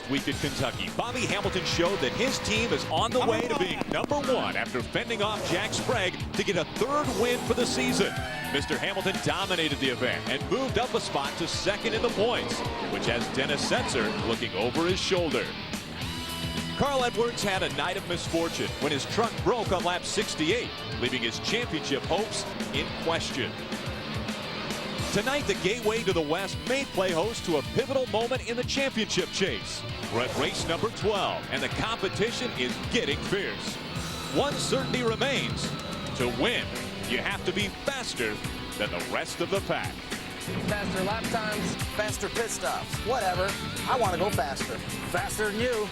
last week in Kentucky, Bobby Hamilton showed that his team is on the way to being #1 after fending off Jack Sprague to get a 3rd win for the season. Mr. Hamilton dominated the event and moved up a spot to 2nd in the points, which has Dennis Setzer looking over his shoulder. Carl Edwards had a night of misfortune when his truck broke on lap 68, leaving his championship hopes in question. Tonight, the Gateway to the West may play host to a pivotal moment in the championship chase. We're at race number 12, and the competition is getting fierce. One certainty remains. To win, you have to be faster than the rest of the pack. Faster lap times, faster pit stops, whatever. I want to go faster. Faster than you.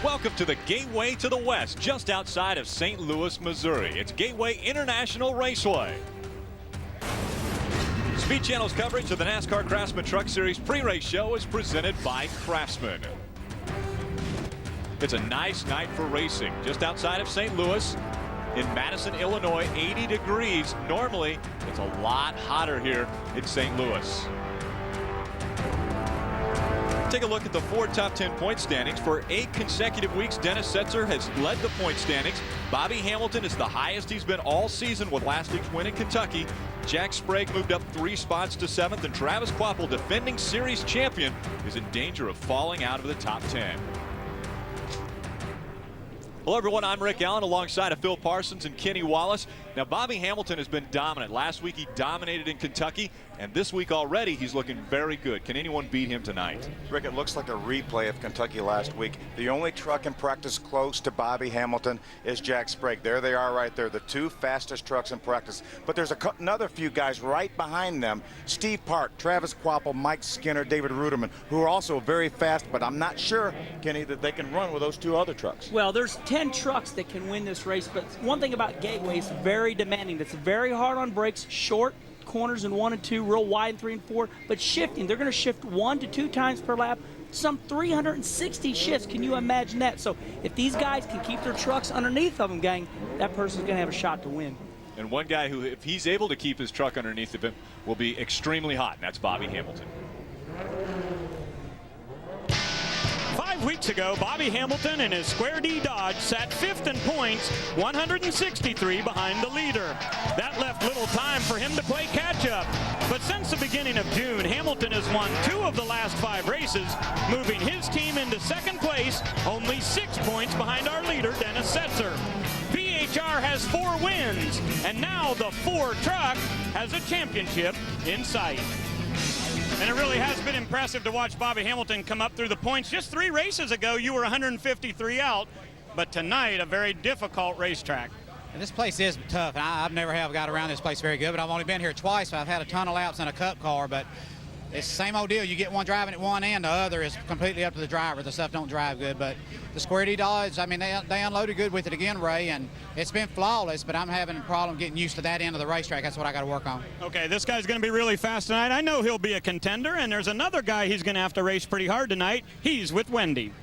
Welcome to the Gateway to the West, just outside of St. Louis, Missouri. It's Gateway International Raceway. Speed Channel's coverage of the NASCAR Craftsman Truck Series pre-race show is presented by Craftsman. It's a nice night for racing, just outside of St. Louis. In Madison, Illinois, 80 degrees. Normally, it's a lot hotter here in St. Louis. Take a look at the 4 top 10 point standings. For 8 consecutive weeks, Dennis Setzer has led the point standings. Bobby Hamilton is the highest he's been all season with last week's win in Kentucky. Jack Sprague moved up 3 spots to 7th, and Travis Kvapil, defending series champion, is in danger of falling out of the top 10. Hello, everyone. I'm Rick Allen alongside of Phil Parsons and Kenny Wallace. Now, Bobby Hamilton has been dominant. Last week, he dominated in Kentucky, and this week already, he's looking very good. Can anyone beat him tonight? Rick, it looks like a replay of Kentucky last week. The only truck in practice close to Bobby Hamilton is Jack Sprague. There they are right there, the 2 fastest trucks in practice. But there's another few guys right behind them. Steve Park, Travis Kvapil, Mike Skinner, David Ruderman, who are also very fast, but I'm not sure, Kenny, that they can run with those 2 other trucks. Well, there's 10 trucks that can win this race, but one thing about Gateway is very demanding. It's very hard on brakes, short corners in 1 and 2, real wide in 3 and 4, but shifting. They're going to shift 1 to 2 times per lap, some 360 shifts. Can you imagine that? So if these guys can keep their trucks underneath of them, gang, that person's going to have a shot to win. And one guy who, if he's able to keep his truck underneath of him, will be extremely hot, and that's Bobby Hamilton. 5 weeks ago, Bobby Hamilton and his Square D Dodge sat 5th in points, 163 behind the leader. That left little time for him to play catch-up. But since the beginning of June, Hamilton has won 2 of the last 5 races, moving his team into 2nd place, only 6 points behind our leader, Dennis Setzer. VHR has 4 wins, and now the 4 truck has a championship in sight. And it really has been impressive to watch Bobby Hamilton come up through the points. Just 3 races ago, you were 153 out, but tonight, a very difficult racetrack. And this place is tough, and I've never got around this place very good, but I've only been here twice. I've had a ton of laps in a cup car, but it's the same old deal. You get one driving at one end, the other is completely up to the driver. The stuff don't drive good, but the Square D Dodge, I mean, they unloaded good with it again, Ray, and it's been flawless, but I'm having a problem getting used to that end of the racetrack. That's what I got to work on. Okay, this guy's going to be really fast tonight. I know he'll be a contender, and there's another guy he's going to have to race pretty hard tonight. He's with Wendy.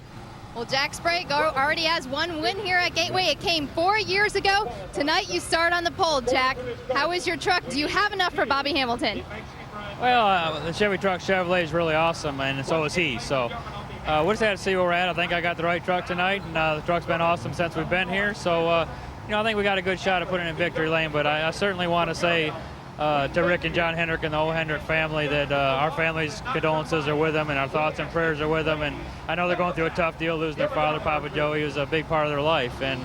Well, Jack Sprague already has 1 win here at Gateway. It came 4 years ago. Tonight you start on the pole, Jack. How is your truck? Do you have enough for Bobby Hamilton? Well, the Chevy truck Chevrolet is really awesome, and so is he. So we just had to see where we're at. I think I got the right truck tonight, and the truck's been awesome since we've been here. So, you know, I think we got a good shot at putting it in victory lane. But I certainly want to say to Rick and John Hendrick and the whole Hendrick family that our family's condolences are with them, and our thoughts and prayers are with them. And I know they're going through a tough deal losing their father, Papa Joe. He was a big part of their life, and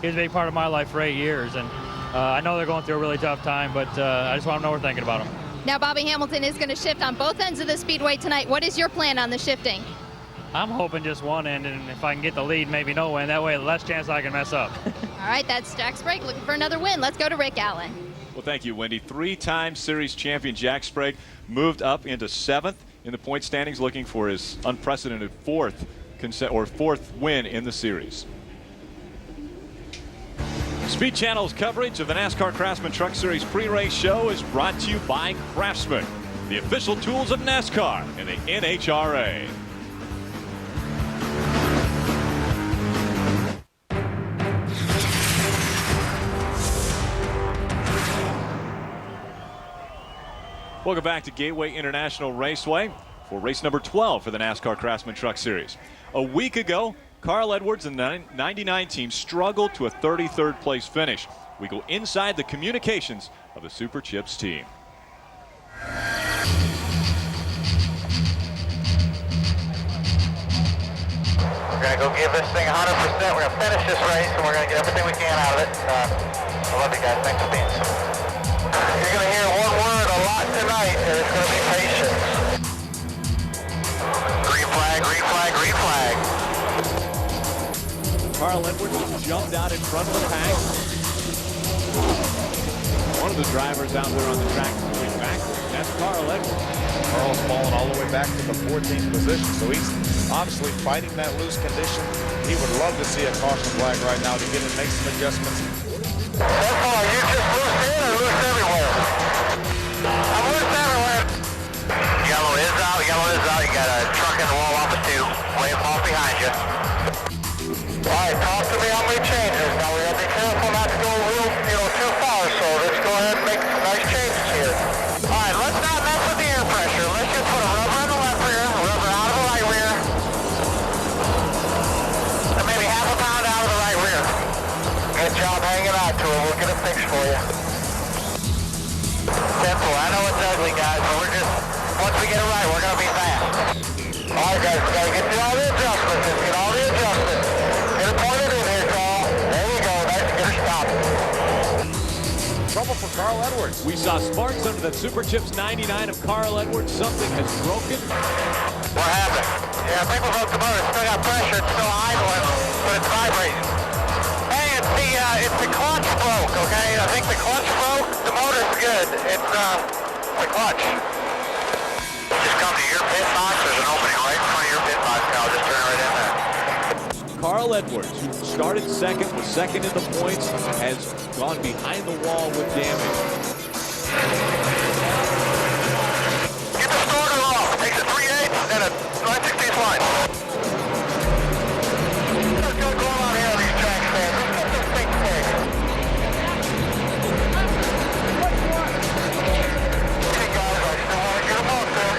he was a big part of my life for 8 years. And I know they're going through a really tough time, but I just want to know we're thinking about them. Now, Bobby Hamilton is going to shift on both ends of the speedway tonight. What is your plan on the shifting? I'm hoping just one end, and if I can get the lead, maybe no win. That way, less chance I can mess up. All right, that's Jack Sprague looking for another win. Let's go to Rick Allen. Well, thank you, Wendy. 3-time series champion Jack Sprague moved up into 7th in the point standings, looking for his unprecedented 4th win in the series. Speed Channel's coverage of the NASCAR Craftsman Truck Series pre-race show is brought to you by Craftsman, the official tools of NASCAR and the NHRA. Welcome back to Gateway International Raceway for race number 12 for the NASCAR Craftsman Truck Series. A week ago, Carl Edwards and the 99 team struggled to a 33rd place finish. We go inside the communications of the Super Chips team. We're going to go give this thing 100%. We're going to finish this race, and we're going to get everything we can out of it. I love you guys. Thanks for being here. You're going to hear one word a lot tonight, and it's going to be patience. Green flag, green flag, green flag. Carl Edwards jumped out in front of the pack. One of the drivers out there on the track is going back. That's Carl Edwards. Carl's fallen all the way back to the 14th position, so he's obviously fighting that loose condition. He would love to see a caution flag right now to get him make some adjustments. That's all. You just loose in or loose everywhere? I'm loose everywhere. Yellow is out. Yellow is out. You got a truck in the wall off the tube. Way off behind you. All right, talk to me on my changes. Now we got to be careful not to go too far. So let's go ahead and make some nice changes here. All right, let's not mess with the air pressure. Let's just put a rubber in the left rear, a rubber out of the right rear, and maybe half a pound out of the right rear. Good job hanging on to it. We'll get it fixed for you. Simple. I know it's ugly, guys, but once we get it right, we're going to be fast. All right, guys, we got to get through all the adjustments. Let's get all the adjustments. Get it pointed in here, Carl. There we go. Nice to get her stopped. Trouble for Carl Edwards. We saw sparks under that Super Chips 99 of Carl Edwards. Something has broken. What happened? Yeah, I think we broke the motor. It's still got pressure. It's still idling, but it's vibrating. Hey, it's the clutch broke, okay? I think the clutch broke. The motor's good. It's the clutch. Just come to your pit box. There's an opening right in front of your pit box. I'll just turn right in there. Carl Edwards, who started second, was second in the points, has gone behind the wall with damage. Get the starter off. Takes a 3/8 and a 9/16 line. What's going on here on these tracks, man? Let's get this thing fixed. Hey, guys, I still want to get them out there.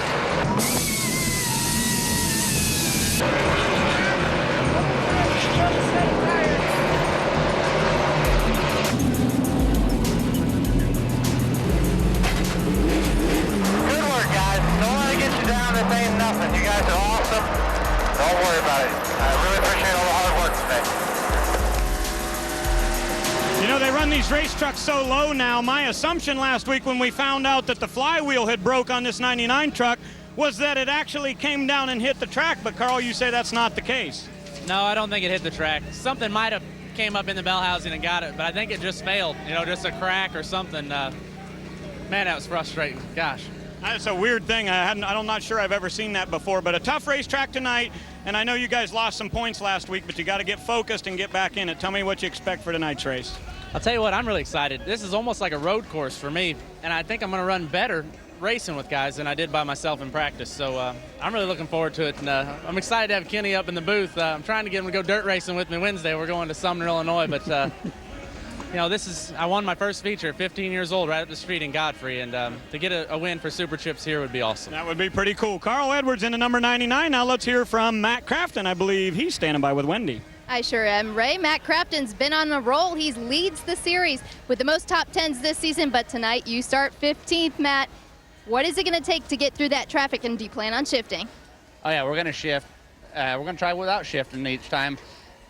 Good work, guys. Don't let it get you down. This ain't nothing. You guys are awesome. Don't worry about it. I really appreciate all the hard work today. You know, they run these race trucks so low now. My assumption last week when we found out that the flywheel had broke on this 99 truck was that it actually came down and hit the track. But, Carl, you say that's not the case. No, I don't think it hit the track. Something might have came up in the bell housing and got it, but I think it just failed. You know, just a crack or something. Man, that was frustrating. Gosh. That's a weird thing. I'm not sure I've ever seen that before, but a tough racetrack tonight. And I know you guys lost some points last week, but you got to get focused and get back in it. Tell me what you expect for tonight's race. I'll tell you what, I'm really excited. This is almost like a road course for me, and I think I'm going to run better racing with guys than I did by myself in practice. So I'm really looking forward to it, and I'm excited to have Kenny up in the booth. I'm trying to get him to go dirt racing with me Wednesday. We're going to Sumner, Illinois, but you know, I won my first feature at 15 years old right up the street in Godfrey, and to get a win for Super Chips here would be awesome. That would be pretty cool. Carl Edwards into number 99. Now let's hear from Matt Crafton. I believe he's standing by with Wendy. I sure am, Ray. Matt Crafton's been on a roll. He leads the series with the most top 10s this season, but tonight you start 15th, Matt. What is it going to take to get through that traffic, and do you plan on shifting? Oh, yeah, we're going to shift. We're going to try without shifting each time.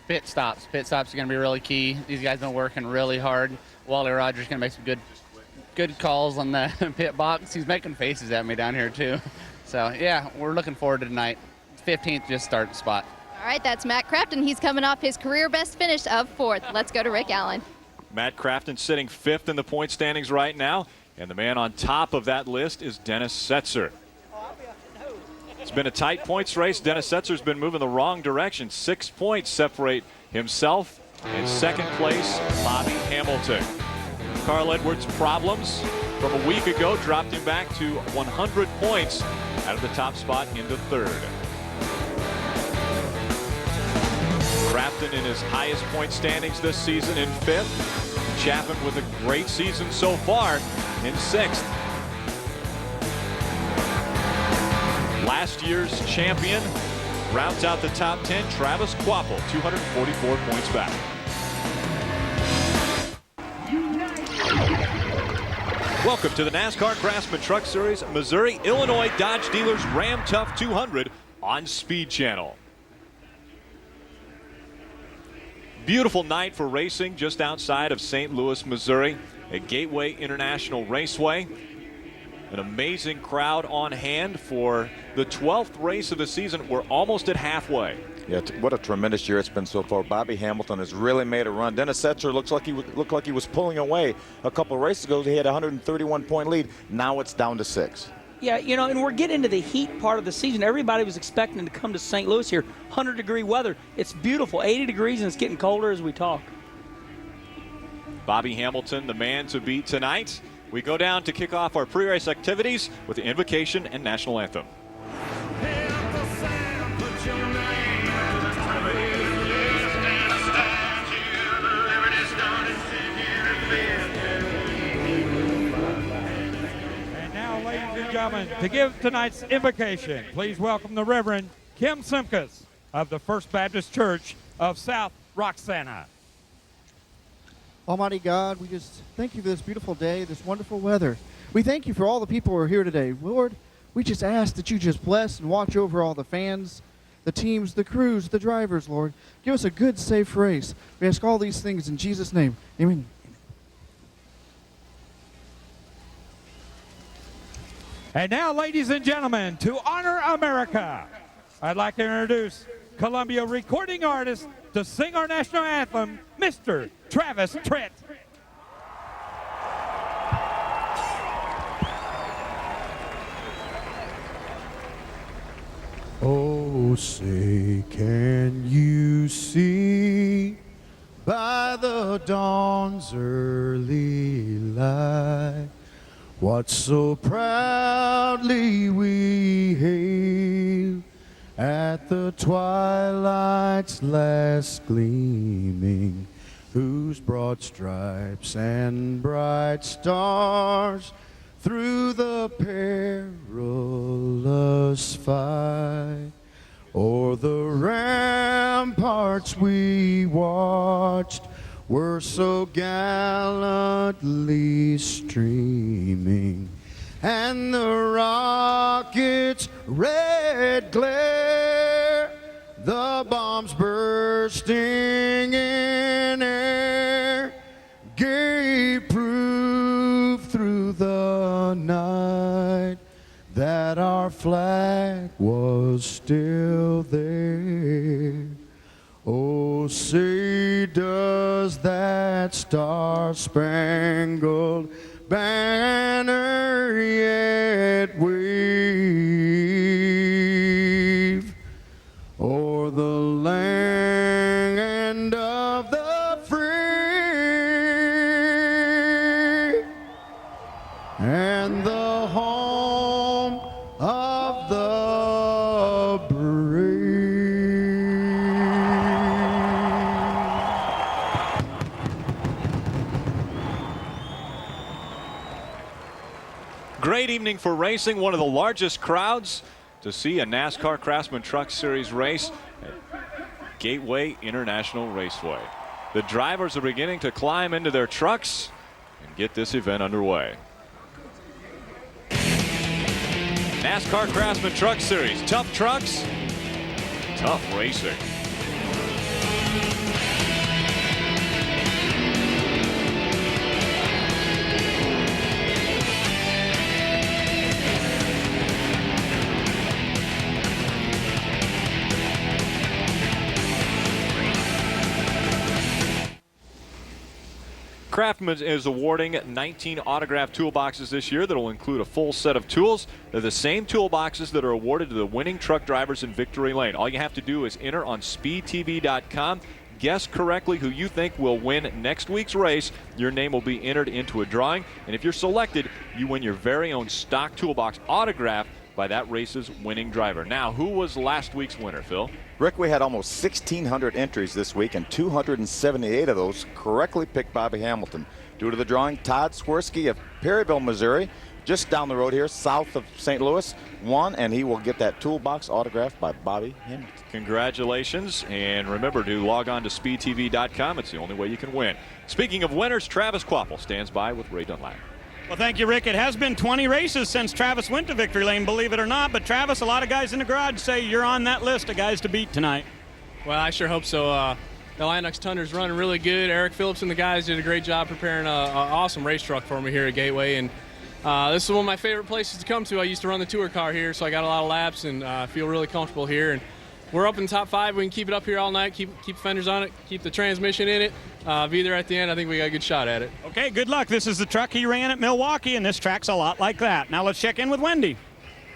Pit stops. Pit stops are going to be really key. These guys have been working really hard. Wally Rogers going to make some good calls on the pit box. He's making faces at me down here, too. So, yeah, we're looking forward to tonight. 15th, just starting spot. All right, that's Matt Crafton. He's coming off his career best finish of 4th. Let's go to Rick Allen. Matt Crafton sitting 5th in the point standings right now. And the man on top of that list is Dennis Setzer. It's been a tight points race. Dennis Setzer's been moving the wrong direction. 6 points separate himself and second place, Bobby Hamilton. Carl Edwards' problems from a week ago dropped him back to 100 points out of the top spot into 3rd. Crafton in his highest point standings this season in 5th. Chapman with a great season so far in 6th. last year's champion. Rounds out the top 10, Travis Quapple, 244 points back. Welcome to the NASCAR Craftsman Truck Series, Missouri, Illinois Dodge Dealers Ram Tough 200 on Speed Channel. Beautiful night for racing just outside of St. Louis, Missouri at Gateway International Raceway. An amazing crowd on hand for the 12th race of the season. We're almost at halfway. Yeah, what a tremendous year it's been so far. Bobby Hamilton has really made a run. Dennis Setzer looked like he was pulling away a couple of races ago. He had a 131-point lead. Now it's down to 6. Yeah, you know, and we're getting into the heat part of the season. Everybody was expecting to come to St. Louis here. 100-degree weather. It's beautiful. 80 degrees, and it's getting colder as we talk. Bobby Hamilton, the man to beat tonight. We go down to kick off our pre-race activities with the invocation and national anthem. Gentlemen, to give tonight's invocation, please welcome the Reverend Kim Simkus of the First Baptist Church of South Roxana. Almighty God, we just thank you for this beautiful day, this wonderful weather. We thank you for all the people who are here today. Lord, we just ask that you just bless and watch over all the fans, the teams, the crews, the drivers, Lord. Give us a good, safe race. We ask all these things in Jesus' name. Amen. And now, ladies and gentlemen, to honor America, I'd like to introduce Columbia recording artist to sing our national anthem, Mr. Travis Tritt. Oh, say, can you see by the dawn's early light what so proudly we hail at the twilight's last gleaming, whose broad stripes and bright stars through the perilous fight o'er the ramparts we watched were so gallantly streaming, and the rocket's red glare, the bombs bursting in air, gave proof through the night that our flag was still there. Oh, say does that star-spangled banner yet wave o'er the land of the free and the home of the brave? Great evening for racing. One of the largest crowds to see a NASCAR Craftsman Truck Series race at Gateway International Raceway. The drivers are beginning to climb into their trucks and get this event underway. NASCAR Craftsman Truck Series. Tough trucks, tough racing. Craftsman is awarding 19 autographed toolboxes this year that will include a full set of tools. They're the same toolboxes that are awarded to the winning truck drivers in Victory Lane. All you have to do is enter on speedtv.com. Guess correctly who you think will win next week's race. Your name will be entered into a drawing. And if you're selected, you win your very own stock toolbox autographed by that race's winning driver. Now, who was last week's winner, Phil? Rick, we had almost 1,600 entries this week, and 278 of those correctly picked Bobby Hamilton. Due to the drawing, Todd Swirsky of Perryville, Missouri, just down the road here, south of St. Louis, won, and he will get that toolbox autographed by Bobby Hamilton. Congratulations, and remember to log on to speedtv.com. It's the only way you can win. Speaking of winners, Travis Quappel stands by with Ray Dunlap. Well, thank you, Rick. It has been 20 races since Travis went to victory lane, believe it or not. But Travis, a lot of guys in the garage say you're on that list of guys to beat tonight. Well, I sure hope so. The Linux Tunder's running really good. Eric Phillips and the guys did a great job preparing an awesome race truck for me here at Gateway. And this is one of my favorite places to come to. I used to run the tour car here, so I got a lot of laps and feel really comfortable here. And we're up in the top 5. We can keep it up here all night, keep fenders on it, keep the transmission in it. Be there at the end. I think we got a good shot at it. Okay, good luck. This is the truck he ran at Milwaukee, and this track's a lot like that. Now let's check in with Wendy.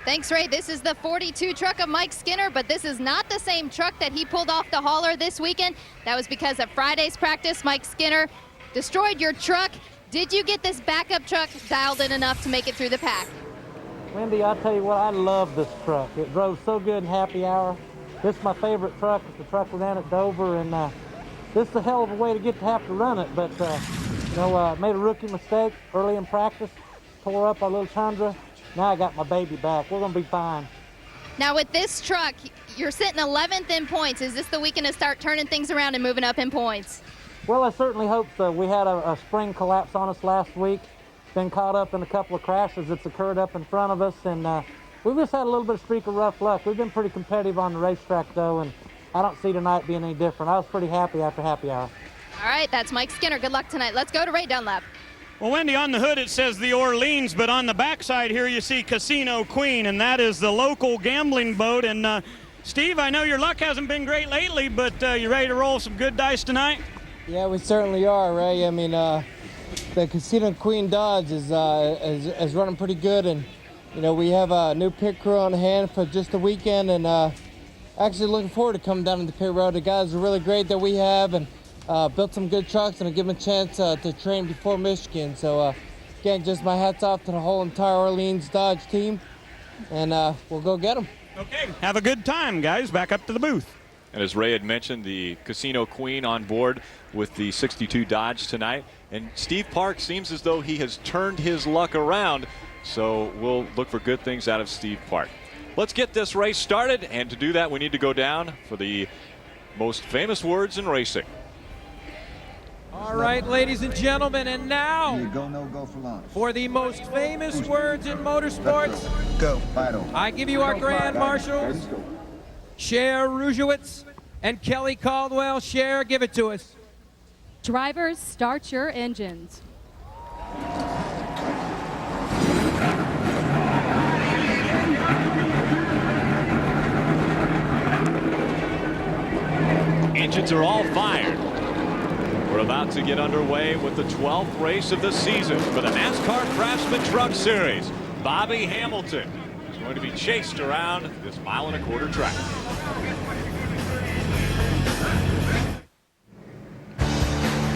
Thanks, Ray. This is the 42 truck of Mike Skinner, but this is not the same truck that he pulled off the hauler this weekend. That was because of Friday's practice. Mike Skinner destroyed your truck. Did you get this backup truck dialed in enough to make it through the pack? Wendy, I'll tell you what, I love this truck. It drove so good in happy hour. This is my favorite truck. It's the truck we ran at Dover, and this is a hell of a way to get to have to run it, but made a rookie mistake early in practice, tore up our little Tundra. Now I got my baby back. We're going to be fine. Now with this truck, you're sitting 11th in points. Is this the weekend to start turning things around and moving up in points? Well, I certainly hope so. We had a spring collapse on us last week. Been caught up in a couple of crashes that's occurred up in front of us, and we've just had a little bit of streak of rough luck. We've been pretty competitive on the racetrack, though, and I don't see tonight being any different. I was pretty happy after happy hour. All right, that's Mike Skinner. Good luck tonight. Let's go to Ray Dunlap. Well, Wendy, on the hood it says the Orleans, but on the backside here you see Casino Queen, and that is the local gambling boat. And Steve, I know your luck hasn't been great lately, but you ready to roll some good dice tonight? Yeah, we certainly are, Ray. I mean, the Casino Queen Dodge is running pretty good, and we have a new pit crew on hand for just the weekend, and actually looking forward to coming down to the pit road. The guys are really great that we have, and built some good trucks, and give them a chance to train before Michigan. So again, just my hats off to the whole entire Orleans Dodge team, and we'll go get them. Okay, have a good time, guys. Back up to the booth. And as Ray had mentioned, the Casino Queen on board with the 62 Dodge tonight. And Steve Park seems as though he has turned his luck around. So we'll look for good things out of Steve Park. Let's get this race started. And to do that, we need to go down for the most famous words in racing. All right, ladies and gentlemen, and now go, no go for launch. For the most famous words in motorsports, go, Fido. I give you our Grand Marshals, Cher Rujewitz and Kelly Caldwell. Cher, give it to us. Drivers, start your engines. Engines are all fired. We're about to get underway with the 12th race of the season for the NASCAR Craftsman Truck Series. Bobby Hamilton is going to be chased around this 1.25-mile track.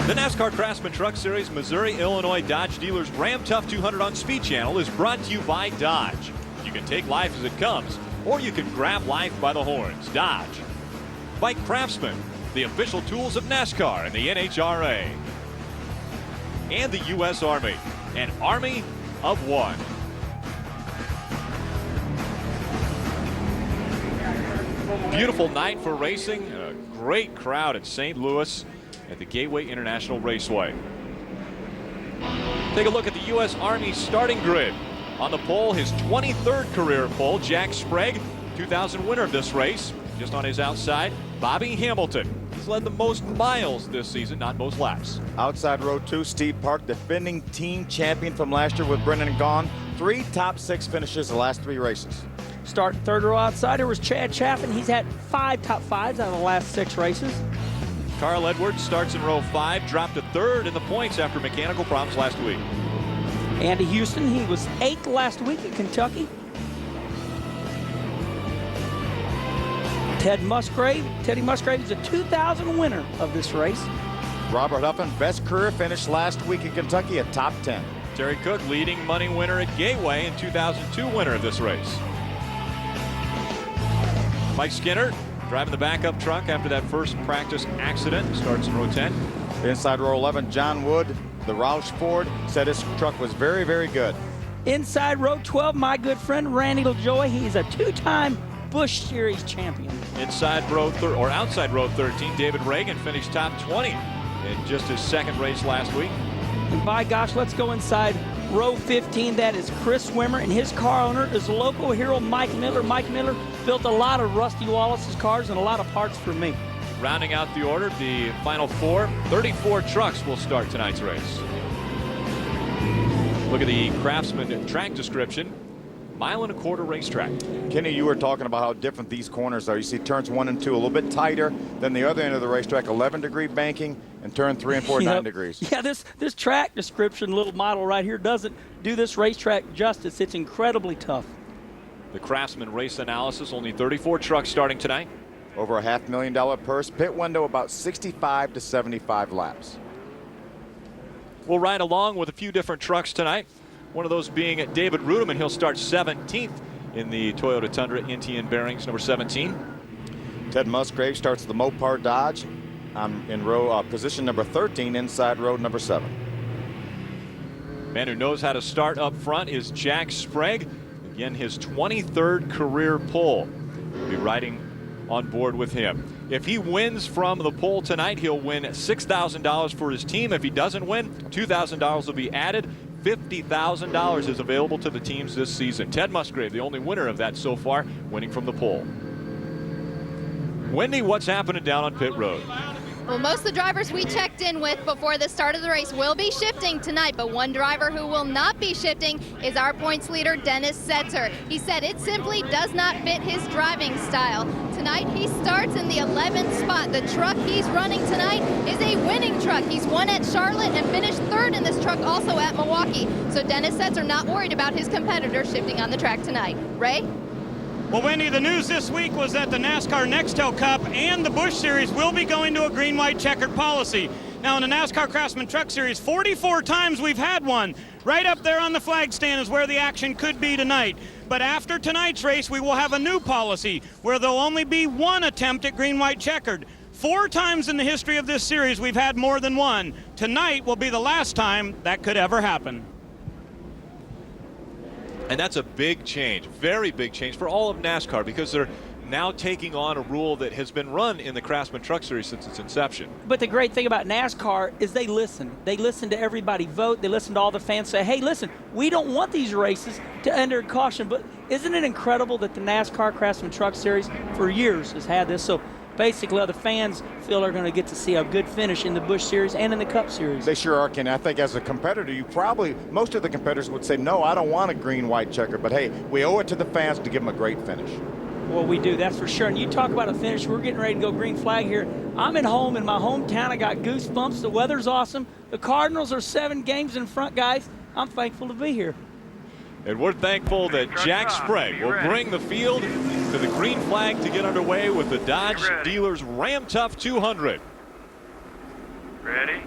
The NASCAR Craftsman Truck Series Missouri, Illinois Dodge Dealers Ram Tough 200 on Speed Channel is brought to you by Dodge. You can take life as it comes, or you can grab life by the horns. Dodge. By Craftsman, the official tools of NASCAR and the NHRA. And the U.S. Army, an army of one. Beautiful night for racing. A great crowd at St. Louis at the Gateway International Raceway. Take a look at the U.S. Army starting grid. On the pole, his 23rd career pole, Jack Sprague, 2000 winner of this race. Just on his outside, Bobby Hamilton. He's led the most miles this season, not most laps. Outside row 2, Steve Park, defending team champion from last year with Brendan Gaughan. 3 top 6 finishes the last 3 races. Starting third row outsider was Chad Chaffin. He's had 5 top 5s out of the last 6 races. Carl Edwards starts in row 5, dropped to 3rd in the points after mechanical problems last week. Andy Houston, he was 8th last week at Kentucky. Teddy Musgrave is a 2000 winner of this race. Robert Huffman, best career finish last week in Kentucky, a top 10. Terry Cook, leading money winner at Gateway and 2002 winner of this race. Mike Skinner driving the backup truck after that first practice accident. Starts in row 10. Inside row 11, John Wood, the Roush Ford, said his truck was very, very good. Inside row 12, my good friend Randy LaJoy. He's a two-time Busch Series champion. Outside row 13, David Reagan finished top 20 in just his second race last week. And by gosh, let's go inside row 15. That is Chris Wimmer, and his car owner is local hero Mike Miller. Mike Miller built a lot of Rusty Wallace's cars and a lot of parts for me. Rounding out the order, the final four, 34 trucks will start tonight's race. Look at the Craftsman track description. 1.25 mile racetrack. Kenny, you were talking about how different these corners are. You see turns 1 and 2 a little bit tighter than the other end of the racetrack, 11-degree banking, and turn 3 and 4, 9 degrees. Yeah, this track description little model right here doesn't do this racetrack justice. It's incredibly tough. The Craftsman race analysis, only 34 trucks starting tonight. Over a $500,000 purse. Pit window about 65 to 75 laps. We'll ride along with a few different trucks tonight. One of those being David Rudeman. He'll start 17th in the Toyota Tundra NTN bearings, number 17. Ted Musgrave starts the Mopar Dodge in row position number 13 inside row number 7. Man who knows how to start up front is Jack Sprague. Again, his 23rd career pole. We'll be riding on board with him. If he wins from the pole tonight, he'll win $6,000 for his team. If he doesn't win, $2,000 will be added. $50,000 is available to the teams this season. Ted Musgrave, the only winner of that so far, winning from the pole. Wendy, what's happening down on pit road? Well, most of the drivers we checked in with before the start of the race will be shifting tonight, but one driver who will not be shifting is our points leader, Dennis Setzer. He said it simply does not fit his driving style. Tonight, he starts in the 11th spot. The truck he's running tonight is a winning truck. He's won at Charlotte and finished 3rd in this truck also at Milwaukee. So Dennis Setzer not worried about his competitor shifting on the track tonight. Ray? Well, Wendy, the news this week was that the NASCAR Nextel Cup and the Busch Series will be going to a green-white checkered policy. Now, in the NASCAR Craftsman Truck Series, 44 times we've had one. Right up there on the flag stand is where the action could be tonight. But after tonight's race, we will have a new policy where there'll only be one attempt at green-white checkered. 4 times in the history of this series, we've had more than one. Tonight will be the last time that could ever happen. And that's a big change, very big change for all of NASCAR, because they're now taking on a rule that has been run in the Craftsman Truck Series since its inception. But the great thing about NASCAR is they listen. They listen to everybody vote. They listen to all the fans say, hey, listen, we don't want these races to enter caution. But isn't it incredible that the NASCAR Craftsman Truck Series for years has had this? So basically, the fans feel they're going to get to see a good finish in the Busch Series and in the Cup Series. They sure are, Ken. I think as a competitor, most of the competitors would say, no, I don't want a green-white checker. But hey, we owe it to the fans to give them a great finish. Well, we do, that's for sure. And you talk about a finish, we're getting ready to go green flag here. I'm at home in my hometown. I got goosebumps. The weather's awesome. The Cardinals are 7 games in front, guys. I'm thankful to be here. And we're thankful that Jack Sprague will bring the field to the green flag to get underway with the Dodge Dealers Ram Tough 200. Ready?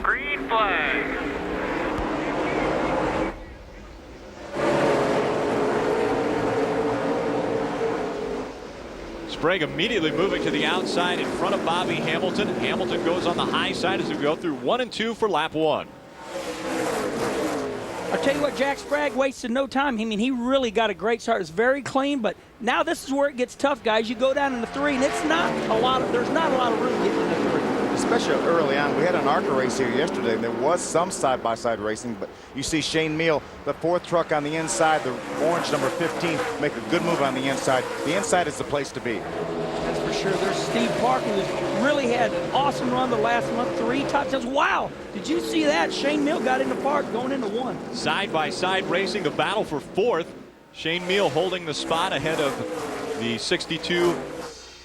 Green flag. Sprague immediately moving to the outside in front of Bobby Hamilton. Hamilton goes on the high side as we go through 1 and 2 for lap 1. I'll tell you what, Jack Sprague wasted no time. I mean, he really got a great start. It's very clean, but now this is where it gets tough, guys. You go down in the 3, and there's not a lot of room getting in the 3. Especially early on. We had an ARCA race here yesterday, and there was some side-by-side racing, but you see Shane Meal, the 4th truck on the inside, the orange number 15, make a good move on the inside. The inside is the place to be. That's for sure. There's Steve Parker, who's really had an awesome run the last month, 3 touchdowns. Wow, did you see that? Shane Meal got into park going into 1. Side-by-side racing, the battle for 4th. Shane Meal holding the spot ahead of the 62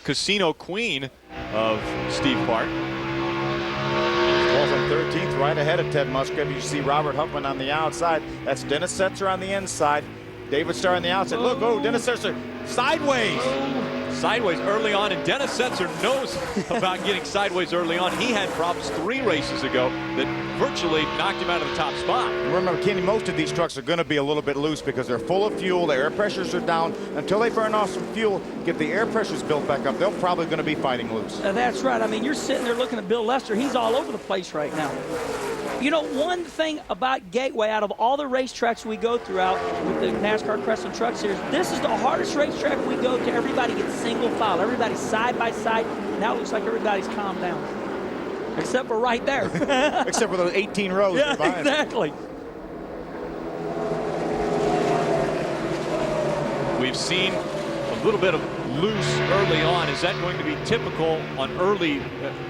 Casino Queen of Steve Park. 12th and 13th, right ahead of Ted Musgrave. You see Robert Huffman on the outside. That's Dennis Setzer on the inside. David Starr on the outside. Look, Dennis Setzer sideways. Sideways early on, and Dennis Setzer knows about getting sideways early on. He had problems 3 races ago that virtually knocked him out of the top spot. Remember, Kenny, most of these trucks are going to be a little bit loose because they're full of fuel. The air pressures are down. Until they burn off some fuel, get the air pressures built back up, they're probably going to be fighting loose. That's right. I mean, you're sitting there looking at Bill Lester. He's all over the place right now. You know, one thing about Gateway, out of all the racetracks we go throughout with the NASCAR Craftsman Truck Series, this is the hardest racetrack we go to. Everybody gets single file. Everybody's side by side. Now it looks like everybody's calmed down. Except for right there. Except for those 18 rows. Yeah, exactly. We've seen a little bit of loose early on. Is that going to be typical on early,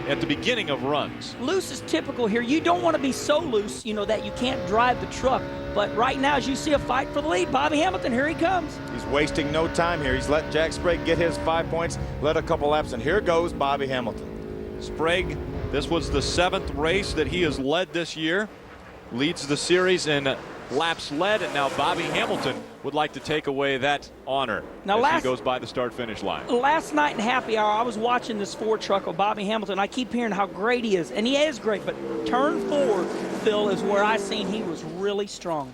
at the beginning of runs? Loose is typical here. You don't want to be so loose, you know, that you can't drive the truck. But right now, as you see a fight for the lead, Bobby Hamilton, here he comes. He's wasting no time here. He's let Jack Sprague get his 5 points, led a couple laps, and here goes Bobby Hamilton. Sprague, this was the 7th race that he has led this year. Leads the series in laps led, and now Bobby Hamilton would like to take away that honor now as he goes by the start-finish line. Last night in happy hour, I was watching this Ford truck of Bobby Hamilton. I keep hearing how great he is, and he is great, but turn 4, Phil, is where I seen he was really strong.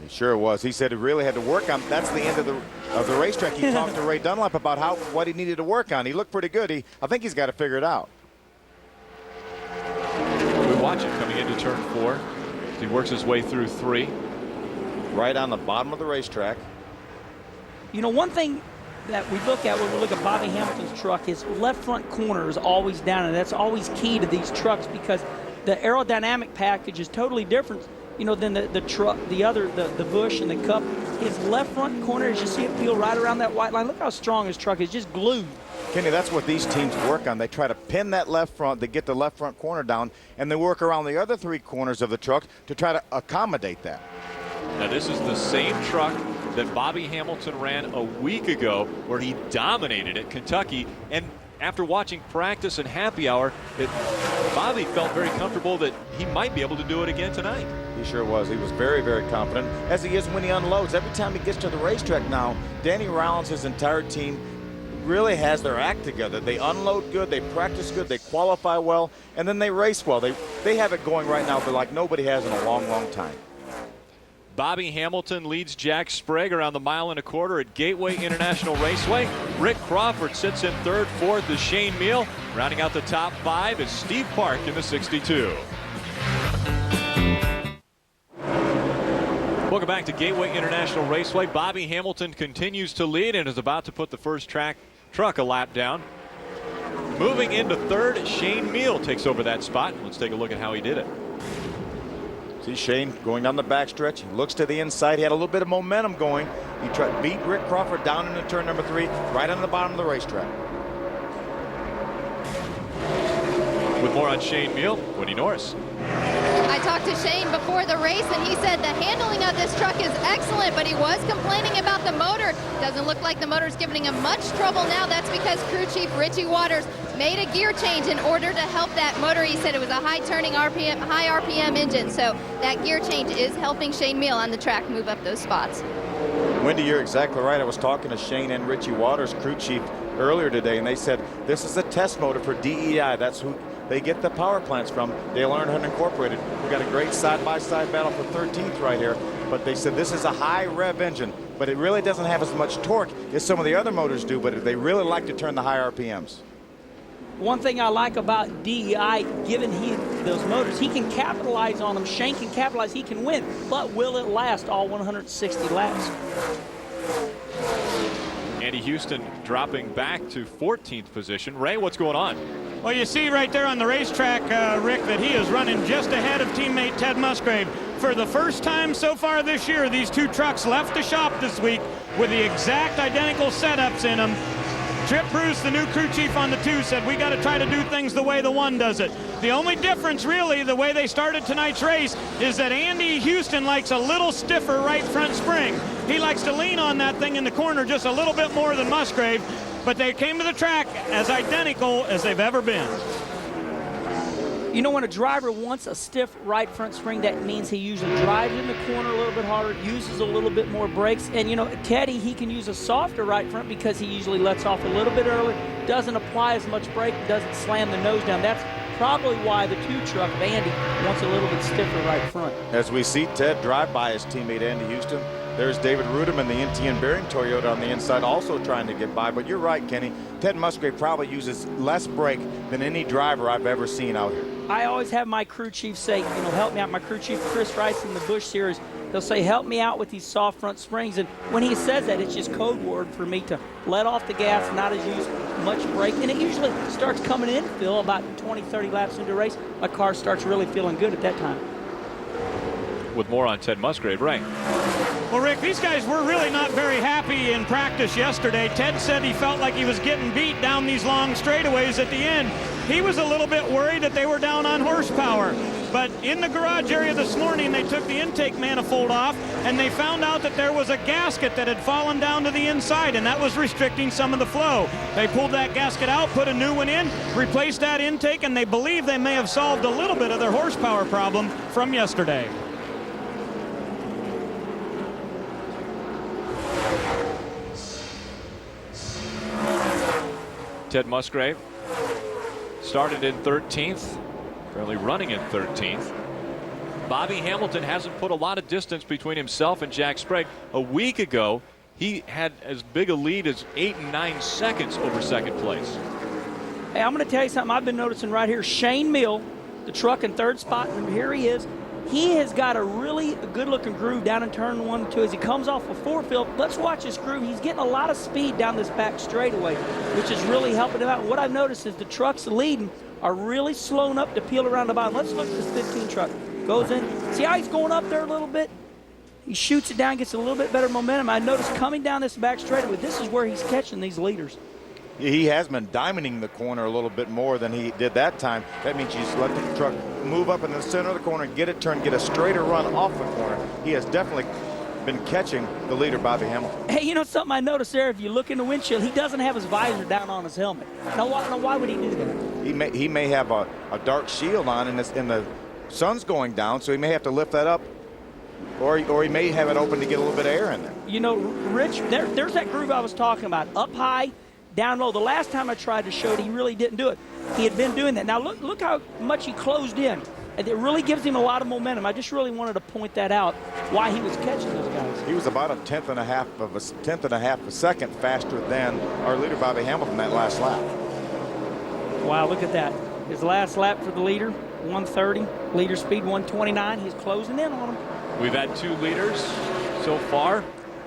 He sure was. He said he really had to work on. That's the end of the racetrack. He talked to Ray Dunlap about what he needed to work on. He looked pretty good. I think he's got to figure it out. We watch him coming into turn 4. He works his way through 3. Right on the bottom of the racetrack. You know, one thing that we look at when we look at Bobby Hamilton's truck, his left front corner is always down, and that's always key to these trucks because the aerodynamic package is totally different, you know, than the truck, the Bush and the Cup. His left front corner, as you see it peel right around that white line, look how strong his truck is, just glued. Kenny, that's what these teams work on. They try to pin that left front, they get the left front corner down, and they work around the other 3 corners of the truck to try to accommodate that. Now this is the same truck that Bobby Hamilton ran a week ago where he dominated at Kentucky, and after watching practice and happy hour, Bobby felt very comfortable that he might be able to do it again tonight. He sure was. He was very, very confident, as he is when he unloads. Every time he gets to the racetrack now, Danny Rollins, his entire team, really has their act together. They unload good, they practice good, they qualify well, and then they race well. They have it going right now, but like nobody has in a long, long time. Bobby Hamilton leads Jack Sprague around the 1.25 miles at Gateway International Raceway. Rick Crawford sits in 3rd, 4th is Shane Meal. Rounding out the top 5 is Steve Park in the 62. Welcome back to Gateway International Raceway. Bobby Hamilton continues to lead and is about to put the first truck a lap down. Moving into 3rd, Shane Meal takes over that spot. Let's take a look at how he did it. See Shane going down the backstretch. He looks to the inside. He had a little bit of momentum going. He tried to beat Rick Crawford down into turn number 3, right on the bottom of the racetrack. With more on Shane Meal, Woody Norris. I talked to Shane before the race, and he said the handling of this truck is excellent, but he was complaining about the motor. Doesn't look like the motor's giving him much trouble now. That's because crew chief Richie Waters made a gear change in order to help that motor. He said it was a high RPM engine, so that gear change is helping Shane Meal on the track move up those spots. Wendy, you're exactly right. I was talking to Shane and Richie Waters, crew chief, earlier today, and they said this is a test motor for DEI. That's who they get the power plants from. Dale Earnhardt Incorporated. We got a great side-by-side battle for 13th right here, but they said this is a high rev engine, but it really doesn't have as much torque as some of the other motors do, but they really like to turn the high RPMs. One thing I like about DEI, given those motors, he can capitalize on them. Shane can capitalize, he can win, but will it last all 160 laps? Andy Houston dropping back to 14th position. Ray, what's going on? Well, you see right there on the racetrack, Rick, that he is running just ahead of teammate Ted Musgrave. For the first time so far this year, these 2 trucks left the shop this week with the exact identical setups in them. Trip Bruce, the new crew chief on the 2, said we got to try to do things the way the 1 does it. The only difference, really, the way they started tonight's race is that Andy Houston likes a little stiffer right front spring. He likes to lean on that thing in the corner just a little bit more than Musgrave, but they came to the track as identical as they've ever been. You know, when a driver wants a stiff right front spring, that means he usually drives in the corner a little bit harder, uses a little bit more brakes. And, you know, Teddy, he can use a softer right front because he usually lets off a little bit early, doesn't apply as much brake, doesn't slam the nose down. That's probably why the 2 truck of Andy wants a little bit stiffer right front. As we see Ted drive by his teammate Andy Houston, there's David Ruderman, the NTN Bearing Toyota on the inside, also trying to get by. But you're right, Kenny. Ted Musgrave probably uses less brake than any driver I've ever seen out here. I always have my crew chief say, help me out. My crew chief, Chris Rice in the Busch Series, he'll say, help me out with these soft front springs. And when he says that, it's just code word for me to let off the gas, not as use much brake. And it usually starts coming in, Phil, about 20, 30 laps into the race. My car starts really feeling good at that time. With more on Ted Musgrave, Ray. Well, Rick, these guys were really not very happy in practice yesterday. Ted said he felt like he was getting beat down these long straightaways at the end. He was a little bit worried that they were down on horsepower. But in the garage area this morning, they took the intake manifold off, and they found out that there was a gasket that had fallen down to the inside, and that was restricting some of the flow. They pulled that gasket out, put a new one in, replaced that intake, and they believe they may have solved a little bit of their horsepower problem from yesterday. Ted Musgrave started in 13th, currently running in 13th. Bobby Hamilton hasn't put a lot of distance between himself and Jack Sprague. A week ago, he had as big a lead as 8 and 9 seconds over second place. Hey, I'm going to tell you something I've been noticing right here. Shane Mill, the truck in third spot, and here he is. He has got a really good-looking groove down in turn 1 and 2 as he comes off a four-field. Let's watch this groove. He's getting a lot of speed down this back straightaway, which is really helping him out. What I've noticed is the trucks leading are really slowing up to peel around the bottom. Let's look at this 15 truck. Goes in. See how he's going up there a little bit? He shoots it down, gets a little bit better momentum. I noticed coming down this back straightaway, this is where he's catching these leaders. He has been diamonding the corner a little bit more than he did that time. That means he's let the truck move up in the center of the corner, get it turned, get a straighter run off the corner. He has definitely been catching the leader, Bobby Hamilton. Hey, you know something I noticed there? If you look in the windshield, he doesn't have his visor down on his helmet. Now, why would he do that? He may have a dark shield on, and the sun's going down, so he may have to lift that up, or he may have it open to get a little bit of air in there. You know, Rich, there's that groove I was talking about. Up high, down low. The last time I tried to show it, he really didn't do it. He had been doing that. Now look how much he closed in. And it really gives him a lot of momentum. I just really wanted to point that out, why he was catching those guys. He was about a tenth and a half of a second faster than our leader, Bobby Hamilton, that last lap. Wow, look at that. His last lap for the leader, 130. Leader speed, 129. He's closing in on him. We've had 2 leaders so far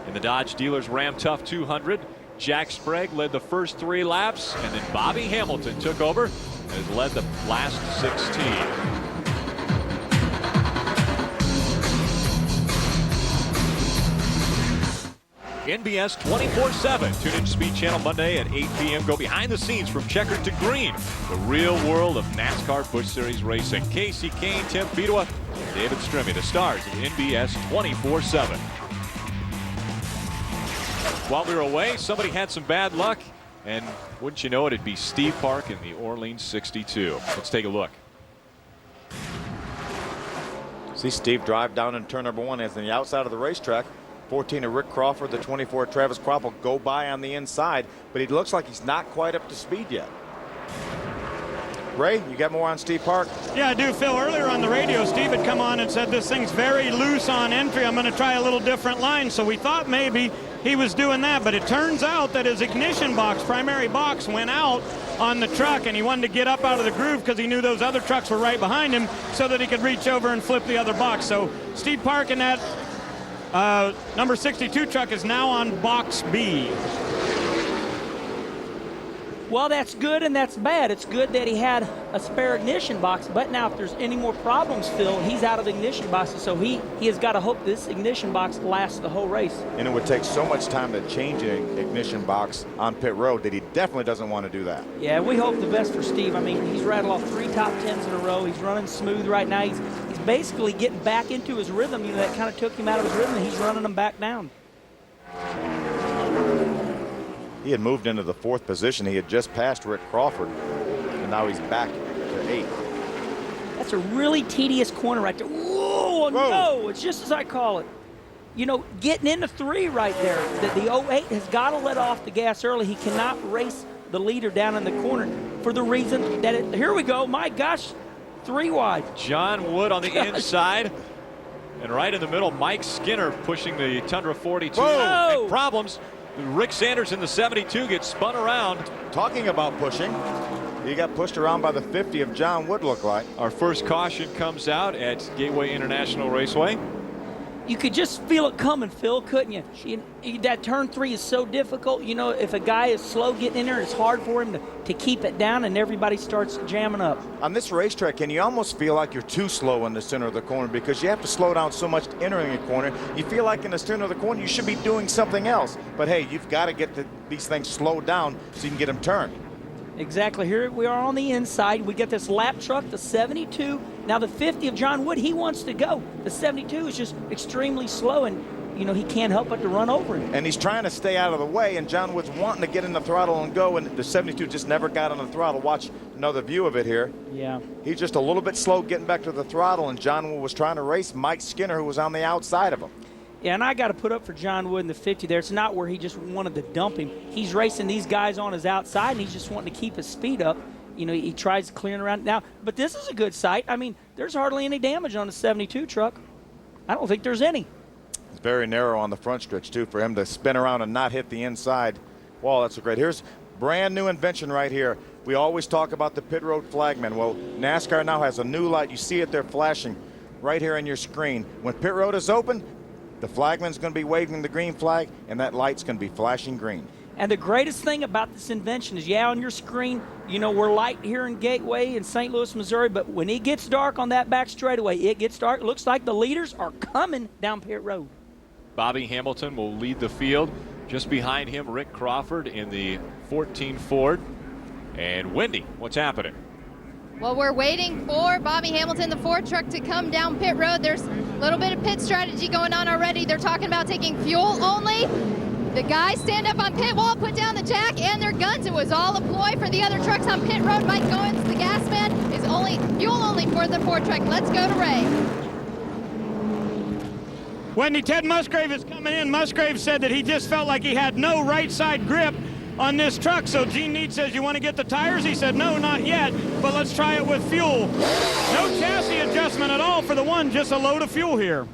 in the Dodge Dealers Ram Tough 200. Jack Sprague led the first 3 laps, and then Bobby Hamilton took over and has led the last 16. NBS 24/7. Tune in to Speed Channel Monday at 8 p.m. Go behind the scenes from checkered to green. The real world of NASCAR Busch Series racing. Casey Kane, Tim Fedua, David Strimmy, the stars of NBS 24/7. While we were away, somebody had some bad luck, and wouldn't you know it, it'd be Steve Park in the Orleans 62. Let's take a look. See Steve drive down in turn number 1 as on the outside of the racetrack. 14 of Rick Crawford, the 24 Travis Kroppel go by on the inside, but he looks like he's not quite up to speed yet. Ray, you got more on Steve Park? Yeah, I do, Phil. Earlier on the radio, Steve had come on and said this thing's very loose on entry. I'm going to try a little different line. So we thought maybe he was doing that, but it turns out that his ignition box, primary box, went out on the truck, and he wanted to get up out of the groove because he knew those other trucks were right behind him so that he could reach over and flip the other box. So Steve Park in that number 62 truck is now on box B. Well, that's good and that's bad. It's good that he had a spare ignition box, but now if there's any more problems, Phil, he's out of ignition boxes, so he has got to hope this ignition box lasts the whole race. And it would take so much time to change an ignition box on pit road that he definitely doesn't want to do that. Yeah, we hope the best for Steve. I mean, he's rattled off 3 top 10s in a row. He's running smooth right now. He's basically getting back into his rhythm. You know, that kind of took him out of his rhythm, and he's running them back down. He had moved into the 4th position. He had just passed Rick Crawford, and now he's back to 8th. That's a really tedious corner right there. Whoa, no, it's just as I call it. You know, getting into 3 right there. The 08 has got to let off the gas early. He cannot race the leader down in the corner for the reason that here we go, my gosh, 3 wide. John Wood on the inside. And right in the middle, Mike Skinner pushing the Tundra 42. Whoa. Problems. Rick Sanders in the 72 gets spun around. Talking about pushing, He got pushed around by the 50 of John Wood, looked like. Our first caution comes out at Gateway International Raceway. You could just feel it coming, Phil, couldn't you? That turn 3 is so difficult. You know, if a guy is slow getting in there, it's hard for him to keep it down, and everybody starts jamming up. On this racetrack, can you almost feel like you're too slow in the center of the corner because you have to slow down so much entering the corner. You feel like in the center of the corner you should be doing something else. But, hey, you've got to get these things slowed down so you can get them turned. Exactly. Here we are on the inside. We get this lap truck, the 72. Now the 50 of John Wood, he wants to go. The 72 is just extremely slow, and, you know, he can't help but to run over him. And he's trying to stay out of the way, and John Wood's wanting to get in the throttle and go, and the 72 just never got on the throttle. Watch another view of it here. Yeah. He's just a little bit slow getting back to the throttle, and John Wood was trying to race Mike Skinner, who was on the outside of him. Yeah, and I got to put up for John Wood in the 50 there. It's not where he just wanted to dump him. He's racing these guys on his outside, and he's just wanting to keep his speed up. You know, he tries clearing around now. But this is a good sight. I mean, there's hardly any damage on the 72 truck. I don't think there's any. It's very narrow on the front stretch, too, for him to spin around and not hit the inside wall. That's a great. Here's brand new invention right here. We always talk about the pit road flagman. Well, NASCAR now has a new light. You see it there flashing right here on your screen. When pit road is open, the flagman's going to be waving the green flag, and that light's going to be flashing green. And the greatest thing about this invention is, yeah, on your screen, you know, we're light here in Gateway in St. Louis, Missouri, but when it gets dark on that back straightaway, it gets dark. It looks like the leaders are coming down pit road. Bobby Hamilton will lead the field. Just behind him, Rick Crawford in the 14 Ford. And Wendy, what's happening? Well, we're waiting for Bobby Hamilton, the Ford truck, to come down pit road. There's a little bit of pit strategy going on already. They're talking about taking fuel only. The guys stand up on pit wall, put down the jack and their guns. It was all a ploy for the other trucks on pit road. Mike Goins, the gas man, is only fuel only for the Ford truck. Let's go to Ray. Wendy, Ted Musgrave is coming in. Musgrave said that he just felt like he had no right side grip on this truck. So Gene Need says, you want to get the tires? He said, no, not yet, but let's try it with fuel. No chassis adjustment at all for the one, just a load of fuel here.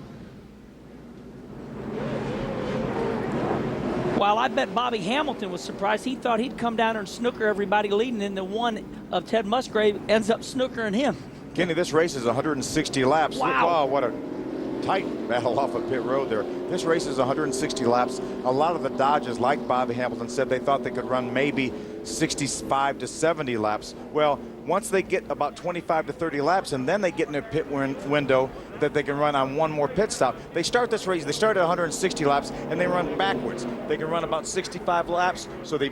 While I bet Bobby Hamilton was surprised, he thought he'd come down there and snooker everybody leading, and the one of Ted Musgrave ends up snookering him. Kenny, this race is 160 laps. Wow. What a tight battle off of pit road there. This race is 160 laps. A lot of the Dodges, like Bobby Hamilton said, they thought they could run maybe 65 to 70 laps. Well, once they get about 25 to 30 laps, and then they get in their pit window that they can run on one more pit stop. They start this race, they start at 160 laps, and they run backwards. They can run about 65 laps, so they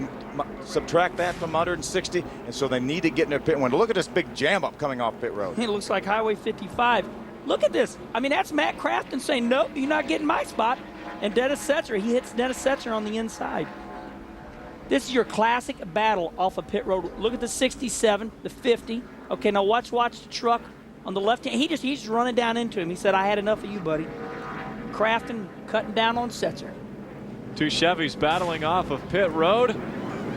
subtract that from 160, and so they need to get in their pit window. Look at this big jam up coming off pit road. It looks like Highway 55. Look at this. I mean, that's Matt Crafton saying, nope, you're not getting my spot. And Dennis Setzer, he hits Dennis Setzer on the inside. This is your classic battle off of pit road. Look at the 67, the 50. Okay, now watch the truck on the left hand. He's just running down into him. He said, I had enough of you, buddy. Crafton cutting down on Setzer. Two Chevys battling off of pit road,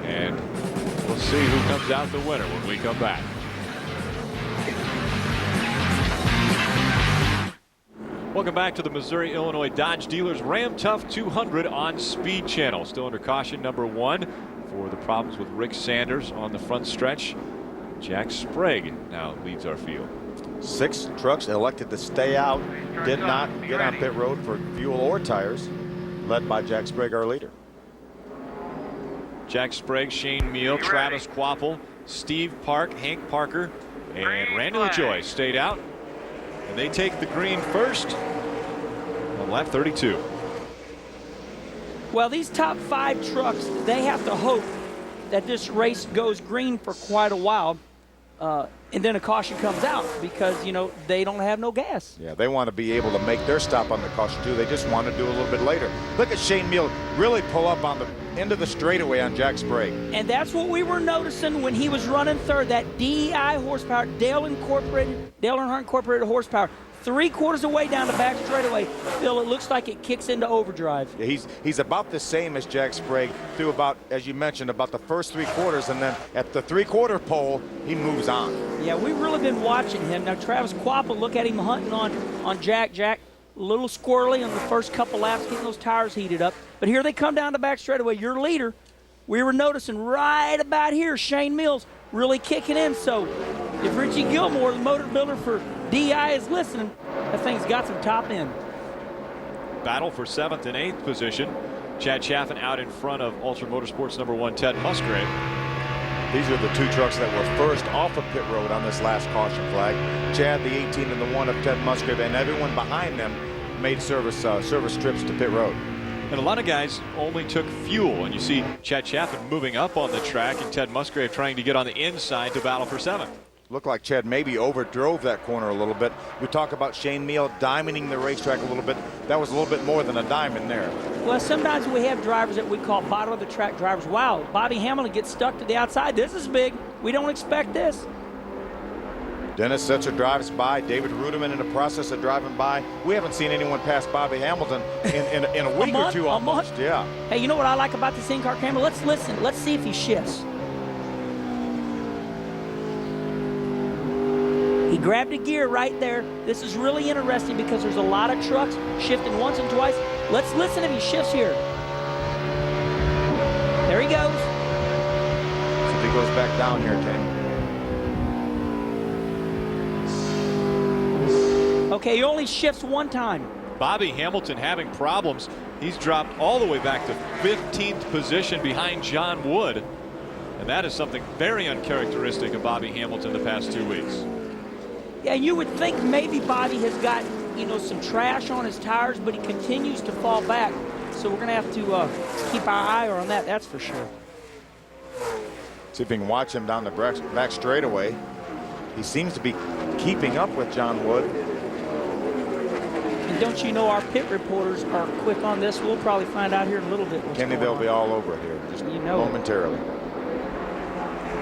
and we'll see who comes out the winner when we come back. Welcome back to the Missouri Illinois Dodge Dealers Ram Tough 200 on Speed Channel. Still under caution number 1 for the problems with Rick Sanders on the front stretch. Jack Sprague now leads our field. 6 trucks elected to stay out, did not get on pit road for fuel or tires, led by Jack Sprague, our leader. Jack Sprague, Shane Meal, Travis Quapple, Steve Park, Hank Parker, and Randy LaJoy stayed out. And they take the green first on lap 32. Well, these top 5 trucks, they have to hope that this race goes green for quite a while, and then a caution comes out because, you know, they don't have no gas. Yeah, they want to be able to make their stop on the caution too. They just want to do a little bit later. Look at Shane Meal really pull up on the end of the straightaway on Jack Sprague. And that's what we were noticing when he was running third, that DEI horsepower, Dale Earnhardt Incorporated horsepower. 3/4 of the way down the back straightaway, Phil, it looks like it kicks into overdrive. Yeah, he's about the same as Jack Sprague through about, as you mentioned, about the first 3/4, and then at the 3/4 pole, he moves on. Yeah, we've really been watching him. Now, Travis Quapple, look at him hunting on Jack. Jack, a little squirrely on the first couple laps, getting those tires heated up. But here they come down the back straightaway. Your leader, we were noticing right about here, Shane Mills, really kicking in. So if Richie Gilmore, the motor builder for DI, is listening, that thing's got some top end. Battle for 7th and 8th position. Chad Chaffin out in front of Ultra Motorsports #1 Ted Musgrave. These are the two trucks that were first off of pit road on this last caution flag. Chad, the 18 and the 1 of Ted Musgrave, and everyone behind them made service trips to pit road. And a lot of guys only took fuel, and you see Chad Chaffin moving up on the track and Ted Musgrave trying to get on the inside to battle for 7th. Looked like Chad maybe overdrove that corner a little bit. We talk about Shane Meal diamonding the racetrack a little bit. That was a little bit more than a diamond there. Well, sometimes we have drivers that we call bottom of the track drivers. Wow, Bobby Hamilton gets stuck to the outside. This is big. We don't expect this. Dennis Setzer drives by. David Ruderman in the process of driving by. We haven't seen anyone pass Bobby Hamilton in a week or two almost. Yeah. Hey, you know what I like about this in-car camera? Let's listen. Let's see if he shifts. He grabbed a gear right there. This is really interesting because there's a lot of trucks shifting once and twice. Let's listen if he shifts here. There he goes. So if he goes back down here, Ken. Okay, he only shifts one time. Bobby Hamilton having problems. He's dropped all the way back to 15th position behind John Wood. And that is something very uncharacteristic of Bobby Hamilton the past 2 weeks. Yeah, you would think maybe Bobby has got, some trash on his tires, but he continues to fall back. So we're going to have to keep our eye on that, that's for sure. See if we can watch him down the back straightaway. He seems to be keeping up with John Wood. And don't you know our pit reporters are quick on this? We'll probably find out here in a little bit. Kenny, they'll be all over here just momentarily.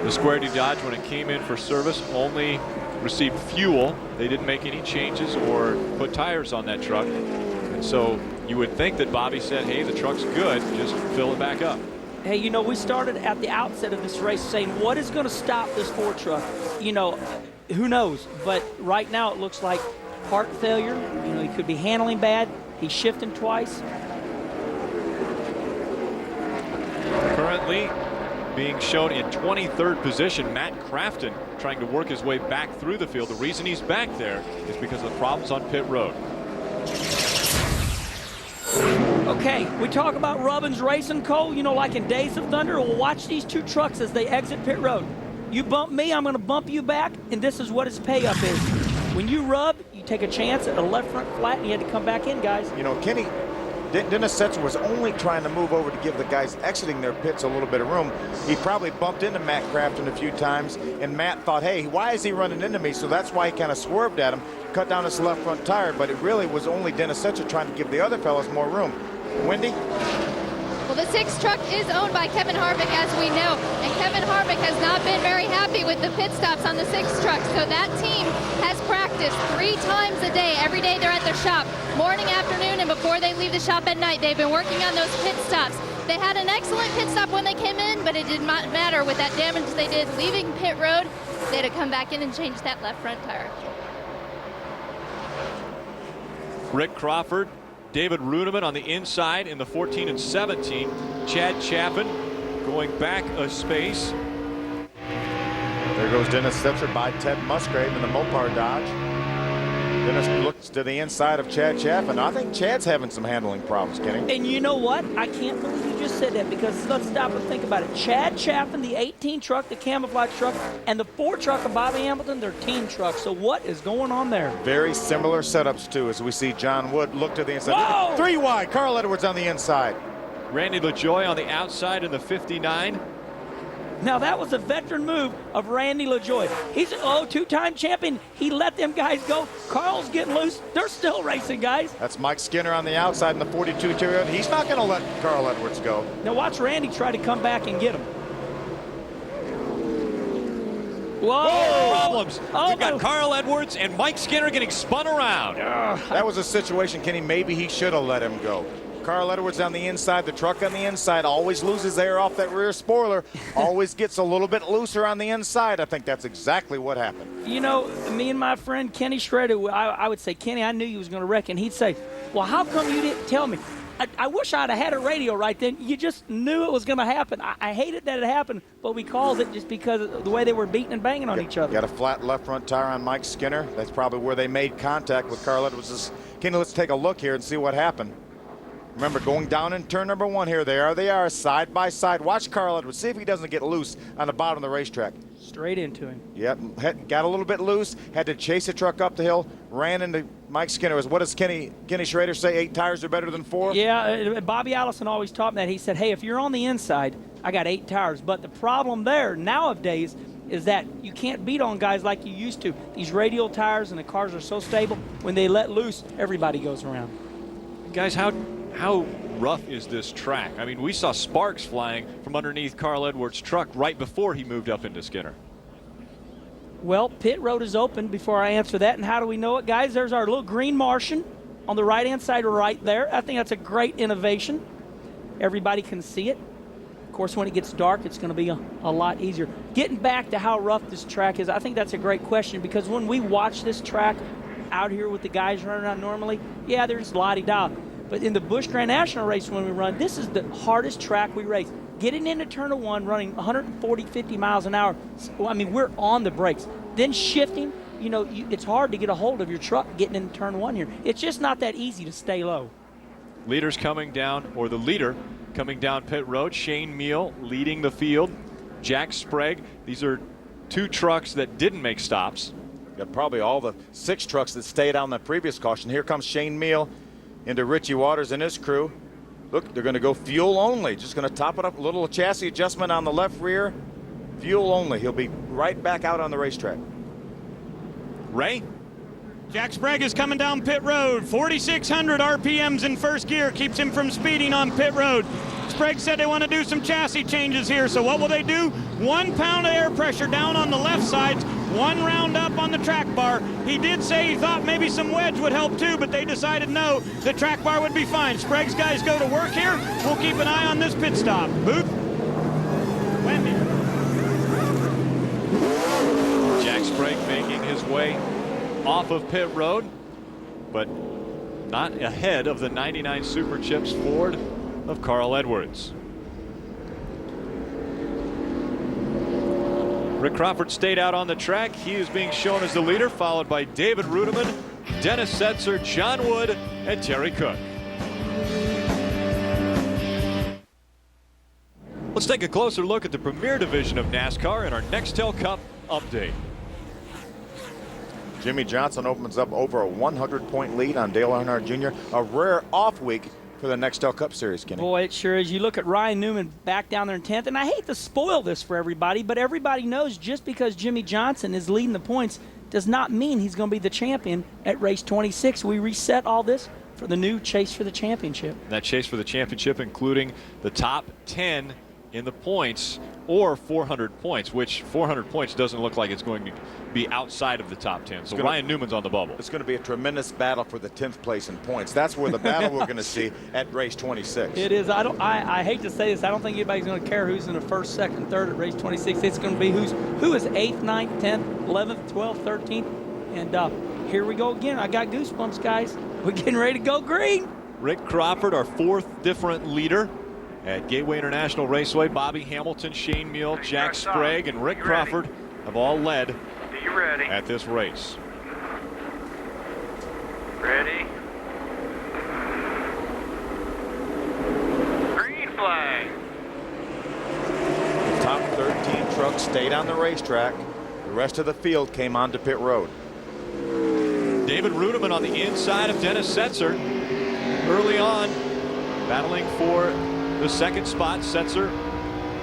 The Square D Dodge, when it came in for service, only received fuel. They didn't make any changes or put tires on that truck. And so you would think that Bobby said, hey, the truck's good, just fill it back up. Hey, we started at the outset of this race saying, what is going to stop this Ford truck? Who knows? But right now it looks like part failure. He could be handling bad. He's shifting twice. Currently being shown in 23rd position, Matt Crafton trying to work his way back through the field. The reason he's back there is because of the problems on pit road. Okay, we talk about Rubbins racing, Cole, like in Days of Thunder. We'll watch these two trucks as they exit pit road. You bump me, I'm going to bump you back, and this is what his pay up is. When you rub, you take a chance at a left front flat, and you had to come back in, guys. Kenny, Dennis Setzer was only trying to move over to give the guys exiting their pits a little bit of room. He probably bumped into Matt Crafton a few times, and Matt thought, hey, why is he running into me? So that's why he kind of swerved at him, cut down his left front tire, but it really was only Dennis Setzer trying to give the other fellas more room. Wendy? Well, the 6 truck is owned by Kevin Harvick, as we know, and Kevin Harvick has not been very happy with the pit stops on the 6 truck. So that team has practiced 3 times a day. Every day they're at their shop, morning, afternoon, and before they leave the shop at night. They've been working on those pit stops. They had an excellent pit stop when they came in, but it did not matter with that damage they did leaving pit road. They had to come back in and change that left front tire. Rick Crawford, David Ruderman on the inside in the 14 and 17. Chad Chaffin going back a space. There goes Dennis Setzer by Ted Musgrave in the Mopar Dodge. Dennis looks to the inside of Chad Chaffin. I think Chad's having some handling problems, Kenny. And you know what? I can't believe you just said that, because let's stop and think about it. Chad Chaffin, the 18 truck, the camouflage truck, and the 4 truck of Bobby Hamilton, their team truck. So what is going on there? Very similar setups, too, as we see John Wood look to the inside. Whoa! 3 wide. Carl Edwards on the inside. Randy LaJoie on the outside in the 59. Now, that was a veteran move of Randy LaJoie. He's an 2-time champion. He let them guys go. Carl's getting loose. They're still racing, guys. That's Mike Skinner on the outside in the 42 Toyota. He's not going to let Carl Edwards go. Now, watch Randy try to come back and get him. Whoa! Problems. We've got Carl Edwards and Mike Skinner getting spun around. That was a situation, Kenny, maybe he should have let him go. Carl Edwards on the inside, the truck on the inside, always loses air off that rear spoiler, always gets a little bit looser on the inside. I think that's exactly what happened. Me and my friend Kenny Schrader, I would say, Kenny, I knew you was going to wreck, and he'd say, well, how come you didn't tell me? I wish I'd have had a radio right then. You just knew it was going to happen. I hated that it happened, but we called it just because of the way they were beating and banging on each other. Got a flat left front tire on Mike Skinner. That's probably where they made contact with Carl Edwards. Kenny, let's take a look here and see what happened. Remember, going down in turn number 1 here. They are side by side. Watch Carl Edwards. See if he doesn't get loose on the bottom of the racetrack. Straight into him. Yep, got a little bit loose, had to chase the truck up the hill, ran into Mike Skinner. What does Kenny Schrader say, 8 tires are better than 4? Yeah, Bobby Allison always taught me that. He said, hey, if you're on the inside, I got 8 tires. But the problem there nowadays is that you can't beat on guys like you used to. These radial tires and the cars are so stable, when they let loose, everybody goes around. Guys, how rough is this track? I mean, we saw sparks flying from underneath Carl Edwards' truck right before he moved up into Skinner. Well, pit road is open before I answer that. And how do we know it, guys? There's our little green Martian on the right-hand side right there. I think that's a great innovation. Everybody can see it. Of course, when it gets dark, it's going to be a lot easier. Getting back to how rough this track is, I think that's a great question, because when we watch this track out here with the guys running out normally, yeah, there's la-di-da. But in the Busch Grand National race when we run, this is the hardest track we race. Getting into turn 1, running 140, 50 miles an hour, I mean, we're on the brakes. Then shifting, it's hard to get a hold of your truck getting into turn 1 here. It's just not that easy to stay low. Leaders coming down, or the leader coming down pit road, Shane Meal leading the field. Jack Sprague, these are 2 trucks that didn't make stops. Got probably all the 6 trucks that stayed on the previous caution. Here comes Shane Meal into Richie Waters and his crew. Look, they're going to go fuel only. Just going to top it up, a little chassis adjustment on the left rear. Fuel only. He'll be right back out on the racetrack. Ray? Jack Sprague is coming down pit road. 4,600 RPMs in first gear keeps him from speeding on pit road. Sprague said they want to do some chassis changes here, so what will they do? 1 pound of air pressure down on the left sides, 1 round up on the track bar. He did say he thought maybe some wedge would help too, but they decided no, the track bar would be fine. Sprague's guys go to work here. We'll keep an eye on this pit stop. Booth? Wendy? Jack Sprague making his way off of pit road, but not ahead of the 99 Super Chips Ford of Carl Edwards. Rick Crawford stayed out on the track. He is being shown as the leader, followed by David Rudiman, Dennis Setzer, John Wood, and Terry Cook. Let's take a closer look at the Premier Division of NASCAR in our Nextel Cup update. Jimmy Johnson opens up over a 100-point lead on Dale Earnhardt Jr. A rare off week for the Nextel Cup Series, Kenny. Boy, it sure is. You look at Ryan Newman back down there in 10th, and I hate to spoil this for everybody, but everybody knows just because Jimmy Johnson is leading the points does not mean he's going to be the champion at race 26. We reset all this for the new chase for the championship. That chase for the championship, including the top 10 in the points, or 400 points, which 400 points doesn't look like it's going to be outside of the top 10. So Ryan Newman's on the bubble. It's going to be a tremendous battle for the 10th place in points. That's where the battle we're going to see at race 26. It is. I hate to say this. I don't think anybody's going to care who's in the first, second, third at race 26. It's going to be who is 8th, 9th, 10th, 11th, 12th, 13th. And here we go again. I got goosebumps, guys. We're getting ready to go green. Rick Crawford, our 4th different leader at Gateway International Raceway. Bobby Hamilton, Shane Meal, Jack Sprague, and Rick Crawford have all led at this race. Ready? Green flag. The top 13 trucks stayed on the racetrack. The rest of the field came onto pit road. David Rudiman on the inside of Dennis Setzer early on, battling for the second spot. Setzer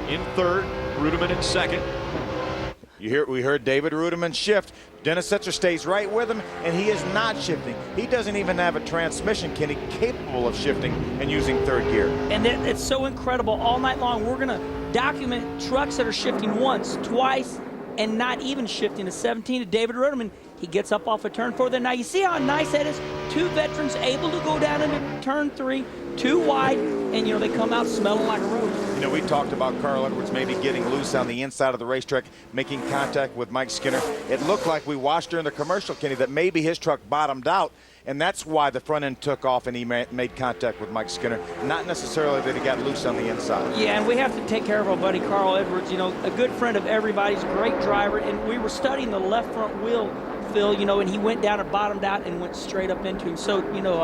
in 3rd, Rudiman in 2nd. We heard David Rudiman shift. Dennis Setzer stays right with him, and he is not shifting. He doesn't even have a transmission, Kenny, capable of shifting and using 3rd gear. And it's so incredible. All night long, we're going to document trucks that are shifting once, twice, and not even shifting. To 17 to David Rudiman. He gets up off of turn 4 there. Now you see how nice that is? 2 veterans able to go down into turn 3, 2 wide, and they come out smelling like a rose. We talked about Carl Edwards maybe getting loose on the inside of the racetrack, making contact with Mike Skinner. It looked like we watched during the commercial, Kenny, that maybe his truck bottomed out, and that's why the front end took off and he made contact with Mike Skinner, not necessarily that he got loose on the inside. Yeah, and we have to take care of our buddy Carl Edwards, you know, a good friend of everybody's, great driver, and we were studying the left front wheel, Phil, you know, and he went down and bottomed out and went straight up into him. So, you know,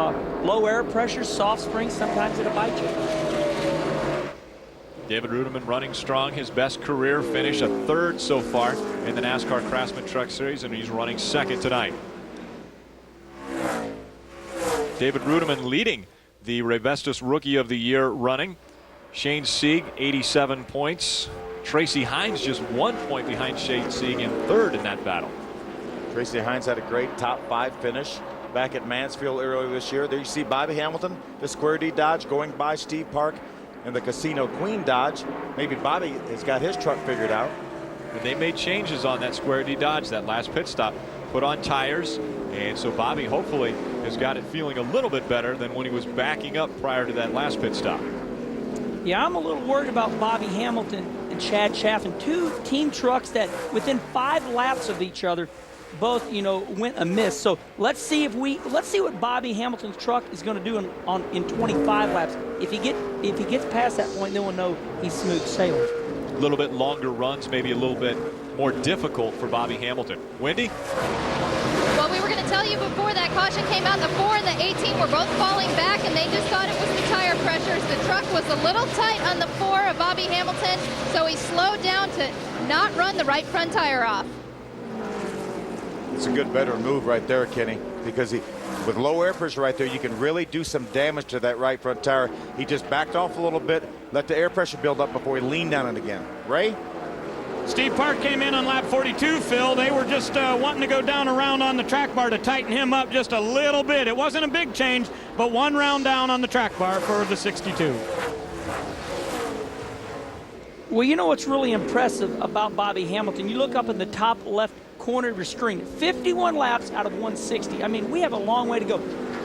low air pressure, soft springs, sometimes it'll bite you. David Ruderman running strong, his best career finish, a third so far in the NASCAR Craftsman Truck Series, and he's running second tonight. David Ruderman leading the Revestus Rookie of the Year running. Shane Sieg, 87 points. Tracy Hines just 1 point behind Shane Sieg in third in that battle. Tracy Hines had a great top 5 finish back at Mansfield earlier this year. There you see Bobby Hamilton, the Square D Dodge, going by Steve Park and the Casino Queen Dodge. Maybe Bobby has got his truck figured out. And they made changes on that Square D Dodge that last pit stop, put on tires, and so Bobby hopefully has got it feeling a little bit better than when he was backing up prior to that last pit stop. Yeah, I'm a little worried about Bobby Hamilton and Chad Chaffin, two team trucks that within 5 laps of each other both, you know, went amiss. So let's see what Bobby Hamilton's truck is going to do in 25 laps. If he gets past that point, then we'll know he's smooth sailing. A little bit longer runs, maybe a little bit more difficult for Bobby Hamilton. Wendy? Well, we were going to tell you before that caution came out, the 4 and the 18 were both falling back, and they just thought it was the tire pressures. The truck was a little tight on the 4 of Bobby Hamilton, so he slowed down to not run the right front tire off. It's a good veteran move right there, Kenny, because with low air pressure right there, you can really do some damage to that right front tire. He just backed off a little bit, let the air pressure build up before he leaned down it again. Ray? Steve Park came in on lap 42, Phil. They were just wanting to go down around on the track bar to tighten him up just a little bit. It wasn't a big change, but 1 round down on the track bar for the 62. Well, you know what's really impressive about Bobby Hamilton? You look up in the top left corner of your screen, 51 laps out of 160. I mean, we have a long way to go.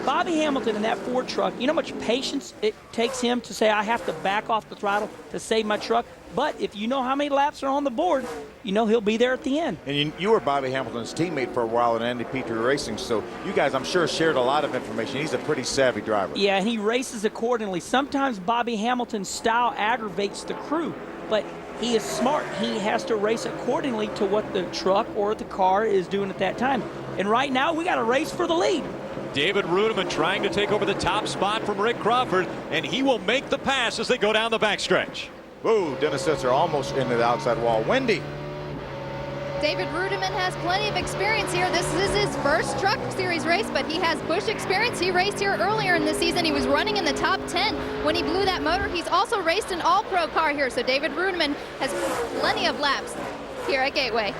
Bobby Hamilton in that Ford truck, you know how much patience it takes him to say, I have to back off the throttle to save my truck? But if you know how many laps are on the board, you know he'll be there at the end. And you were Bobby Hamilton's teammate for a while in Andy Petrie Racing, so you guys, I'm sure, shared a lot of information. He's a pretty savvy driver. Yeah, and he races accordingly. Sometimes Bobby Hamilton's style aggravates the crew, but he is smart. He has to race accordingly to what the truck or the car is doing at that time. And right now, we got to race for the lead. David Ruderman trying to take over the top spot from Rick Crawford, and he will make the pass as they go down the backstretch. Whoa, Dennis Sitzer almost into the outside wall. Wendy. David Ruderman has plenty of experience here. This is his first Truck Series race, but he has Busch experience. He raced here earlier in the season. He was running in the top 10 when he blew that motor. He's also raced an all-pro car here, so David Ruderman has plenty of laps here at Gateway.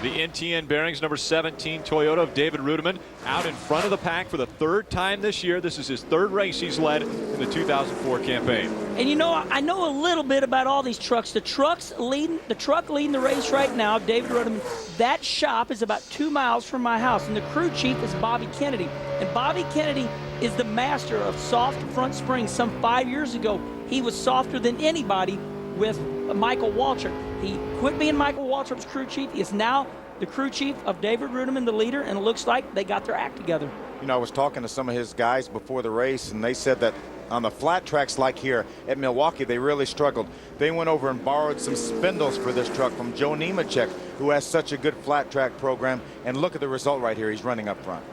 The NTN Bearings number 17 Toyota of David Ruderman out in front of the pack for the 3rd time this year. This is his 3rd race he's led in the 2004 campaign. And you know, I know a little bit about all these trucks. The truck leading the race right now, David Ruderman, that shop is about 2 miles from my house, and the crew chief is Bobby Kennedy. And Bobby Kennedy is the master of soft front springs. Some 5 years ago, he was softer than anybody with Michael Waltrip. He quit being Michael Waltrip's crew chief. He is now the crew chief of David Ruderman, the leader, and it looks like they got their act together. You know, I was talking to some of his guys before the race, and they said that on the flat tracks like here at Milwaukee, they really struggled. They went over and borrowed some spindles for this truck from Joe Nemechek, who has such a good flat track program, and look at the result right here. He's running up front.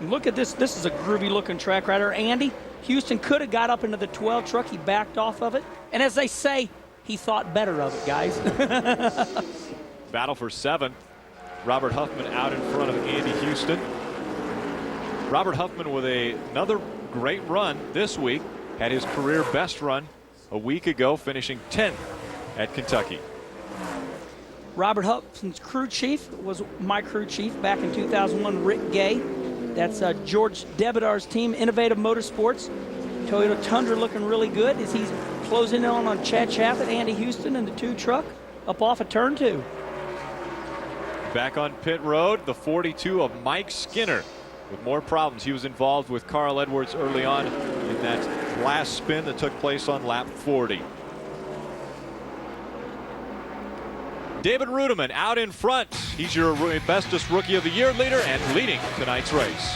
Look at this. This is a groovy-looking track right here. Andy Houston could have got up into the 12 truck. He backed off of it, and as they say, he thought better of it, guys. Battle for 7th. Robert Huffman out in front of Andy Houston. Robert Huffman with another great run this week. Had his career best run a week ago, finishing 10th at Kentucky. Robert Huffman's crew chief was my crew chief back in 2001, Rick Gay. That's George Debidar's team, Innovative Motorsports. Toyota Tundra looking really good as he's closing in on Chad Chaffin, Andy Houston, and the 2 truck up off of turn 2. Back on pit road, the 42 of Mike Skinner with more problems. He was involved with Carl Edwards early on in that last spin that took place on lap 40. David Ruderman out in front. He's your bestest Rookie of the Year leader and leading tonight's race.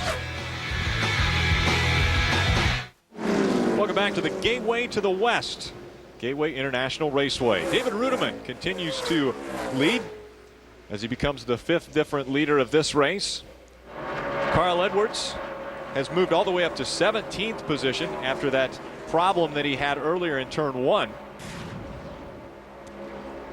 Welcome back to the Gateway to the West. Gateway International Raceway. David Rudeman continues to lead as he becomes the 5th different leader of this race. Carl Edwards has moved all the way up to 17th position after that problem that he had earlier in turn 1.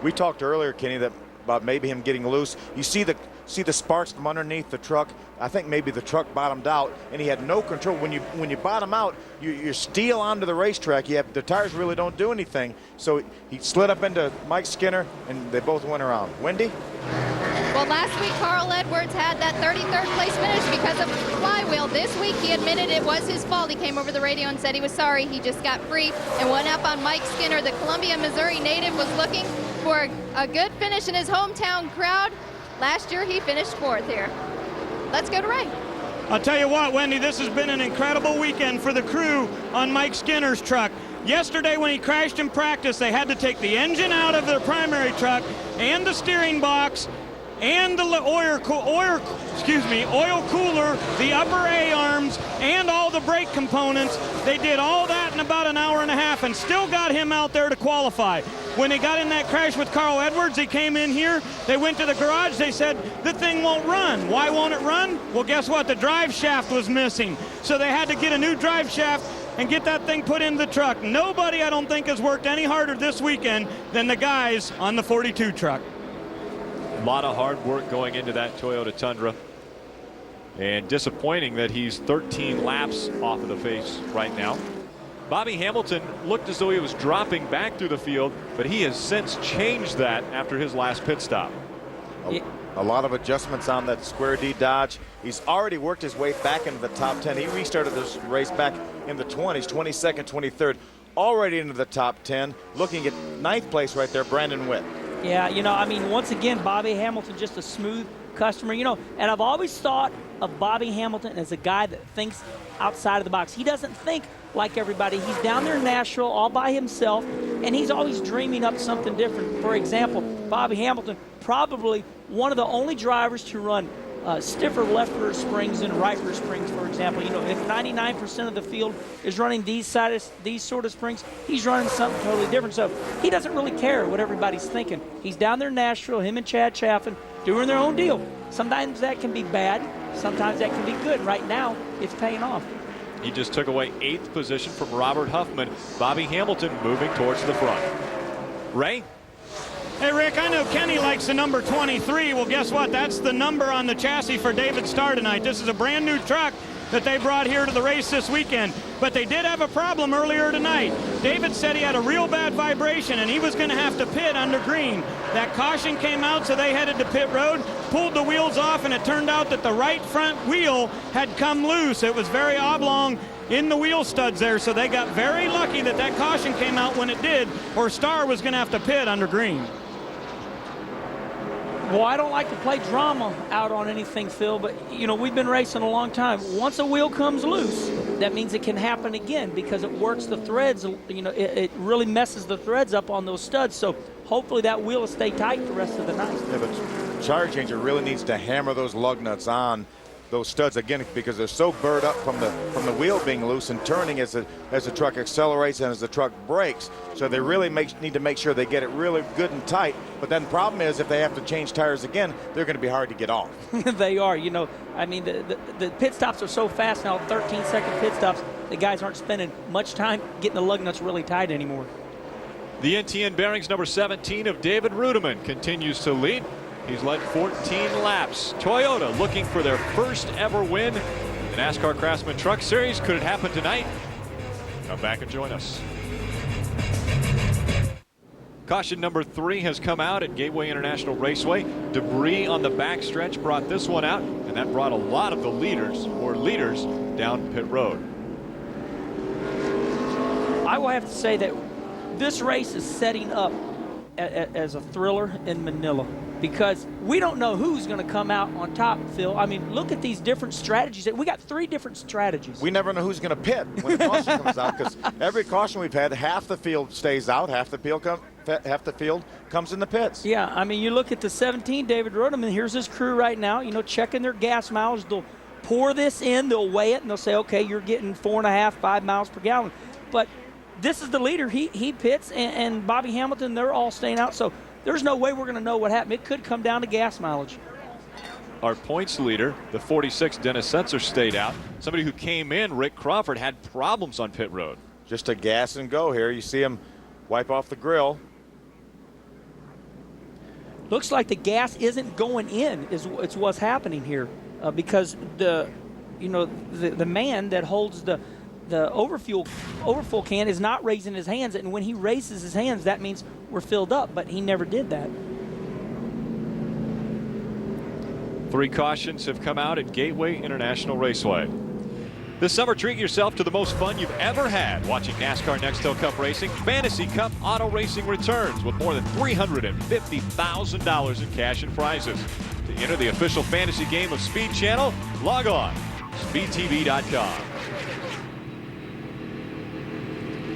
We talked earlier, Kenny, about maybe him getting loose. You see the sparks from underneath the truck. I think maybe the truck bottomed out, and he had no control. When you bottom out, you steel onto the racetrack. The tires really don't do anything. So he slid up into Mike Skinner, and they both went around. Wendy? Well, last week Carl Edwards had that 33rd place finish because of flywheel. This week he admitted it was his fault. He came over the radio and said he was sorry. He just got free and went up on Mike Skinner. The Columbia, Missouri native was looking for a good finish in his hometown crowd. Last year he finished 4th here. Let's go to Ray. I'll tell you what, Wendy, this has been an incredible weekend for the crew on Mike Skinner's truck. Yesterday when he crashed in practice, they had to take the engine out of their primary truck and the steering box and the oil cooler, the upper A-arms, and all the brake components. They did all that in about an hour and a half and still got him out there to qualify. When they got in that crash with Carl Edwards, he came in here, they went to the garage, they said, the thing won't run. Why won't it run? Well, guess what? The drive shaft was missing. So they had to get a new drive shaft and get that thing put in the truck. Nobody, I don't think, has worked any harder this weekend than the guys on the 42 truck. A lot of hard work going into that Toyota Tundra. And disappointing that he's 13 laps off of the pace right now. Bobby Hamilton looked as though he was dropping back through the field, but he has since changed that after his last pit stop. A lot of adjustments on that Square D Dodge. He's already worked his way back into the top 10. He restarted this race back in the 20s, 22nd, 23rd, already into the top 10. Looking at 9th place right there, Brandon Witt. Yeah, I mean, once again, Bobby Hamilton, just a smooth customer, and I've always thought of Bobby Hamilton as a guy that thinks outside of the box. He doesn't think like everybody. He's down there in Nashville all by himself, and he's always dreaming up something different. For example, Bobby Hamilton, probably one of the only drivers to run stiffer left rear springs than right rear springs, for example. If 99% of the field is running these sort of springs, he's running something totally different. So he doesn't really care what everybody's thinking. He's down there in Nashville, him and Chad Chaffin, doing their own deal. Sometimes that can be bad, sometimes that can be good. Right now, it's paying off. He just took away 8th position from Robert Huffman. Bobby Hamilton moving towards the front. Ray? Hey, Rick, I know Kenny likes the number 23. Well, guess what? That's the number on the chassis for David Starr tonight. This is a brand new truck that they brought here to the race this weekend. But they did have a problem earlier tonight. David said he had a real bad vibration and he was going to have to pit under green. That caution came out, so they headed to pit road, pulled the wheels off, and it turned out that the right front wheel had come loose. It was very oblong in the wheel studs there, so they got very lucky that that caution came out when it did, or Starr was going to have to pit under green. Well, I don't like to play drama out on anything, Phil, but, we've been racing a long time. Once a wheel comes loose, that means it can happen again because it works the threads. It really messes the threads up on those studs. So hopefully that wheel will stay tight the rest of the night. Yeah, the tire changer really needs to hammer those lug nuts on those studs again because they're so burred up from the wheel being loose and turning as the truck accelerates and as the truck brakes. So they really need to make sure they get it really good and tight. But then the problem is if they have to change tires again, they're going to be hard to get off. They are. I mean, the pit stops are so fast now, 13-second pit stops, the guys aren't spending much time getting the lug nuts really tight anymore. The NTN Bearings number 17 of David Rudeman continues to lead. He's led 14 laps. Toyota looking for their first ever win. The NASCAR Craftsman Truck Series. Could it happen tonight? Come back and join us. Caution number 3 has come out at Gateway International Raceway. Debris on the backstretch brought this one out, and that brought a lot of the leaders down pit road. I will have to say that this race is setting up as a thriller in Manila because we don't know who's going to come out on top, Phil. I mean, look at these different strategies. We got 3 different strategies. We never know who's going to pit when the caution comes out because every caution we've had, half the field stays out, half the field comes in the pits. Yeah, I mean, you look at the 17, David Rudeman, here's his crew right now, checking their gas mileage. They'll pour this in, they'll weigh it, and they'll say, okay, you're getting 4.5, 5 miles per gallon. But this is the leader. He pits, and Bobby Hamilton, they're all staying out. So there's no way we're going to know what happened. It could come down to gas mileage. Our points leader, the 46, Dennis Setzer, stayed out. Somebody who came in, Rick Crawford, had problems on pit road. Just a gas and go here. You see him wipe off the grill. Looks like the gas isn't going in. It's what's happening here, because the man that holds the overfull can is not raising his hands, and when he raises his hands, that means we're filled up. But he never did that. 3 cautions have come out at Gateway International Raceway. This summer, treat yourself to the most fun you've ever had watching NASCAR Nextel Cup Racing. Fantasy Cup Auto Racing returns with more than $350,000 in cash and prizes. To enter the official fantasy game of Speed Channel, log on speedtv.com.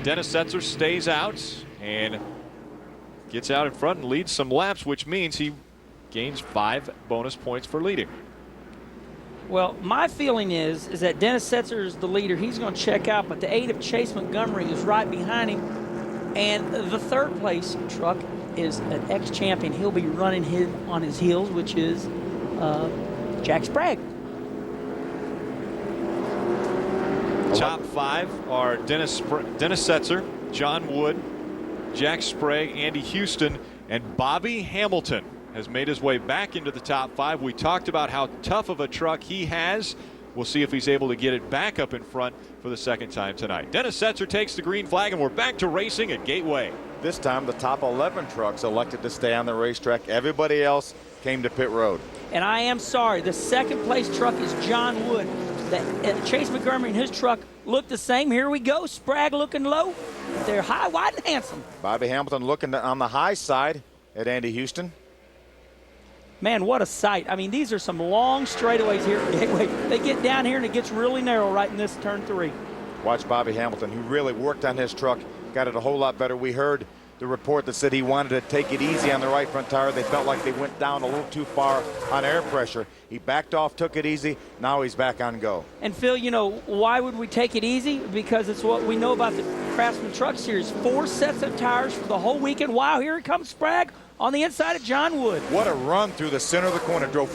Dennis Setzer stays out and gets out in front and leads some laps, which means he gains 5 bonus points for leading. Well, my feeling is that Dennis Setzer is the leader. He's going to check out, but the 8 of Chase Montgomery is right behind him. And the 3rd place truck is an ex-champion. He'll be running on his heels, which is Jack Sprague. Top 5 are Dennis Setzer, John Wood, Jack Sprague, Andy Houston, and Bobby Hamilton has made his way back into the top 5. We talked about how tough of a truck he has. We'll see if he's able to get it back up in front for the 2nd time tonight. Dennis Setzer takes the green flag, and we're back to racing at Gateway. This time, the top 11 trucks elected to stay on the racetrack. Everybody else came to pit road. And I am sorry, the 2nd place truck is John Wood. Chase Montgomery and his truck look the same. Here we go. Sprague looking low. They're high, wide, and handsome. Bobby Hamilton looking on the high side at Andy Houston. Man, what a sight. I mean, these are some long straightaways here at Gateway. They get down here, and it gets really narrow right in this turn 3. Watch Bobby Hamilton, who really worked on his truck, got it a whole lot better. We heard the report that said he wanted to take it easy on the right front tire. They felt like they went down a little too far on air pressure. He backed off, took it easy. Now he's back on go. And Phil, why would we take it easy? Because it's what we know about the Craftsman Truck Series. 4 sets of tires for the whole weekend. Wow, here comes Sprague on the inside of John Wood. What a run through the center of the corner. Drove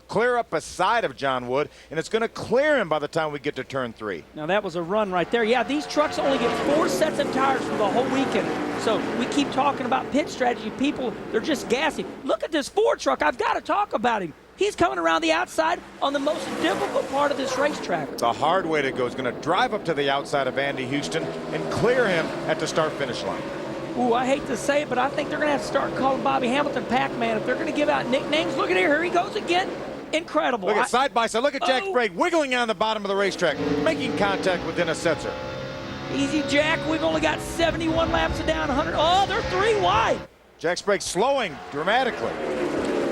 clear up a side of John Wood, and it's going to clear him by the time we get to turn 3. Now that was a run right there. Yeah, these trucks only get 4 sets of tires for the whole weekend. So we keep talking about pit strategy. People, they're just gassy. Look at this Ford truck. I've got to talk about him. He's coming around the outside on the most difficult part of this racetrack. The hard way to go is going to drive up to the outside of Andy Houston and clear him at the start-finish line. Ooh, I hate to say it, but I think they're going to have to start calling Bobby Hamilton Pac-Man if they're going to give out nicknames. Look at here he goes again. Incredible. Look at side by side. Look at Jack Sprague wiggling on the bottom of the racetrack, making contact with Dennis Setzer. Easy, Jack. We've only got 71 laps down, 100. Oh, they're 3 wide. Jack Sprague slowing dramatically.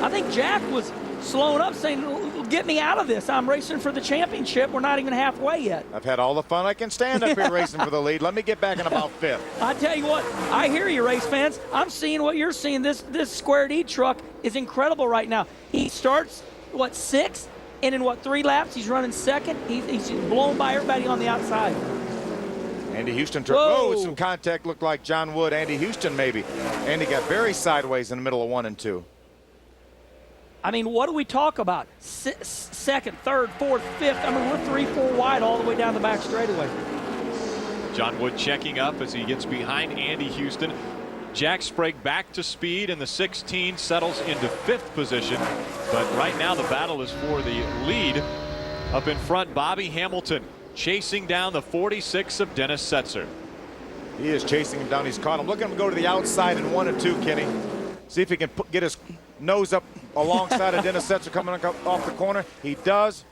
I think Jack was slowing up, saying, get me out of this. I'm racing for the championship. We're not even halfway yet. I've had all the fun I can stand up here racing for the lead. Let me get back in about 5th. I tell you what, I hear you, race fans. I'm seeing what you're seeing. This Square D truck is incredible right now. He starts, 6th, and in 3 laps, he's running 2nd. He's blown by everybody on the outside. Andy Houston, with some contact, looked like John Wood. Andy Houston, maybe. Andy got very sideways in the middle of 1 and 2. I mean, what do we talk about? 2nd, 3rd, 4th, 5th. I mean, we're 3, 4 wide all the way down the back straightaway. John Wood checking up as he gets behind Andy Houston. Jack Sprague back to speed, and the 16 settles into 5th position. But right now the battle is for the lead. Up in front, Bobby Hamilton chasing down the 46 of Dennis Setzer. He is chasing him down. He's caught him. Look at him go to the outside in 1 and 2, Kenny. See if he can get his nose up alongside of Dennis Setzer coming off the corner. He does.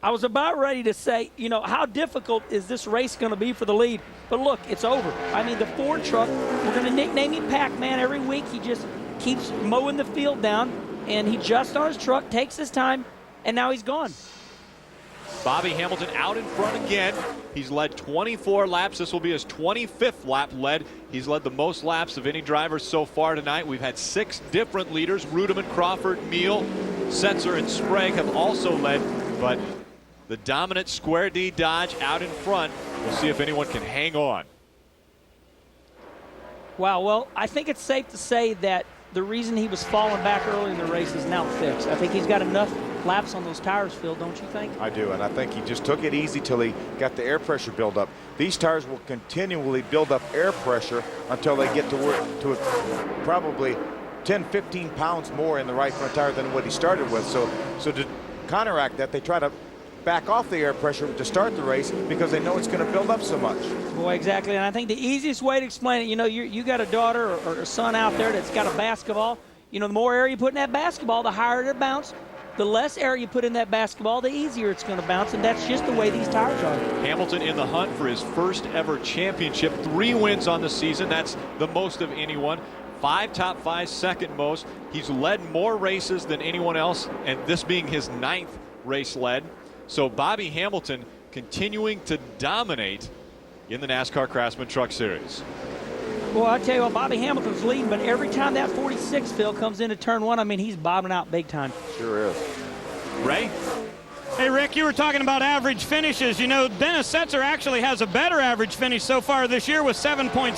I was about ready to say, how difficult is this race going to be for the lead? But look, it's over. I mean, the Ford truck, we're going to nickname him Pac-Man every week. He just keeps mowing the field down, and he just on his truck, takes his time, and now he's gone. Bobby Hamilton out in front again. He's led 24 laps. This will be his 25th lap led. He's led the most laps of any driver so far tonight. We've had 6 different leaders. Rudeman, Crawford, Meal, Setzer, and Sprague have also led, but The dominant Square D Dodge out in front. We'll see if anyone can hang on. Wow, well, I think it's safe to say that the reason he was falling back early in the race is now fixed. I think he's got enough laps on those tires, Phil, don't you think? I do, and I think he just took it easy till he got the air pressure build up. These tires will continually build up air pressure until they get to probably 10, 15 pounds more in the right front tire than what he started with. So to counteract that, they try to back off the air pressure to start the race because they know it's going to build up so much. Boy, exactly. And I think the easiest way to explain it, you know, you got a daughter or a son out there that's got a basketball. You know, the more air you put in that basketball, the higher it'll bounce. The less air you put in that basketball, the easier it's going to bounce, and that's just the way these tires are. Hamilton in the hunt for his first ever championship. 3 wins on the season. That's the most of anyone. 5 top 5, second most. He's led more races than anyone else, and this being his 9th race led. So Bobby Hamilton continuing to dominate in the NASCAR Craftsman Truck Series. Well, I tell you what, Bobby Hamilton's leading, but every time that 46, Phil, comes into turn 1, I mean, he's bobbing out big time. Sure is. Ray? Hey, Rick, you were talking about average finishes. You know, Dennis Setzer actually has a better average finish so far this year with 7.6.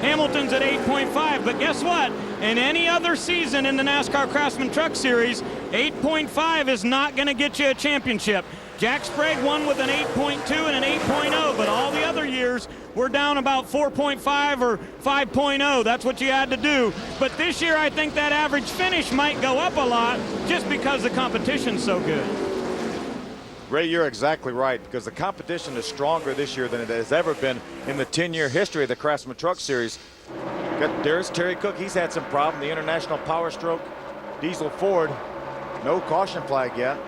Hamilton's at 8.5. But guess what? In any other season in the NASCAR Craftsman Truck Series, 8.5 is not going to get you a championship. Jack Sprague won with an 8.2 and an 8.0, but all the other years we're down about 4.5 or 5.0. That's what you had to do. But this year I think that average finish might go up a lot just because the competition's so good. Ray, you're exactly right, because the competition is stronger this year than it has ever been in the 10-year history of the Craftsman Truck Series. There's Terry Cook. He's had some problem. The International Power Stroke Diesel Ford. No caution flag yet.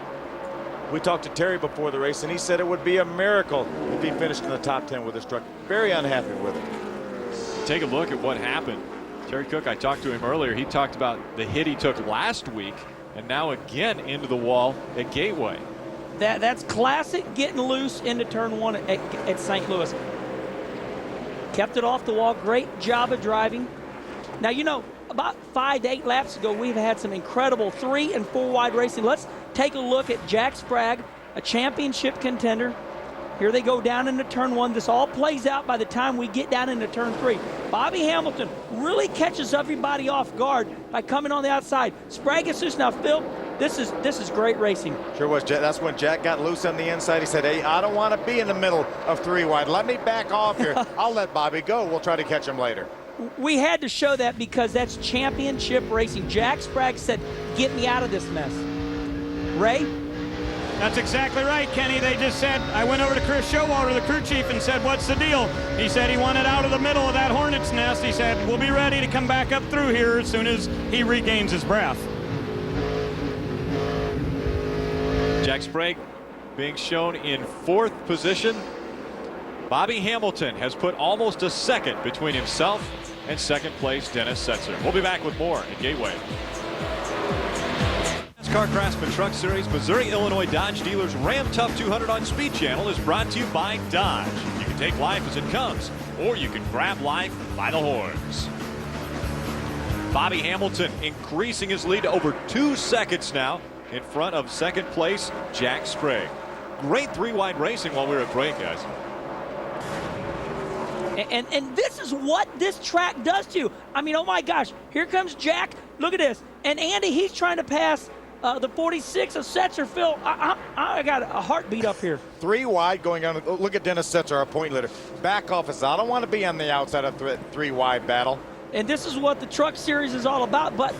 We talked to Terry before the race, and he said it would be a miracle if he finished in the top 10 with his truck. Very unhappy with it. Take a look at what happened. Terry Cook, I talked to him earlier. He talked about the hit he took last week, and now again into the wall at Gateway. That's classic getting loose into turn 1 at St. Louis. Kept it off the wall. Great job of driving. Now, you know, about 5 to 8 laps ago, we've had some incredible 3 and 4 wide racing. Let's take a look at Jack Sprague, a championship contender. Here they go down into turn 1. This all plays out by the time we get down into turn 3. Bobby Hamilton really catches everybody off guard by coming on the outside. Sprague is loose now. Phil, this is great racing. Sure was. That's when Jack got loose on the inside. He said, hey, I don't want to be in the middle of 3 wide. Let me back off here. I'll let Bobby go. We'll try to catch him later. We had to show that because that's championship racing. Jack Sprague said, get me out of this mess. Ray? That's exactly right, Kenny. They just said, I went over to Chris Showalter, the crew chief, and said, what's the deal? He said he wanted out of the middle of that hornet's nest. He said, we'll be ready to come back up through here as soon as he regains his breath. Jack Sprague being shown in 4th position. Bobby Hamilton has put almost a second between himself and second place Dennis Setzer. We'll be back with more at Gateway. NASCAR Craftsman Truck Series, Missouri, Illinois Dodge Dealers Ram Tough 200 on Speed Channel is brought to you by Dodge. You can take life as it comes, or you can grab life by the horns. Bobby Hamilton increasing his lead to over 2 seconds now in front of second place Jack Sprague. Great 3 wide racing while we were at break, guys. And this is what this track does to you. I mean, oh my gosh, here comes Jack. Look at this. And Andy, he's trying to pass the 46 of Setzer. Phil, I got a heartbeat up here. 3 wide going on. Look at Dennis Setzer, our point leader. Back off us. I don't want to be on the outside of 3 wide battle. And this is what the Truck Series is all about. But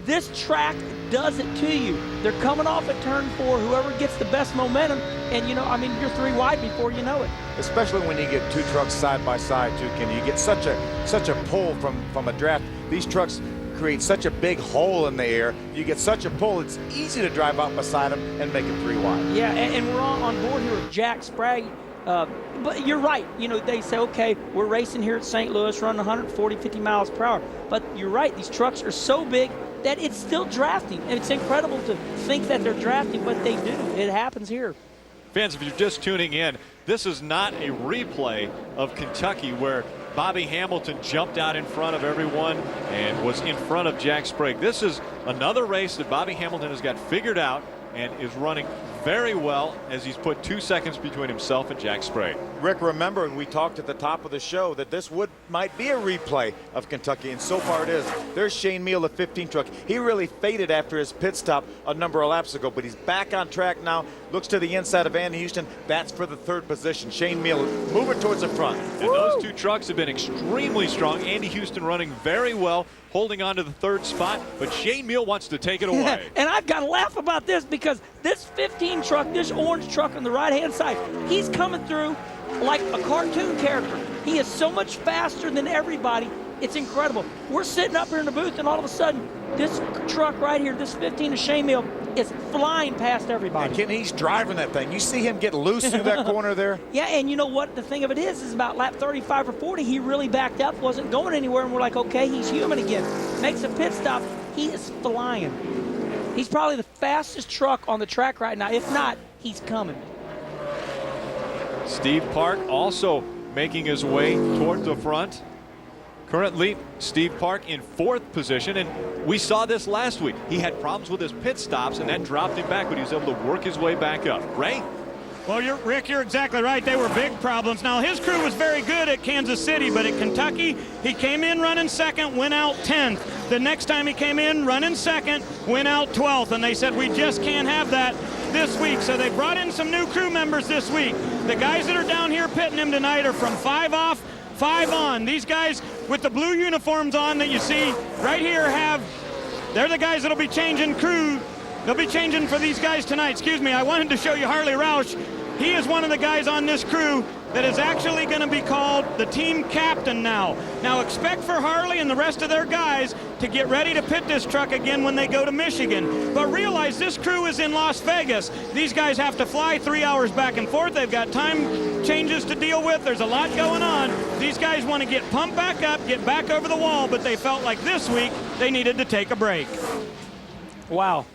this track does it to you. They're coming off at turn 4. Whoever gets the best momentum, and you know, I mean, you're 3 wide before you know it. Especially when you get 2 trucks side by side, too, Kenny. You get such a pull from a draft. These trucks create such a big hole in the air. You get such a pull, it's easy to drive out beside them and make it 3 wide. Yeah, and we're on board here with Jack Sprague. But you're right. You know, they say, okay, we're racing here at St. Louis, running 140, 50 miles per hour. But you're right. These trucks are so big that it's still drafting. And it's incredible to think that they're drafting, but they do. It happens here. Fans, if you're just tuning in, this is not a replay of Kentucky where Bobby Hamilton jumped out in front of everyone and was in front of Jack Sprague. This is another race that Bobby Hamilton has got figured out and is running very well as he's put 2 seconds between himself and Jack Sprague. Rick, remember, and we talked at the top of the show that this might be a replay of Kentucky, and so far it is. There's Shane Meal, the 15 truck. He really faded after his pit stop a number of laps ago, but he's back on track now. Looks to the inside of Andy Houston. That's for the 3rd position. Shane Meal moving towards the front. And those 2 trucks have been extremely strong. Andy Houston running very well, holding on to the 3rd spot, but Shane Meal wants to take it away. And I've got to laugh about this because this 15 truck, this orange truck on the right-hand side, he's coming through like a cartoon character. He is so much faster than everybody. It's incredible. We're sitting up here in the booth, and all of a sudden, this truck right here, this 15 of Shane Meal, is flying past everybody. And Kenny, he's driving that thing. You see him get loose through that corner there? Yeah, and you know what? The thing of it is about lap 35 or 40, he really backed up, wasn't going anywhere, and we're like, okay, he's human again. Makes a pit stop. He is flying. He's probably the fastest truck on the track right now. If not, he's coming. Steve Park also making his way towards the front. Currently, Steve Park in 4th position, and we saw this last week. He had problems with his pit stops, and that dropped him back, but he was able to work his way back up. Ray? Well, Rick, you're exactly right. They were big problems. Now, his crew was very good at Kansas City, but at Kentucky, he came in running 2nd, went out 10th. The next time he came in running 2nd, went out 12th, and they said, we just can't have that this week. So they brought in some new crew members this week. The guys that are down here pitting him tonight are from 5 off, 5 on. These guys with the blue uniforms on that you see right here they're the guys that'll be changing crew. They'll be changing for these guys tonight. Excuse me, I wanted to show you Harley Roush. He is one of the guys on this crew that is actually going to be called the team captain now. Now expect for Harley and the rest of their guys to get ready to pit this truck again when they go to Michigan. But realize this crew is in Las Vegas. These guys have to fly 3 hours back and forth. They've got time changes to deal with. There's a lot going on. These guys want to get pumped back up, get back over the wall, but they felt like this week they needed to take a break. Wow.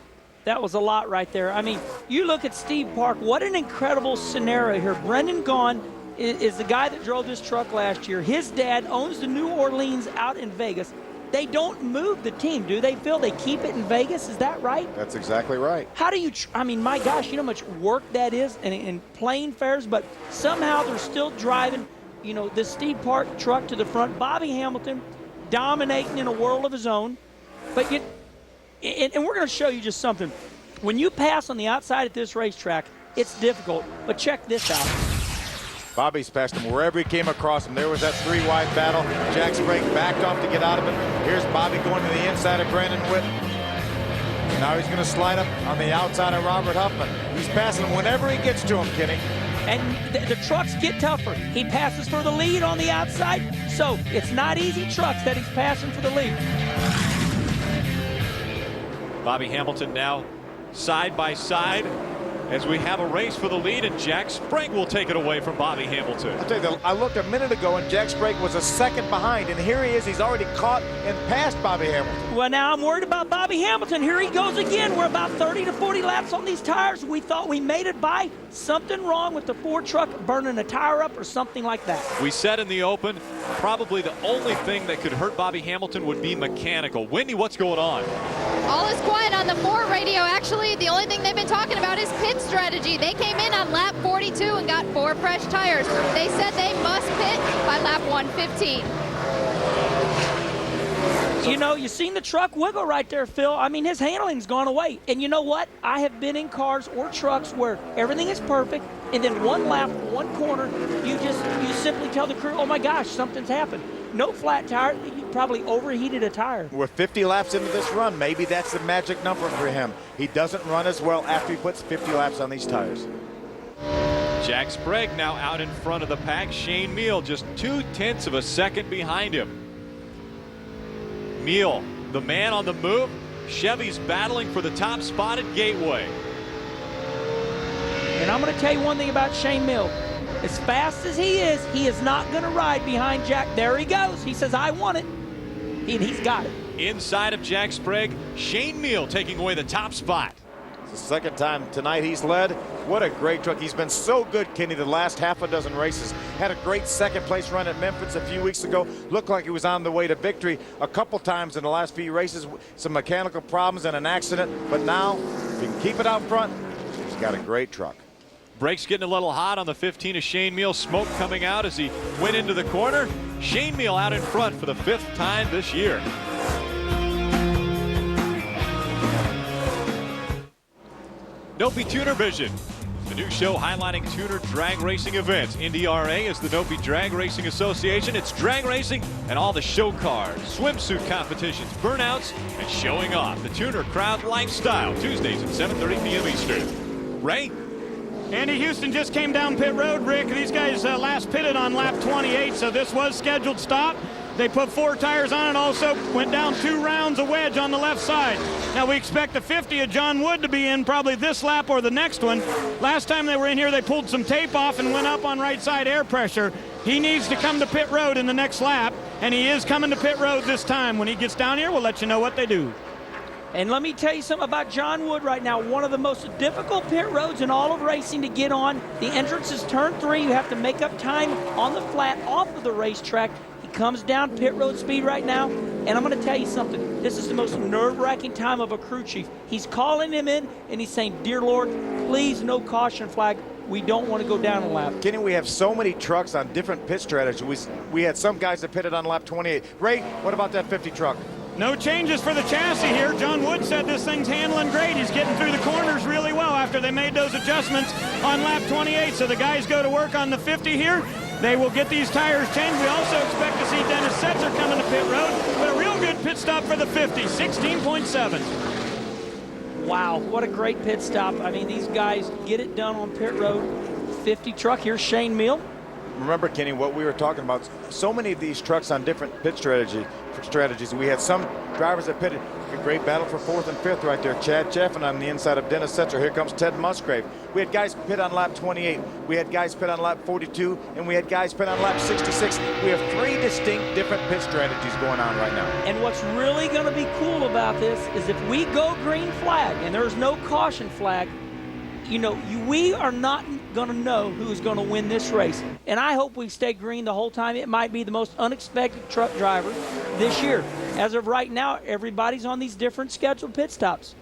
That was a lot right there. I mean, you look at Steve Park, what an incredible scenario here. Brendan Gaughan is the guy that drove this truck last year. His dad owns the New Orleans out in Vegas. They don't move the team, do they, Phil? They keep it in Vegas, is that right? That's exactly right. How do you, I mean, my gosh, you know how much work that is in plane fares, but somehow they're still driving, you know, this Steve Park truck to the front. Bobby Hamilton dominating in a world of his own. But and we're going to show you just something. When you pass on the outside at this racetrack, it's difficult, but check this out. Bobby's passed him wherever he came across him. There was that 3-wide battle. Jack Sprague backed off to get out of it. Here's Bobby going to the inside of Brandon Witt. Now he's going to slide up on the outside of Robert Huffman. He's passing him whenever he gets to him, Kenny. And the trucks get tougher. He passes for the lead on the outside, so it's not easy trucks that he's passing for the lead. Bobby Hamilton now side by side as we have a race for the lead, and Jack Sprague will take it away from Bobby Hamilton. I'll tell you, I looked a minute ago and Jack Sprague was a second behind, and here he is. He's already caught and passed Bobby Hamilton. Well, now I'm worried about Bobby Hamilton. Here he goes again. We're about 30 to 40 laps on these tires. We thought we made it by. Something wrong with the Ford truck, burning a tire up or something like that. We said in the open, probably the only thing that could hurt Bobby Hamilton would be mechanical. Wendy, what's going on? All is quiet on the Ford radio. Actually, the only thing they've been talking about is pit strategy. They came in on lap 42 and got 4 fresh tires. They said they must pit by lap 115. You know, you seen the truck wiggle right there, Phil. I mean, his handling's gone away. And you know what? I have been in cars or trucks where everything is perfect, and then one lap, one corner, you simply tell the crew, oh my gosh, something's happened. No flat tire. You probably overheated a tire. We're 50 laps into this run. Maybe that's the magic number for him. He doesn't run as well after he puts 50 laps on these tires. Jack Sprague now out in front of the pack. Shane Meal just 0.2 of a second behind him. Meal, the man on the move. Chevy's battling for the top spot at Gateway. And I'm going to tell you one thing about Shane Meal. As fast as he is not going to ride behind Jack. There he goes. He says, I want it. And he's got it. Inside of Jack Sprague, Shane Meal taking away the top spot. It's the second time tonight he's led. What a great truck. He's been so good, Kenny, the last half a dozen races. Had a great second place run at Memphis a few weeks ago. Looked like he was on the way to victory a couple times in the last few races. Some mechanical problems and an accident. But now, if he can keep it out front, He's got a great truck. Brakes getting a little hot on the 15 of Shane Meal. Smoke coming out as he went into the corner. Shane Meal out in front for the 5th time this year. Nopi Tuner Vision, the new show highlighting tuner drag racing events. NDRA is the Nopi Drag Racing Association. It's drag racing and all the show cars, swimsuit competitions, burnouts, and showing off. The tuner crowd lifestyle, Tuesdays at 7:30 p.m. Eastern. Ray? Andy Houston just came down pit road, Rick. These guys last pitted on lap 28, so this was scheduled stop. They put 4 tires on it, also went down 2 rounds of wedge on the left side. Now we expect the 50 of John Wood to be in probably this lap or the next one. Last time they were in here, they pulled some tape off and went up on right side air pressure. He needs to come to pit road in the next lap, and he is coming to pit road this time. When he gets down here, we'll let you know what they do. And let me tell you something about John Wood right now. One of the most difficult pit roads in all of racing to get on. The entrance is turn 3. You have to make up time on the flat off of the racetrack. He comes down pit road speed right now. And I'm going to tell you something. This is the most nerve-wracking time of a crew chief. He's calling him in, and he's saying, "Dear Lord, please no caution flag. We don't want to go down a lap." Kenny, we have so many trucks on different pit strategies. We had some guys that pitted on lap 28. Ray, what about that 50 truck? No changes for the chassis here. John Wood said this thing's handling great. He's getting through the corners really well after they made those adjustments on lap 28. So the guys go to work on the 50 here. They will get these tires changed. We also expect to see Dennis Setzer coming to pit road, but a real good pit stop for the 50, 16.7. Wow, what a great pit stop. I mean, these guys get it done on pit road. 50 truck, here's Shane Meal. Remember, Kenny, what we were talking about, so many of these trucks on different pit strategies. We had some drivers that pitted. A great battle for 4th and 5th right there. Chad Chaffin on the inside of Dennis Setzer. Here comes Ted Musgrave. We had guys pit on lap 28. We had guys pit on lap 42. And we had guys pit on lap 66. We have 3 distinct different pit strategies going on right now. And what's really going to be cool about this is if we go green flag and there's no caution flag, you know, we are not going to know who's going to win this race. And I hope we stay green the whole time. It might be the most unexpected truck driver this year. As of right now, everybody's on these different scheduled pit stops.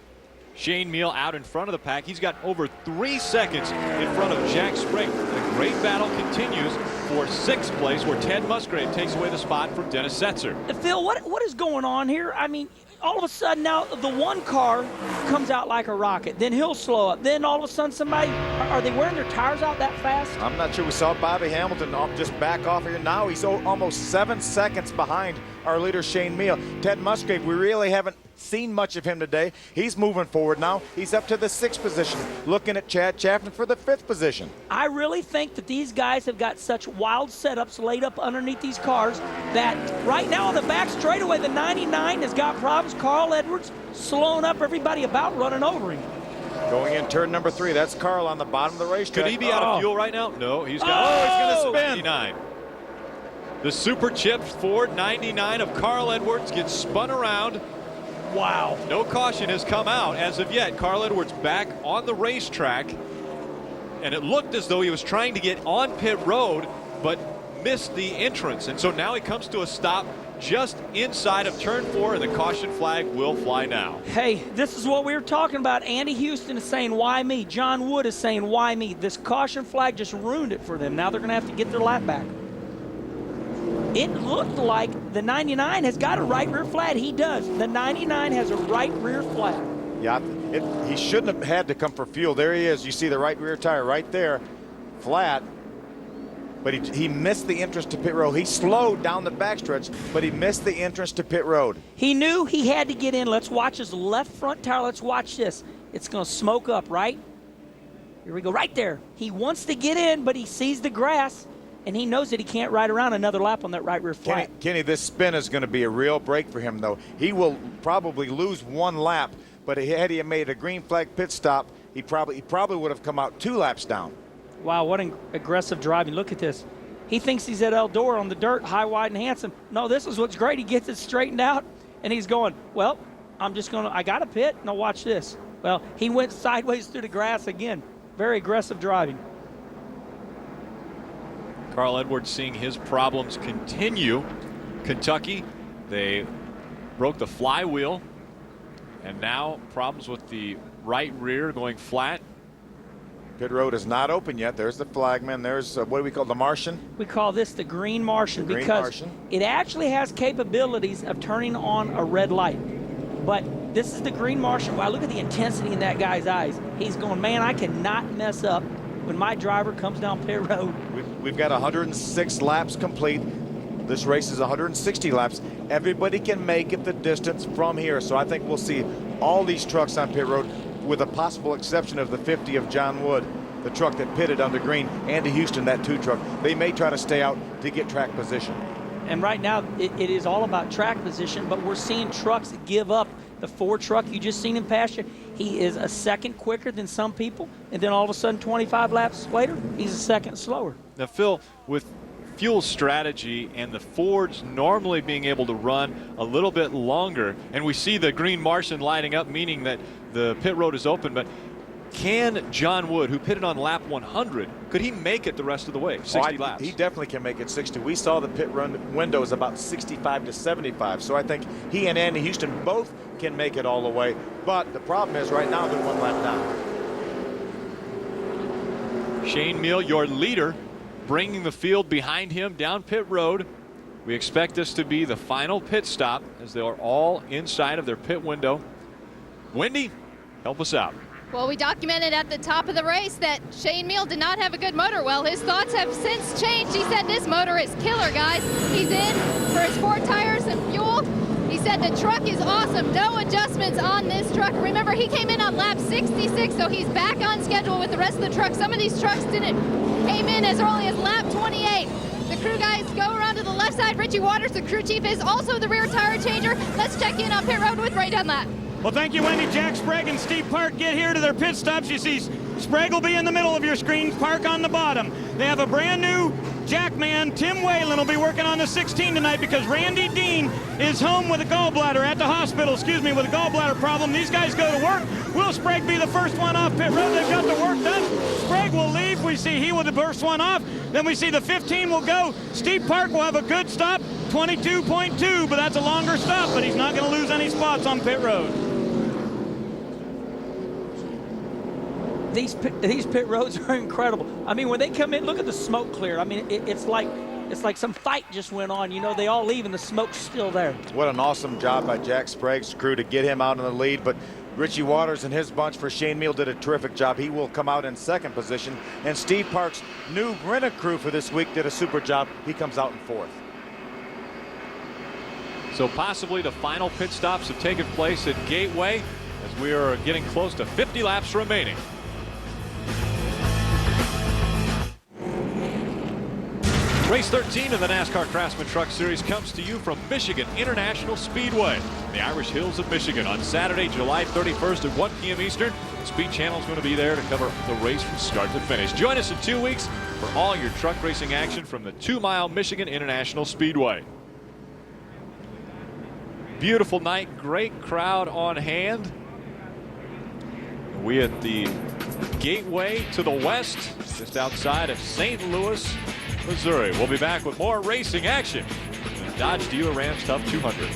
Shane Meal out in front of the pack. He's got over 3 seconds in front of Jack Sprague. The great battle continues for 6th place, where Ted Musgrave takes away the spot from Dennis Setzer. Phil, what is going on here? I mean, all of a sudden now the one car comes out like a rocket. Then he'll slow up. Then all of a sudden somebody, are they wearing their tires out that fast? I'm not sure. We saw Bobby Hamilton just back off here. Now he's almost 7 seconds behind our leader, Shane Meal. Ted Musgrave, we really haven't seen much of him today. He's moving forward now. He's up to the 6th position, looking at Chad Chaffin for the 5th position. I really think that these guys have got such wild setups laid up underneath these cars that right now on the back straightaway, the 99 has got problems. Carl Edwards slowing up everybody about running over him. Going in turn number 3, that's Carl on the bottom of the racetrack. Could he be out of fuel right now? No, he's going to spin. 99. The super chipped Ford 99 of Carl Edwards gets spun around. Wow. No caution has come out as of yet. Carl Edwards back on the racetrack, and it looked as though he was trying to get on pit road, but missed the entrance. And so now he comes to a stop just inside of turn 4, and the caution flag will fly now. Hey, this is what we were talking about. Andy Houston is saying, why me? John Wood is saying, why me? This caution flag just ruined it for them. Now they're going to have to get their lap back. It looked like the 99 has got a right rear flat. He does. The 99 has a right rear flat. Yeah, he shouldn't have had to come for fuel. There he is. You see the right rear tire right there, flat. But he missed the entrance to pit road. He slowed down the backstretch, but he missed the entrance to pit road. He knew he had to get in. Let's watch his left front tire. Let's watch this. It's going to smoke up, right? Here we go, right there. He wants to get in, but he sees the grass, and he knows that he can't ride around another lap on that right rear flat. Kenny, this spin is going to be a real break for him, though. He will probably lose 1 lap, but had he made a green flag pit stop, he probably would have come out 2 laps down. Wow, what aggressive driving. Look at this. He thinks he's at Eldora on the dirt, high, wide, and handsome. No, this is what's great. He gets it straightened out, and he's going, well, I got a pit. Now watch this. Well, he went sideways through the grass again. Very aggressive driving. Carl Edwards seeing his problems continue. Kentucky, they broke the flywheel, and now problems with the right rear going flat. Pit road is not open yet. There's the flagman. There's what do we call the Martian? We call this the Green Martian Green because Martian. it actually has capabilities of turning on a red light. But this is the Green Martian. Wow, look at the intensity in that guy's eyes. He's going, man, I cannot mess up when my driver comes down pit road. We've got 106 laps complete. This race is 160 laps. Everybody can make it the distance from here. So I think we'll see all these trucks on pit road, with a possible exception of the 50 of John Wood, the truck that pitted under green. Andy Houston, that 2 truck. They may try to stay out to get track position. And right now, it is all about track position, but we're seeing trucks give up. The 4 truck you just seen in pasture, he is a second quicker than some people, and then all of a sudden, 25 laps later, he's a second slower. Now, Phil, with fuel strategy and the Fords normally being able to run a little bit longer, and we see the Green Martian lighting up, meaning that the pit road is open, but can John Wood, who pitted on lap 100, could he make it the rest of the way, 60 laps? He definitely can make it 60. We saw the pit run window is about 65 to 75, so I think he and Andy Houston both can make it all the way, but the problem is right now they're 1 lap down. Shane Meal, your leader, bringing the field behind him down pit road. We expect this to be the final pit stop as they are all inside of their pit window. Wendy, help us out. Well, we documented at the top of the race that Shane Meal did not have a good motor. Well, his thoughts have since changed. He said this motor is killer, guys. He's in for his 4 tires and fuel. He said the truck is awesome. No adjustments on this truck. Remember, he came in on lap 66, so he's back on schedule with the rest of the trucks. Some of these trucks came in as early as lap 28. The crew guys go around to the left side. Richie Waters, the crew chief, is also the rear tire changer. Let's check in on pit road with Ray Dunlap. Well, thank you, Wendy. Jack Sprague and Steve Park get here to their pit stops. You see Sprague will be in the middle of your screen, Park on the bottom. They have a brand new Jackman. Tim Whalen will be working on the 16 tonight because Randy Dean is home with a gallbladder at the hospital, with a gallbladder problem. These guys go to work. Will Sprague be the first one off pit road? They've got the work done. Sprague will leave. We see he will be the first one off. Then we see the 15 will go. Steve Park will have a good stop, 22.2, but that's a longer stop, but he's not going to lose any spots on pit road. These pit roads are incredible. I mean, when they come in, look at the smoke clear. I mean, it's like some fight just went on. You know, they all leave and the smoke's still there. What an awesome job by Jack Sprague's crew to get him out in the lead, but Richie Waters and his bunch for Shane Meal did a terrific job. He will come out in 2nd position, and Steve Park's new Brenna crew for this week did a super job. He comes out in 4th. So possibly the final pit stops have taken place at Gateway as we are getting close to 50 laps remaining. Race 13 of the NASCAR Craftsman Truck Series comes to you from Michigan International Speedway, the Irish Hills of Michigan, on Saturday, July 31st at 1 p.m. Eastern. Speed Channel is going to be there to cover the race from start to finish. Join us in 2 weeks for all your truck racing action from the 2-mile Michigan International Speedway. Beautiful night, great crowd on hand. We at the Gateway to the west, just outside of St. Louis, Missouri. We'll be back with more racing action in the Dodge Dealer Rams Tough 200.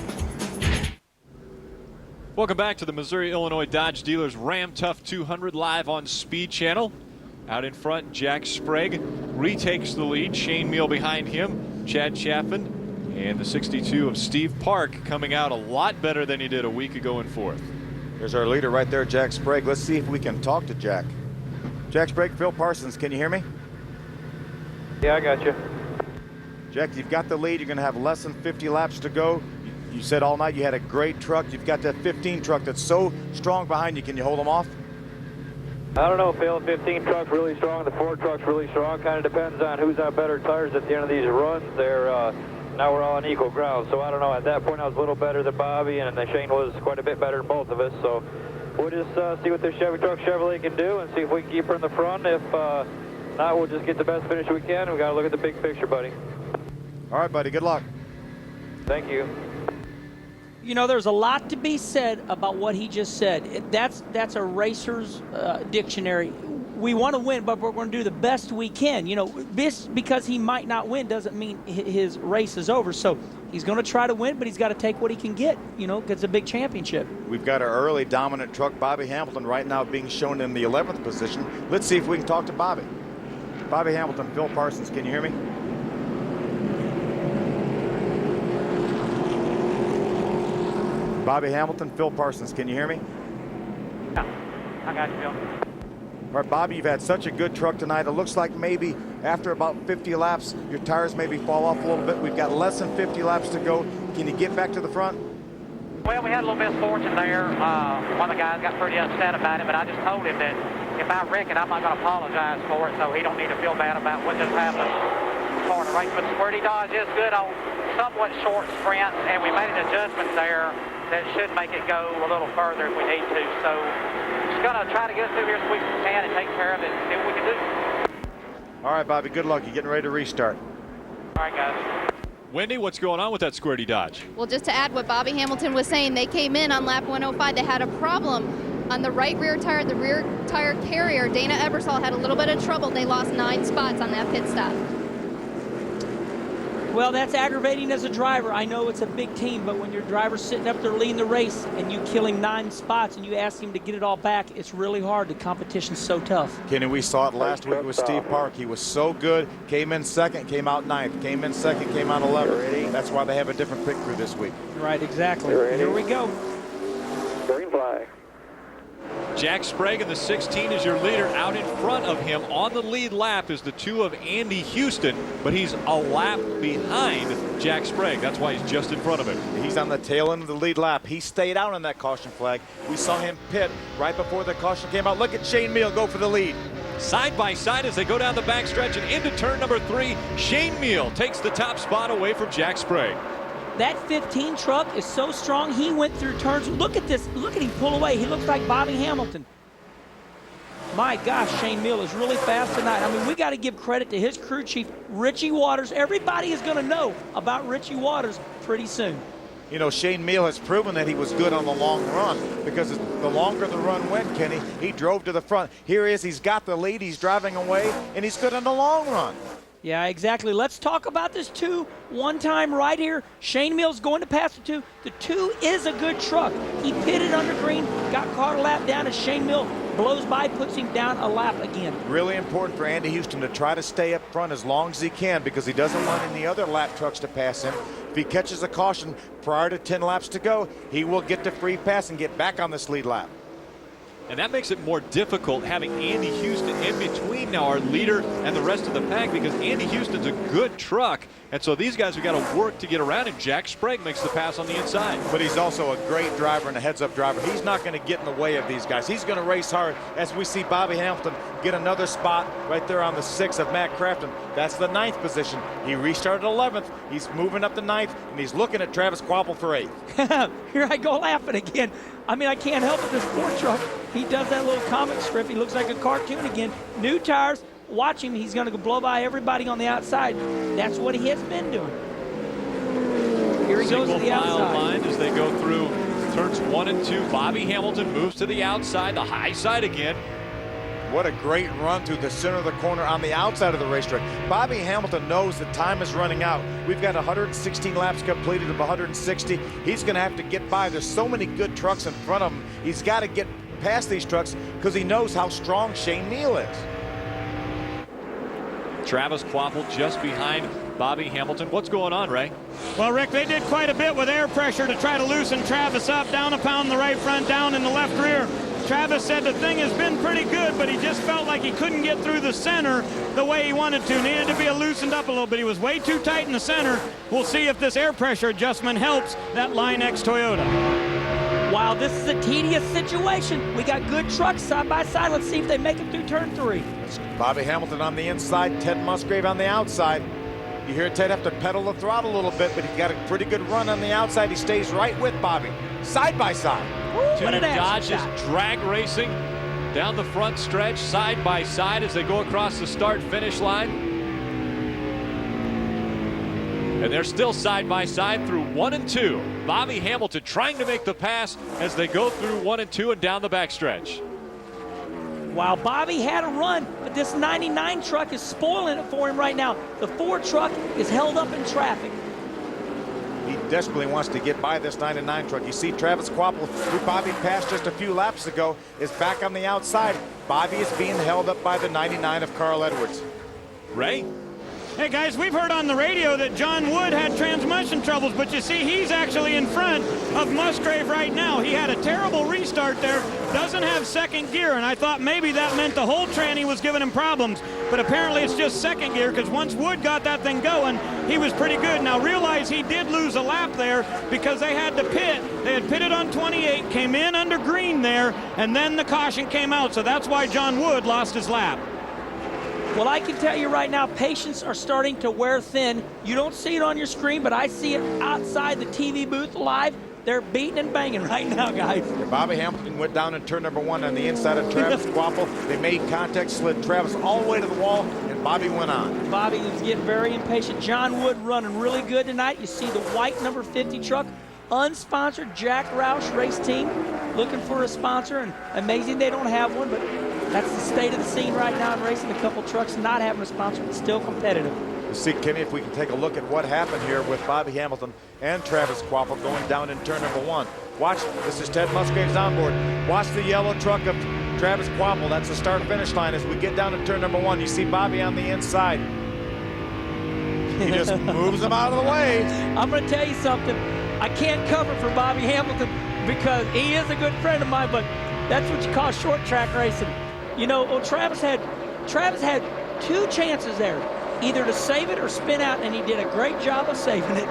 Welcome back to the Missouri-Illinois Dodge Dealers Ram Tough 200 live on Speed Channel. Out in front, Jack Sprague retakes the lead. Shane Meal behind him, Chad Chaffin, and the 62 of Steve Park coming out a lot better than he did a week ago in 4th. There's our leader right there, Jack Sprague. Let's see if we can talk to Jack. Jack Sprague, Phil Parsons, can you hear me? Yeah, I got you. Jack, you've got the lead. You're going to have less than 50 laps to go. You said all night you had a great truck. You've got that 15 truck that's so strong behind you. Can you hold them off? I don't know, Phil. 15 truck's really strong. The 4 truck's really strong. Kind of depends on who's on better tires at the end of these runs. Now we're all on equal ground. So I don't know. At that point, I was a little better than Bobby, and Shane was quite a bit better than both of us. So we'll just see what this Chevrolet can do and see if we can keep her in the front. If not, we'll just get the best finish we can. We got to look at the big picture, buddy. All right, buddy. Good luck. Thank you. You know, there's a lot to be said about what he just said. That's a racer's dictionary. we want to win, but we're going to do the best we can. You know, this, because he might not win doesn't mean his race is over. So he's going to try to win, but he's got to take what he can get, you know, because it's a big championship. We've got our early dominant truck, Bobby Hamilton, right now being shown in the 11th position. Let's see if we can talk to Bobby. Bobby Hamilton, Phil Parsons, can you hear me? Bobby Hamilton, Phil Parsons, can you hear me? Yeah, I got you, Bill. All right, Bobby, you've had such a good truck tonight. It looks like maybe after about 50 laps, your tires maybe fall off a little bit. We've got less than 50 laps to go. Can you get back to the front? Well, we had a little bit of fortune there. One of the guys got pretty upset about it, but I just told him that if I wreck it, I'm not going to apologize for it, so he don't need to feel bad about what just happened for the race. But the Squirty Dodge is good on somewhat short sprints, and we made an adjustment there that should make it go a little further if we need to. So just going to try to get through here as quick as we can and take care of it and see what we can do. All right, Bobby, good luck. You're getting ready to restart. All right, guys. Wendy, what's going on with that Squirty Dodge? Well, just to add what Bobby Hamilton was saying, they came in on lap 105. They had a problem on the right rear tire. The rear tire carrier, Dana Ebersol, had a little bit of trouble. They lost 9 spots on that pit stop. Well, that's aggravating as a driver. I know it's a big team, but when your driver's sitting up there leading the race and you kill him 9 spots and you ask him to get it all back, it's really hard. The competition's so tough. Kenny, we saw it last week with Steve Park. He was so good. Came in second, came out 9th. Came in second, came out 11th. That's why they have a different pit crew this week. Right, exactly. Here we go. Green flag. Jack Sprague in the 16 is your leader. Out in front of him on the lead lap is the 2 of Andy Houston, but he's a lap behind Jack Sprague. That's why he's just in front of him. He's on the tail end of the lead lap. He stayed out on that caution flag. We saw him pit right before the caution came out. Look at Shane Meal go for the lead. Side by side as they go down the backstretch and into turn number 3, Shane Meal takes the top spot away from Jack Sprague. That 15 truck is so strong, he went through turns. Look at this. Look at him pull away. He looks like Bobby Hamilton. My gosh, Shane Meal is really fast tonight. I mean, we got to give credit to his crew chief, Richie Waters. Everybody is going to know about Richie Waters pretty soon. You know, Shane Meal has proven that he was good on the long run because the longer the run went, Kenny, he drove to the front. Here he is. He's got the lead. He's driving away, and he's good on the long run. Yeah, exactly. Let's talk about this 2 one time right here. Shane Meal's going to pass the 2. The 2 is a good truck. He pitted under green, got caught a lap down as Shane Meal blows by, puts him down a lap again. Really important for Andy Houston to try to stay up front as long as he can because he doesn't want any other lap trucks to pass him. If he catches a caution prior to 10 laps to go, he will get the free pass and get back on this lead lap. And that makes it more difficult having Andy Houston in between now, our leader and the rest of the pack, because Andy Houston's a good truck. And so these guys have got to work to get around him. Jack Sprague makes the pass on the inside. But he's also a great driver and a heads-up driver. He's not going to get in the way of these guys. He's going to race hard as we see Bobby Hamilton get another spot right there on the 6 of Matt Crafton. That's the 9th position. He restarted 11th. He's moving up to 9th, and he's looking at Travis Quapple for 8th. Here I go laughing again. I mean, I can't help it. This poor truck, he does that little comic strip. He looks like a cartoon again. New tires. Watch him. He's going to blow by everybody on the outside. That's what he has been doing. Here he goes to the outside. Line as they go through turns 1 and 2. Bobby Hamilton moves to the outside, the high side again. What a great run through the center of the corner on the outside of the racetrack. Bobby Hamilton knows that time is running out. We've got 116 laps completed of 160. He's going to have to get by. There's so many good trucks in front of him. He's got to get past these trucks because he knows how strong Shane Meal is. Travis Quapple just behind Bobby Hamilton. What's going on, Ray? Well, Rick, they did quite a bit with air pressure to try to loosen Travis up. Down a pound in the right front, down in the left rear. Travis said the thing has been pretty good, but he just felt like he couldn't get through the center the way he wanted to. Needed to be loosened up a little bit. He was way too tight in the center. We'll see if this air pressure adjustment helps that Line X Toyota. Wow, this is a tedious situation. We got good trucks side by side. Let's see if they make it through turn 3. Bobby Hamilton on the inside, Ted Musgrave on the outside. You hear Ted have to pedal the throttle a little bit, but he's got a pretty good run on the outside. He stays right with Bobby, side by side. Two Dodges drag racing down the front stretch, side by side as they go across the start-finish line. And they're still side by side through 1 and 2. Bobby Hamilton trying to make the pass as they go through 1 and 2 and down the backstretch. While Bobby had a run, but this 99 truck is spoiling it for him right now. The Ford truck is held up in traffic. He desperately wants to get by this 99 truck. You see Travis Quapple, who Bobby passed just a few laps ago, is back on the outside. Bobby is being held up by the 99 of Carl Edwards. Ray? Hey guys, we've heard on the radio that John Wood had transmission troubles, but you see he's actually in front of Musgrave right now. He had a terrible restart there, doesn't have second gear, and I thought maybe that meant the whole tranny was giving him problems, but apparently it's just second gear, because once Wood got that thing going, he was pretty good. Now realize he did lose a lap there because they had to pit. They had pitted on 28, came in under green there, and then the caution came out, so that's why John Wood lost his lap. Well, I can tell you right now, patients are starting to wear thin. You don't see it on your screen, but I see it outside the TV booth live. They're beating and banging right now, guys. Bobby Hamilton went down in turn number 1 on the inside of Travis Quapple. They made contact, slid Travis all the way to the wall, and Bobby went on. Bobby was getting very impatient. John Wood running really good tonight. You see the white number 50 truck, unsponsored Jack Roush race team, looking for a sponsor, and amazing they don't have one, but that's the state of the scene right now in racing. A couple trucks not having a sponsor, but still competitive. You see, Kenny, if we can take a look at what happened here with Bobby Hamilton and Travis Quapple going down in turn number 1. Watch, this is Ted Musgrave's onboard. Watch the yellow truck of Travis Quapple. That's the start-finish line. As we get down to turn number 1, you see Bobby on the inside. He just moves him out of the way. I'm going to tell you something. I can't cover for Bobby Hamilton because he is a good friend of mine, but that's what you call short track racing. You know, well, Travis had 2 chances there, either to save it or spin out, and he did a great job of saving it.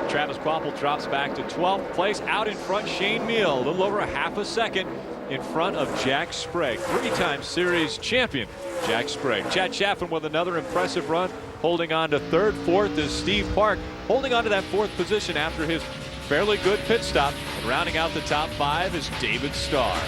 Travis Quapple drops back to 12th place. Out in front, Shane Meal, a little over a half a second in front of Jack Sprague. 3-time series champion, Jack Sprague. Chad Chaffin with another impressive run, holding on to 3rd. 4th is Steve Park, holding on to that 4th position after his fairly good pit stop. And rounding out the top 5 is David Starr.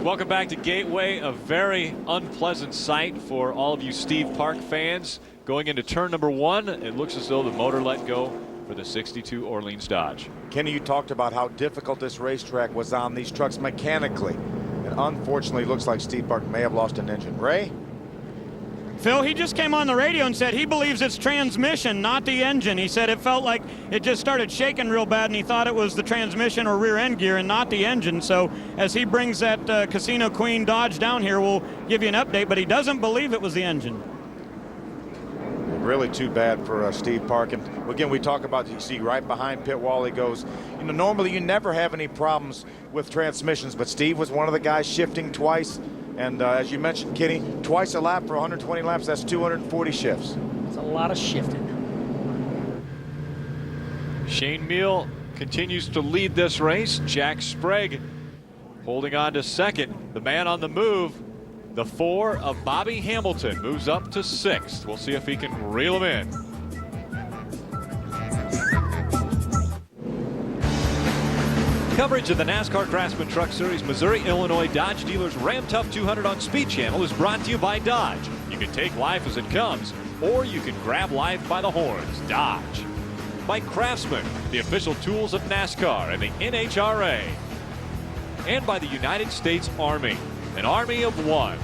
Welcome back to Gateway, a very unpleasant sight for all of you Steve Park fans. Going into turn number 1, it looks as though the motor let go for the 62 Orleans Dodge. Kenny, you talked about how difficult this racetrack was on these trucks mechanically. And unfortunately, it looks like Steve Park may have lost an engine. Ray? Phil, he just came on the radio and said he believes it's transmission, not the engine. He said it felt like it just started shaking real bad, and he thought it was the transmission or rear end gear and not the engine. So as he brings that Casino Queen Dodge down here, we'll give you an update, but he doesn't believe it was the engine. Really too bad for Steve Park. And again, we talk about, you see right behind pit wall he goes. You know, normally you never have any problems with transmissions, but Steve was one of the guys shifting twice. And as you mentioned, Kenny, twice a lap for 120 laps, that's 240 shifts. It's a lot of shifting. Shane Meal continues to lead this race. Jack Sprague holding on to 2nd. The man on the move, the 4 of Bobby Hamilton, moves up to 6th. We'll see if he can reel him in. Coverage of the NASCAR Craftsman Truck Series Missouri, Illinois Dodge Dealers Ram Tough 200 on Speed Channel is brought to you by Dodge. You can take life as it comes, or you can grab life by the horns. Dodge. By Craftsman, the official tools of NASCAR and the NHRA. And by the United States Army, an army of one.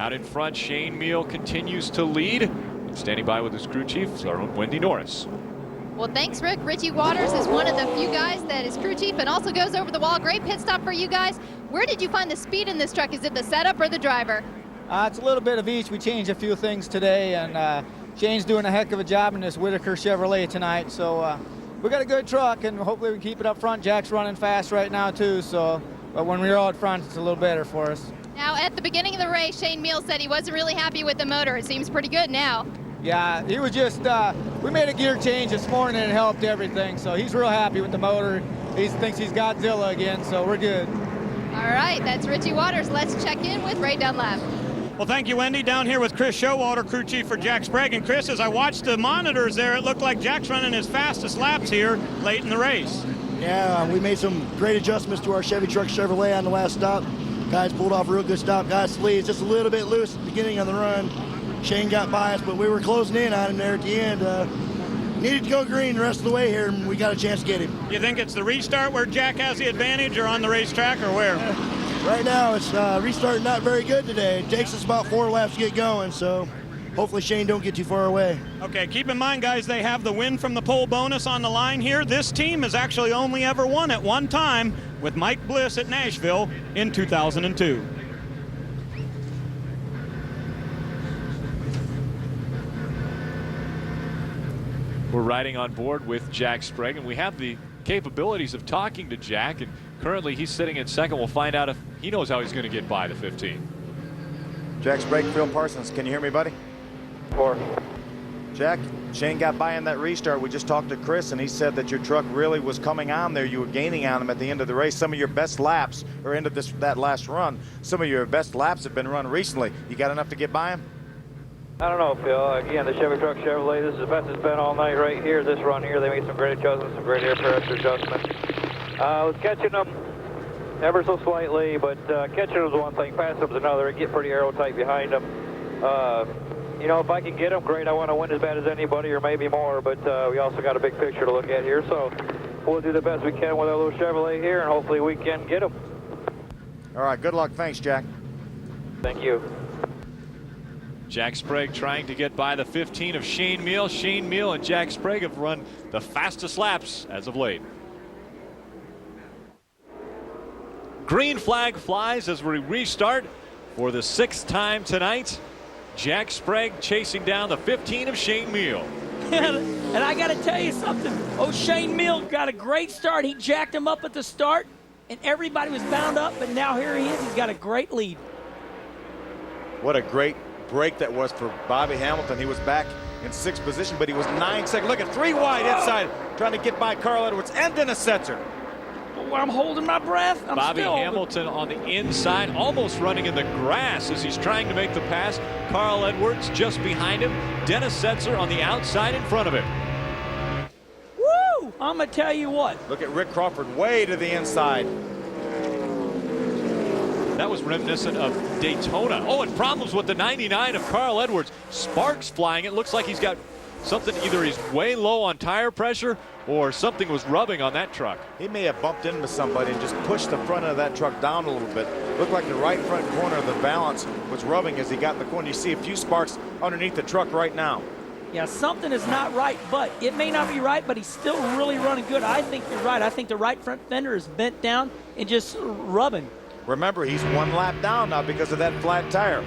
Out in front, Shane Meal continues to lead. Standing by with his crew chief is our own Wendy Norris. Well, thanks, Rick. Richie Waters is one of the few guys that is crew chief and also goes over the wall. Great pit stop for you guys. Where did you find the speed in this truck? Is it the setup or the driver? It's a little bit of each. We changed a few things today, and Shane's doing a heck of a job in this Whitaker Chevrolet tonight. So we got a good truck, and hopefully we can keep it up front. Jack's running fast right now, too. So, but when we're out front, it's a little better for us. Now, at the beginning of the race, Shane Meal said he wasn't really happy with the motor. It seems pretty good now. Yeah, he was just, we made a gear change this morning and it helped everything. So he's real happy with the motor. He thinks he's Godzilla again, so we're good. All right, that's Richie Waters. Let's check in with Ray Dunlap. Well, thank you, Wendy. Down here with Chris Showalter, crew chief for Jack Sprague. And Chris, as I watched the monitors there, it looked like Jack's running his fastest laps here late in the race. Yeah, we made some great adjustments to our Chevy truck Chevrolet on the last stop. Guys pulled off a real good stop. Guys' sleeves just a little bit loose at the beginning of the run. Shane got by us, but we were closing in on him there at the end. needed to go green the rest of the way here, and we got a chance to get him. You think it's the restart where Jack has the advantage, or on the racetrack, or where? Right now, it's restart not very good today. It takes us about 4 laps to get going, so hopefully Shane don't get too far away. Okay, keep in mind, guys, they have the win from the pole bonus on the line here. This team has actually only ever won at one time with Mike Bliss at Nashville in 2002. We're riding on board with Jack Sprague, and we have the capabilities of talking to Jack, and currently he's sitting in second. We'll find out if he knows how he's going to get by the 15. Jack Sprague, Phil Parsons, can you hear me, buddy? 4. Jack, Shane got by in that restart. We just talked to Chris, and he said that your truck really was coming on there. You were gaining on him at the end of the race. Some of your best laps are into that last run. Some of your best laps have been run recently. You got enough to get by him? I don't know, Phil. Again, the Chevy truck Chevrolet, this is the best it's been all night right here. This run here, they made some great adjustments, some great air pressure adjustments. I was catching them ever so slightly, but catching them was one thing, passing them was another. It get pretty aero tight behind them. You know, if I can get them, great. I want to win as bad as anybody, or maybe more, but we also got a big picture to look at here, so we'll do the best we can with our little Chevrolet here, and hopefully we can get them. All right, good luck. Thanks, Jack. Thank you. Jack Sprague trying to get by the 15 of Shane Meal. Shane Meal and Jack Sprague have run the fastest laps as of late. Green flag flies as we restart for the 6th time tonight. Jack Sprague chasing down the 15 of Shane Meal. And I got to tell you something. Oh, Shane Meal got a great start. He jacked him up at the start, and everybody was bound up, but now here he is. He's got a great lead. What a great break that was for Bobby Hamilton. He was back in 6th position, but he was 9 seconds. Look at 3 wide inside, trying to get by Carl Edwards and Dennis Setzer. Well, I'm holding my breath. Bobby Hamilton on the inside, almost running in the grass as he's trying to make the pass. Carl Edwards just behind him. Dennis Setzer on the outside in front of him. Woo! I'm going to tell you what. Look at Rick Crawford way to the inside. That was reminiscent of Daytona. Oh, and problems with the 99 of Carl Edwards. Sparks flying. It looks like he's got something, either he's way low on tire pressure or something was rubbing on that truck. He may have bumped into somebody and just pushed the front of that truck down a little bit. Looked like the right front corner of the balance was rubbing as he got in the corner. You see a few sparks underneath the truck right now. Yeah, something is not right, but it may not be right, but he's still really running good. I think you're right. I think the right front fender is bent down and just rubbing. Remember, he's 1 lap down now because of that flat tire.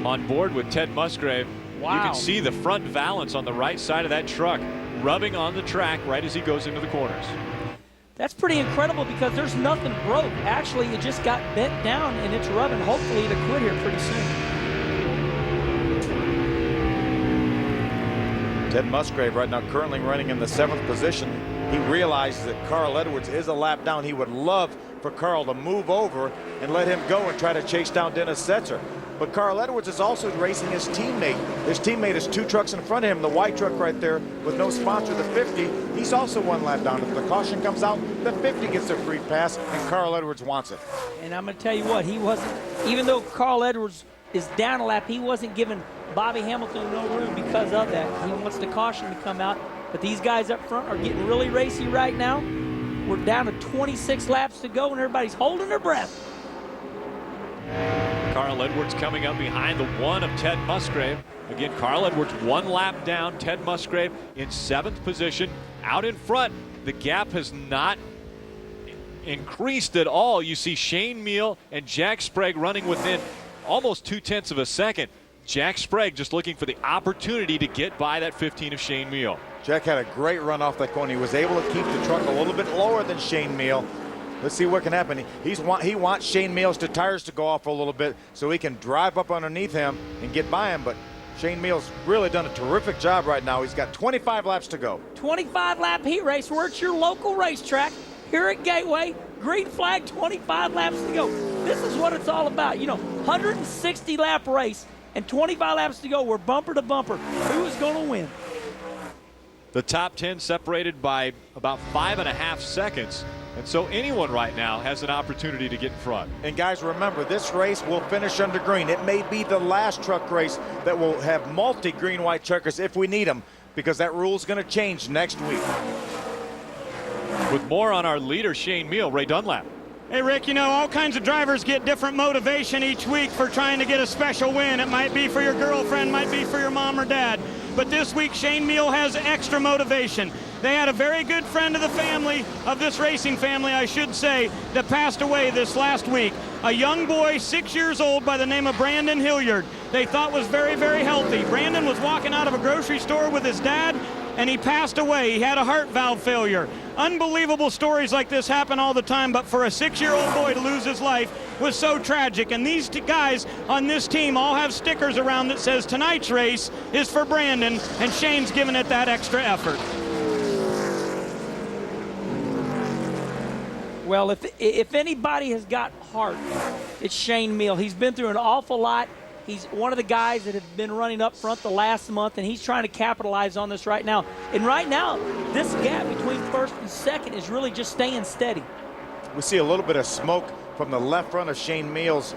On board with Ted Musgrave. Wow. You can see the front valance on the right side of that truck rubbing on the track right as he goes into the corners. That's pretty incredible because there's nothing broke. Actually, it just got bent down and it's rubbing. Hopefully it'll quit here pretty soon. Ted Musgrave right now currently running in the 7th position. He realizes that Carl Edwards is a lap down. He would love for Carl to move over and let him go and try to chase down Dennis Setzer. But Carl Edwards is also racing his teammate. His teammate is 2 trucks in front of him. The white truck right there with no sponsor, the 50. He's also 1 lap down. If the caution comes out, the 50 gets a free pass, and Carl Edwards wants it. And I'm going to tell you what, he wasn't, even though Carl Edwards is down a lap, he wasn't giving Bobby Hamilton no room because of that. He wants the caution to come out. But these guys up front are getting really racy right now. We're down to 26 laps to go, and everybody's holding their breath. Carl Edwards coming up behind the 1 of Ted Musgrave. Again, Carl Edwards 1 lap down. Ted Musgrave in 7th position. Out in front, the gap has not increased at all. You see Shane Meal and Jack Sprague running within almost 0.2 of a second. Jack Sprague just looking for the opportunity to get by that 15 of Shane Meal. Jack had a great run off that corner. He was able to keep the truck a little bit lower than Shane Meal. Let's see what can happen. He wants Shane Meal's tires to go off a little bit so he can drive up underneath him and get by him. But Shane Meal's really done a terrific job right now. He's got 25 laps to go. 25-lap heat race. We're at your local racetrack here at Gateway. Green flag, 25 laps to go. This is what it's all about. You know, 160-lap race and 25 laps to go. We're bumper to bumper. Who's going to win? The top 10 separated by about 5.5 seconds. And so anyone right now has an opportunity to get in front. And guys, remember, this race will finish under green. It may be the last truck race that will have multi-green-white checkers if we need them, because that rule is going to change next week. With more on our leader, Shane Meal, Ray Dunlap. Hey, Rick, you know, all kinds of drivers get different motivation each week for trying to get a special win. It might be for your girlfriend, might be for your mom or dad. But this week, Shane Meal has extra motivation. They had a very good friend of the family, of this racing family, I should say, that passed away this last week. A young boy, 6 years old, by the name of Brandon Hilliard. They thought was very, very healthy. Brandon was walking out of a grocery store with his dad, and he passed away. He had a heart valve failure. Unbelievable stories like this happen all the time, but for a 6-year-old boy to lose his life was so tragic. And these guys on this team all have stickers around that says tonight's race is for Brandon, and Shane's giving it that extra effort. Well, if anybody has got heart, it's Shane Meal. He's been through an awful lot. He's one of the guys that have been running up front the last month, and he's trying to capitalize on this right now. And right now, this gap between first and second is really just staying steady. We see a little bit of smoke from the left front of Shane Meal's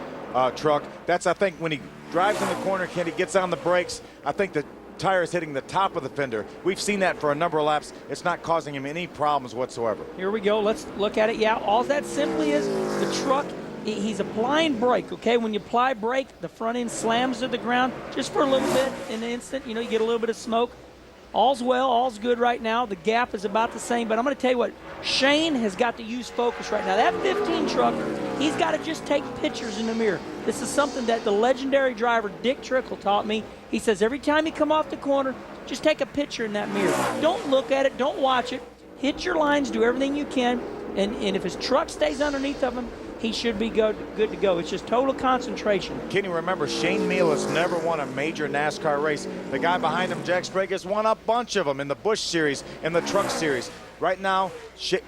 truck. That's, I think, when he drives in the corner, Kenny gets on the brakes, I think the tire is hitting the top of the fender. We've seen that for a number of laps. It's not causing him any problems whatsoever. Here we go. Let's look at it. Yeah, all that simply is the truck. He's applying brake, okay? When you apply brake, the front end slams to the ground just for a little bit in an instant. You know, you get a little bit of smoke. All's well, all's good right now. The gap is about the same, but I'm going to tell you what, Shane has got to use focus right now. That 15 truck, he's got to just take pictures in the mirror. This is something that the legendary driver Dick Trickle taught me. He says every time you come off the corner, just take a picture in that mirror. Don't look at it, don't watch it. Hit your lines, do everything you can, and if his truck stays underneath of him, he should be good to go. It's just total concentration. Can you remember, Shane Meal has never won a major NASCAR race. The guy behind him, Jack Sprague, has won a bunch of them in the Busch Series, in the Truck Series. Right now,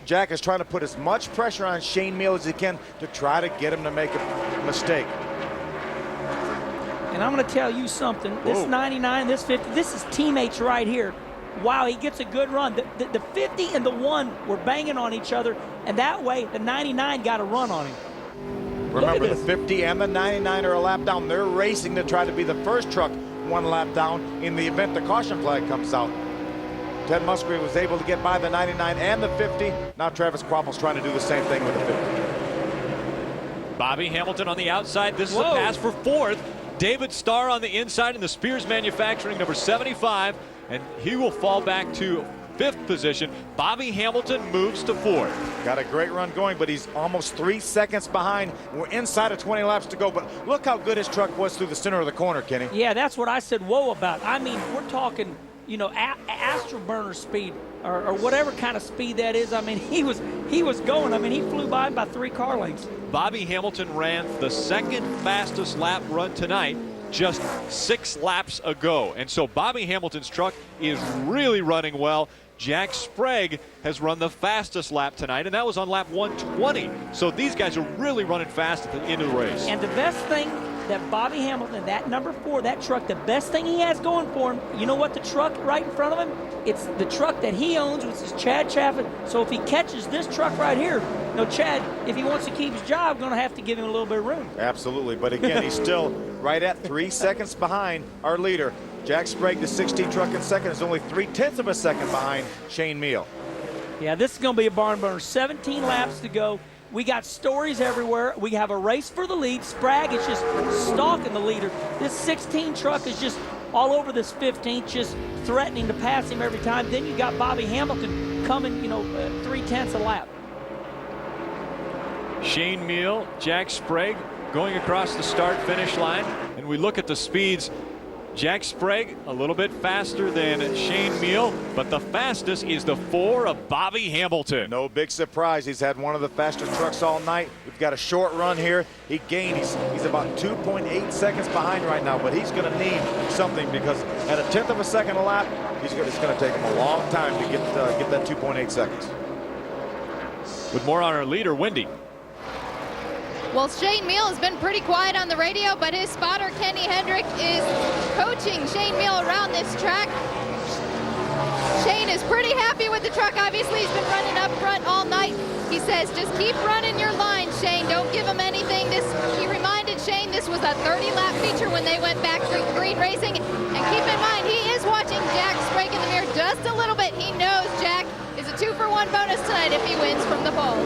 Jack is trying to put as much pressure on Shane Meal as he can to try to get him to make a mistake. And I'm going to tell you something. This 99, this 50, this is teammates right here. Wow, he gets a good run. The 50 and the 1 were banging on each other, and that way the 99 got a run on him. Remember, the 50 and the 99 are a lap down. They're racing to try to be the first truck 1 lap down in the event the caution flag comes out. Ted Musgrave was able to get by the 99 and the 50. Now Travis Quapple's trying to do the same thing with the 50. Bobby Hamilton on the outside. This is a pass for 4th. David Starr on the inside in the Spears Manufacturing, number 75. And he will fall back to 5th position. Bobby Hamilton moves to 4th. Got a great run going, but he's almost 3 seconds behind. We're inside of 20 laps to go, but look how good his truck was through the center of the corner, Kenny. Yeah, that's what I said whoa about. I mean, we're talking, you know, Astroburner speed or whatever kind of speed that is. I mean, he was going. I mean, he flew by 3 car lengths. Bobby Hamilton ran the 2nd fastest lap run tonight just 6 laps ago. And so Bobby Hamilton's truck is really running well. Jack Sprague has run the fastest lap tonight, and that was on lap 120. So these guys are really running fast at the end of the race. And the best thing that Bobby Hamilton, that number 4, that truck, the best thing he has going for him, you know what the truck right in front of him? It's the truck that he owns, which is Chad Chaffin. So if he catches this truck right here, you know, Chad, if he wants to keep his job, going to have to give him a little bit of room. Absolutely, but again, he's still right at 3 seconds behind our leader. Jack Sprague, the 16 truck in second, is only 0.3 of a second behind Shane Meal. Yeah, this is going to be a barn burner. 17 laps to go. We got stories everywhere. We have a race for the lead. Sprague is just stalking the leader. This 16 truck is just all over this 15th, just threatening to pass him every time. Then you got Bobby Hamilton coming, you know, 0.3 a lap. Shane Meal, Jack Sprague going across the start-finish line. And we look at the speeds. Jack Sprague a little bit faster than Shane Meal, but the fastest is the 4 of Bobby Hamilton. No big surprise. He's had one of the fastest trucks all night. We've got a short run here. He gained. He's about 2.8 seconds behind right now, but he's going to need something because at 1/10 of a second a lap, it's going to take him a long time to get that 2.8 seconds. With more on our leader, Wendy. Well, Shane Meal has been pretty quiet on the radio, but his spotter, Kenny Hendrick, is coaching Shane Meal around this track. Shane is pretty happy with the truck. Obviously, he's been running up front all night. He says, just keep running your line, Shane. Don't give him anything. He reminded Shane this was a 30-lap feature when they went back to green racing. And keep in mind, he is watching Jack Sprague in the mirror just a little bit. He knows Jack is a 2-for-1 bonus tonight if he wins from the pole.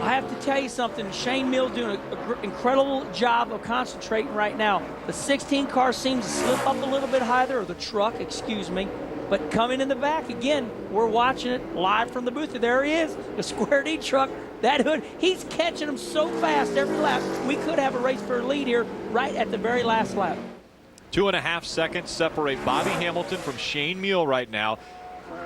I have to tell you something. Shane Mills doing an incredible job of concentrating right now. The 16 car seems to slip up a little bit higher, or the truck, excuse me. But coming in the back, again, we're watching it live from the booth. There he is, the Square D truck. That hood, he's catching them so fast every lap. We could have a race for a lead here right at the very last lap. 2.5 seconds separate Bobby Hamilton from Shane Mills right now.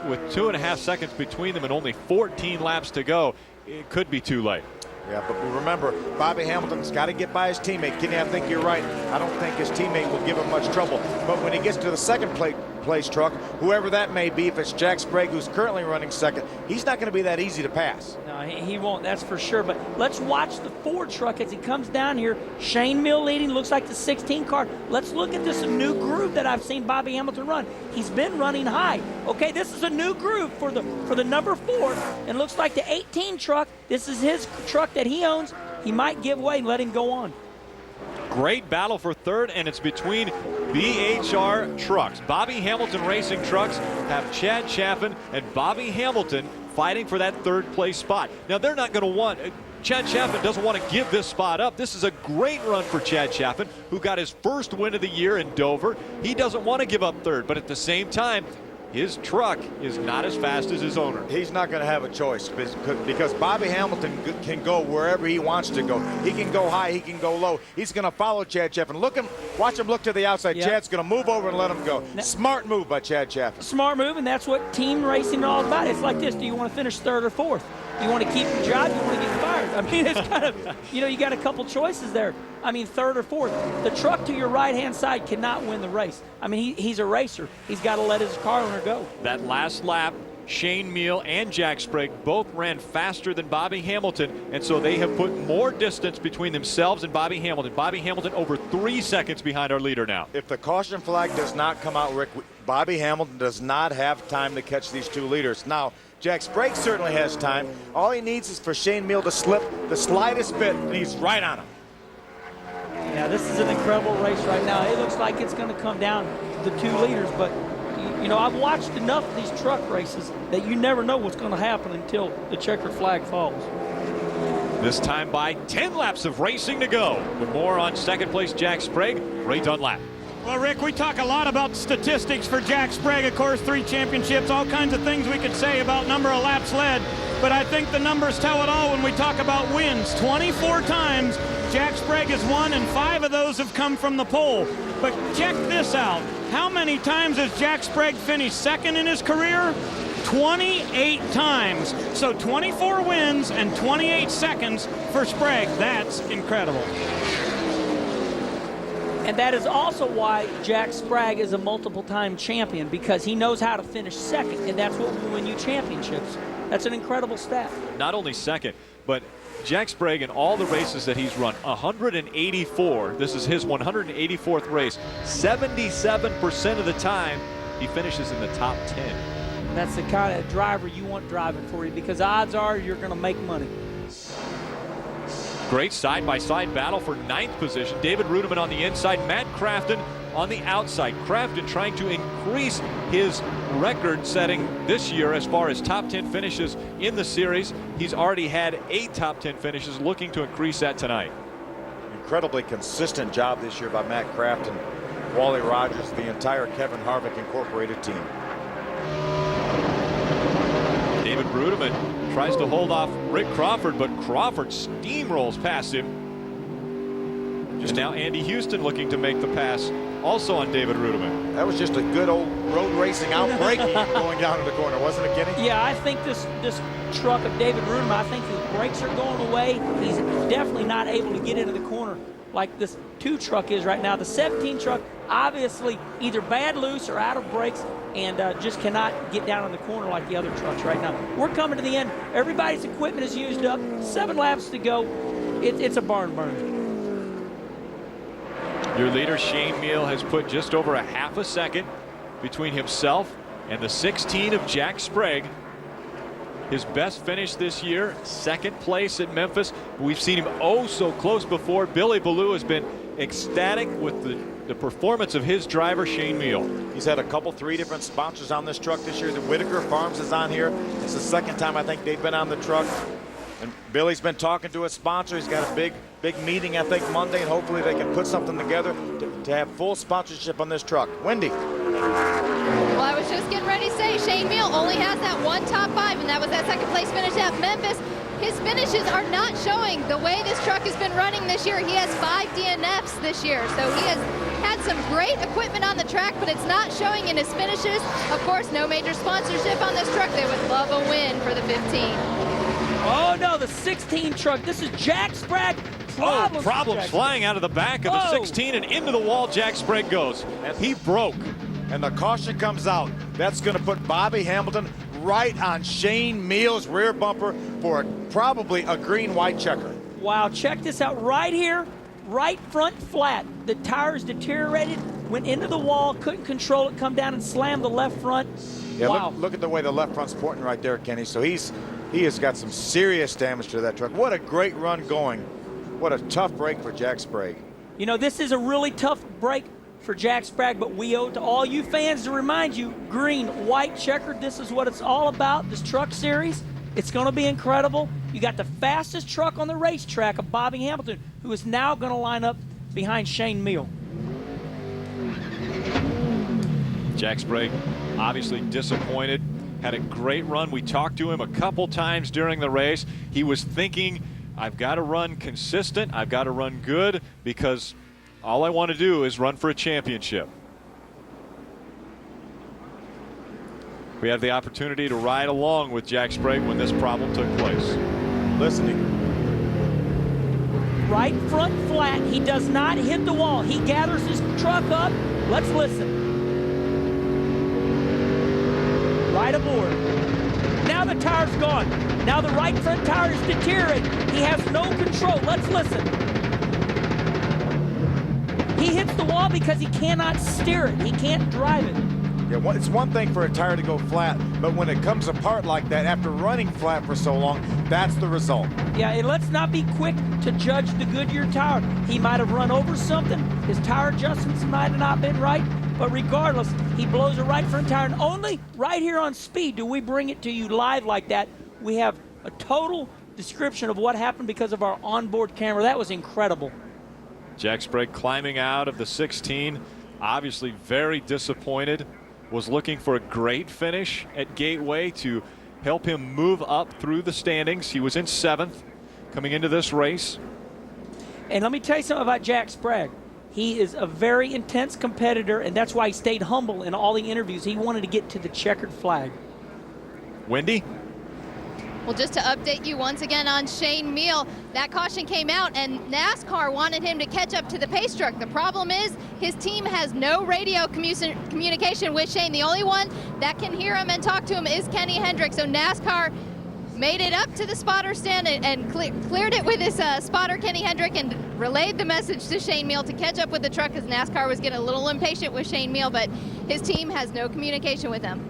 With 2.5 seconds between them and only 14 laps to go, it could be too late. Yeah, but remember, Bobby Hamilton's got to get by his teammate. Kenny, I think you're right. I don't think his teammate will give him much trouble. But when he gets to the second place truck, whoever that may be, if it's Jack Sprague, who's currently running second, he's not going to be that easy to pass. No, he won't, that's for sure. But let's watch the Ford truck as he comes down here. Shane Mills leading, looks like the 16 car. Let's look at this new groove that I've seen Bobby Hamilton run. He's been running high. Okay, this is a new groove for the number 4. And looks like the 18 truck, this is his truck that he owns. He might give way and let him go on. Great battle for third, and it's between BHR trucks. Bobby Hamilton Racing trucks have Chad Chaffin and Bobby Hamilton fighting for that third place spot. Now, they're not going to want, Chad Chaffin doesn't want to give this spot up. This is a great run for Chad Chaffin, who got his first win of the year in Dover. He doesn't want to give up third, but at the same time, his truck is not as fast as his owner. He's not going to have a choice because Bobby Hamilton can go wherever he wants to go. He can go high, he can go low. He's going to follow Chad Chaffin. Watch him look to the outside. Yep. Chad's going to move over and let him go. Smart move by Chad Chaffin. Smart move, and that's what team racing is all about. It's like this. Do you want to finish third or fourth? Do you want to keep your job? Do you want to get fired? I mean, it's kind of, you got a couple choices there. I mean, third or fourth. The truck to your right-hand side cannot win the race. I mean, he's a racer. He's got to let his car owner go. That last lap, Shane Mills and Jack Sprague both ran faster than Bobby Hamilton, and so they have put more distance between themselves and Bobby Hamilton. Bobby Hamilton over 3 seconds behind our leader now. If the caution flag does not come out, Rick, Bobby Hamilton does not have time to catch these two leaders. Now, Jack Sprague certainly has time. All he needs is for Shane Mills to slip the slightest bit, and he's right on him. Yeah, this is an incredible race right now. It looks like it's going to come down to the two leaders, but I've watched enough of these truck races that you never know what's going to happen until the checkered flag falls. This time by 10 laps of racing to go. With more on second place Jack Sprague, Ray Dunlap. Well, Rick, we talk a lot about statistics for Jack Sprague. Of course, 3 championships, all kinds of things we could say about number of laps led. But I think the numbers tell it all when we talk about wins. 24 times Jack Sprague has won, and 5 of those have come from the pole. But check this out. How many times has Jack Sprague finished second in his career? 28 times. So 24 wins and 28 seconds for Sprague. That's incredible. And that is also why Jack Sprague is a multiple-time champion, because he knows how to finish second, and that's what will win you championships. That's an incredible stat. Not only second, but Jack Sprague in all the races that he's run, 184. This is his 184th race. 77% of the time, he finishes in the top 10. That's the kind of driver you want driving for you, because odds are you're going to make money. Great side-by-side battle for 9th position. David Rudeman on the inside, Matt Crafton on the outside. Crafton trying to increase his record setting this year as far as top 10 finishes in the series. He's already had 8 top 10 finishes, looking to increase that tonight. Incredibly consistent job this year by Matt Crafton, Wally Rogers, the entire Kevin Harvick Incorporated team. David Rudeman tries to hold off Rick Crawford, but Crawford steamrolls past him. Just now Andy Houston looking to make the pass, also on David Rudeman. That was just a good old road racing outbreaking going down to the corner, wasn't it, Kenny? Yeah, I think this truck of David Rudeman, I think his brakes are going away. He's definitely not able to get into the corner like this 2 truck is right now. The 17 truck, obviously either bad loose or out of brakes, and just cannot get down in the corner like the other trucks right now. We're coming to the end. Everybody's equipment is used up. 7 laps to go. It's a barn burner. Your leader, Shane Mills, has put just over a half a second between himself and the 16 of Jack Sprague. His best finish this year, second place at Memphis. We've seen him oh so close before. Billy Ballou has been ecstatic with the performance of his driver, Shane Meal. He's had a couple, 3 different sponsors on this truck this year. The Whitaker Farms is on here. It's the second time I think they've been on the truck. And Billy's been talking to his sponsor. He's got a big meeting, I think, Monday, and hopefully they can put something together to have full sponsorship on this truck. Wendy. Well, I was just getting ready to say, Shane Meal only has that one top 5, and that was that second place finish at Memphis. His finishes are not showing the way this truck has been running this year. He has 5 DNFs this year, so he has had some great equipment on the track, but it's not showing in his finishes. Of course, no major sponsorship on this truck. They would love a win for the 15. Oh no, the 16 truck. This is Jack Sprague. Problems flying out of the back of the 16 and into the wall. Jack Sprague goes. He broke. And the caution comes out. That's going to put Bobby Hamilton right on Shane Meal's rear bumper for probably a green-white checker. Wow, check this out right here. Right front flat. The tires deteriorated, went into the wall, couldn't control it, come down and slam the left front. Yeah, wow. look at the way the left front's pointing right there, Kenny. So he has got some serious damage to that truck. What a great run going. What a tough break for Jack Sprague. You know, this is a really tough break for Jack Sprague, but we owe it to all you fans to remind you, green, white, checkered, this is what it's all about, this truck series. It's going to be incredible. You got the fastest truck on the racetrack of Bobby Hamilton, who is now going to line up behind Shane Meal. Jack Sprague obviously disappointed. Had a great run. We talked to him a couple times during the race. He was thinking, I've got to run consistent. I've got to run good because all I want to do is run for a championship. We had the opportunity to ride along with Jack Sprague when this problem took place. Listening. Right front flat. He does not hit the wall. He gathers his truck up. Let's listen. Right aboard. Now the tire's gone. Now the right front tire is deteriorating. He has no control. Let's listen. He hits the wall because he cannot steer it. He can't drive it. Yeah, it's one thing for a tire to go flat, but when it comes apart like that after running flat for so long, that's the result. Yeah, and let's not be quick to judge the Goodyear tire. He might have run over something. His tire adjustments might have not been right. But regardless, he blows a right front tire. And only right here on Speed do we bring it to you live like that. We have a total description of what happened because of our onboard camera. That was incredible. Jack Sprague climbing out of the 16, obviously very disappointed. Was looking for a great finish at Gateway to help him move up through the standings. He was in 7th coming into this race. And let me tell you something about Jack Sprague. He is a very intense competitor, and that's why he stayed humble in all the interviews. He wanted to get to the checkered flag. Wendy? Well, just to update you once again on Shane Meal, that caution came out and NASCAR wanted him to catch up to the pace truck. The problem is his team has no radio communication with Shane. The only one that can hear him and talk to him is Kenny Hendrick. So NASCAR made it up to the spotter stand and cleared it with his spotter, Kenny Hendrick, and relayed the message to Shane Meal to catch up with the truck because NASCAR was getting a little impatient with Shane Meal, but his team has no communication with him.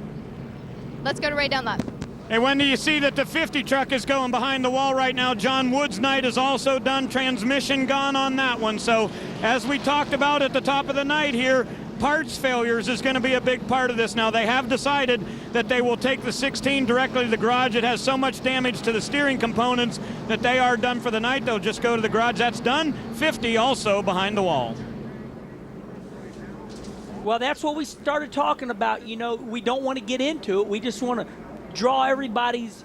Let's go to Ray Dunlop. Hey, Wendy, you see that the 50 truck is going behind the wall right now. John Wood's night is also done. Transmission gone on that one. So as we talked about at the top of the night here, parts failures is going to be a big part of this. Now, they have decided that they will take the 16 directly to the garage. It has so much damage to the steering components that they are done for the night. They'll just go to the garage. That's done. 50 also behind the wall. Well, that's what we started talking about. You know, we don't want to get into it. We just want to draw everybody's,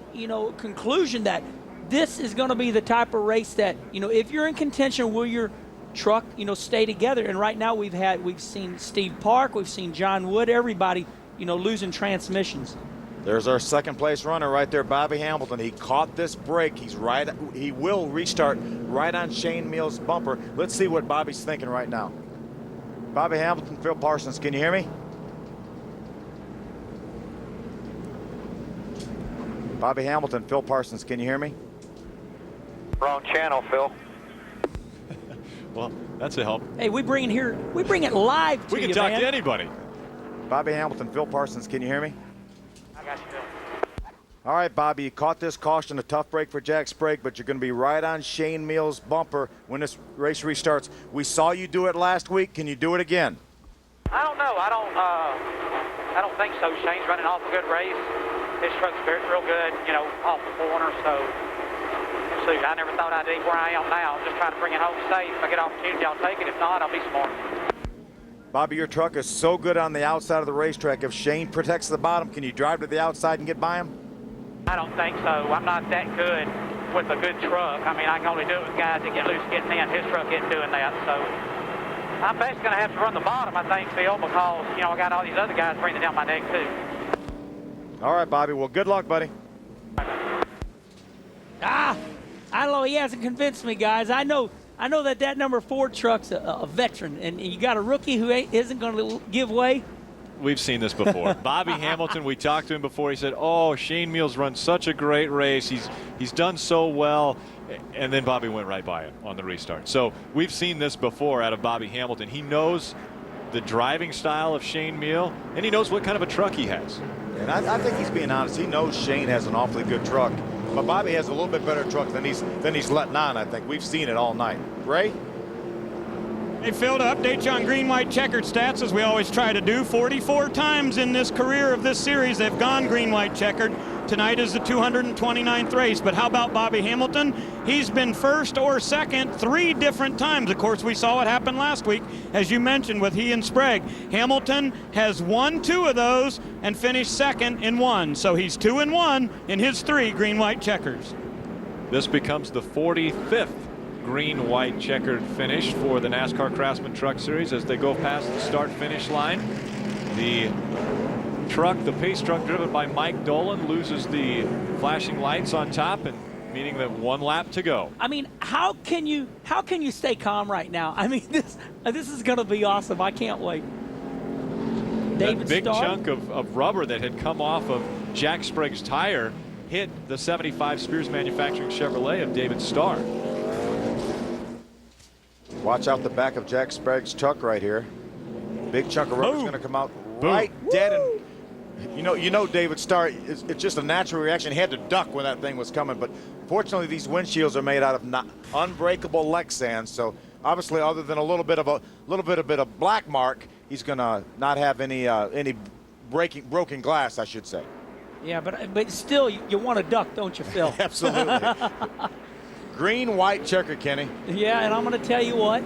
conclusion that this is going to be the type of race that, if you're in contention, will your truck, stay together? And right now we've seen Steve Park, we've seen John Wood, everybody, losing transmissions. There's our second place runner right there, Bobby Hamilton. He caught this break. He will restart right on Shane Meal's bumper. Let's see what Bobby's thinking right now. Bobby Hamilton, Phil Parsons, can you hear me? Bobby Hamilton, Phil Parsons, can you hear me? Wrong channel, Phil. Well, that's a help. Hey, we bring it live to you, We can talk man. to anybody. Bobby Hamilton, Phil Parsons, can you hear me? I got you, Phil. All right, Bobby, you caught this caution, a tough break for Jack Sprague, but you're going to be right on Shane Meal's bumper when this race restarts. We saw you do it last week. Can you do it again? I don't know. I don't think so. Shane's running an awful good race. His truck's real good, you know, off the corner. So, shoot, I never thought I'd be where I am now. I'm just trying to bring it home safe. If I get an opportunity, I'll take it. If not, I'll be smart. Bobby, your truck is so good on the outside of the racetrack. If Shane protects the bottom, can you drive to the outside and get by him? I don't think so. I'm not that good with a good truck. I mean, I can only do it with guys that get loose getting in. His truck isn't doing that, so I'm basically going to have to run the bottom, I think, Phil, because, you know, I got all these other guys breathing down my neck, too. All right, Bobby. Well, good luck, buddy. I don't know. He hasn't convinced me, guys. I know that number 4 truck's a veteran, and you got a rookie who isn't going to give way. We've seen this before. Bobby Hamilton, we talked to him before. He said, oh, Shane Meal's run such a great race. He's done so well. And then Bobby went right by it on the restart. So we've seen this before out of Bobby Hamilton. He knows the driving style of Shane Meal, and he knows what kind of a truck he has. And I think he's being honest. He knows Shane has an awfully good truck, but Bobby has a little bit better truck than he's letting on, I think. We've seen it all night. Ray? Hey, Phil, to update you on green-white checkered stats, as we always try to do, 44 times in this career of this series they've gone green-white checkered. Tonight is the 229th race, but how about Bobby Hamilton? He's been first or second 3 different times. Of course, we saw what happened last week, as you mentioned, with he and Sprague. Hamilton has won 2 of those and finished second in 1, so he's 2-1 in his 3 green-white checkers. This becomes the 45th green-white checkered finish for the NASCAR Craftsman Truck Series as they go past the start-finish line. The truck, the pace truck driven by Mike Dolan, loses the flashing lights on top, and meaning that 1 lap to go. I mean, how can you stay calm right now? I mean, this is going to be awesome. I can't wait. That big chunk of rubber that had come off of Jack Sprague's tire hit the 75 Spears Manufacturing Chevrolet of David Starr. Watch out the back of Jack Sprague's truck right here. Big chunk of rubber is going to come out right dead. And you know David Starr, it's just a natural reaction. He had to duck when that thing was coming, but fortunately these windshields are made out of unbreakable Lexan, so obviously other than a little bit of black mark, he's going to not have any broken glass, I should say. Yeah, but still, you want to duck, don't you, Phil? Absolutely. Green, white checker, Kenny. Yeah, and I'm going to tell you what,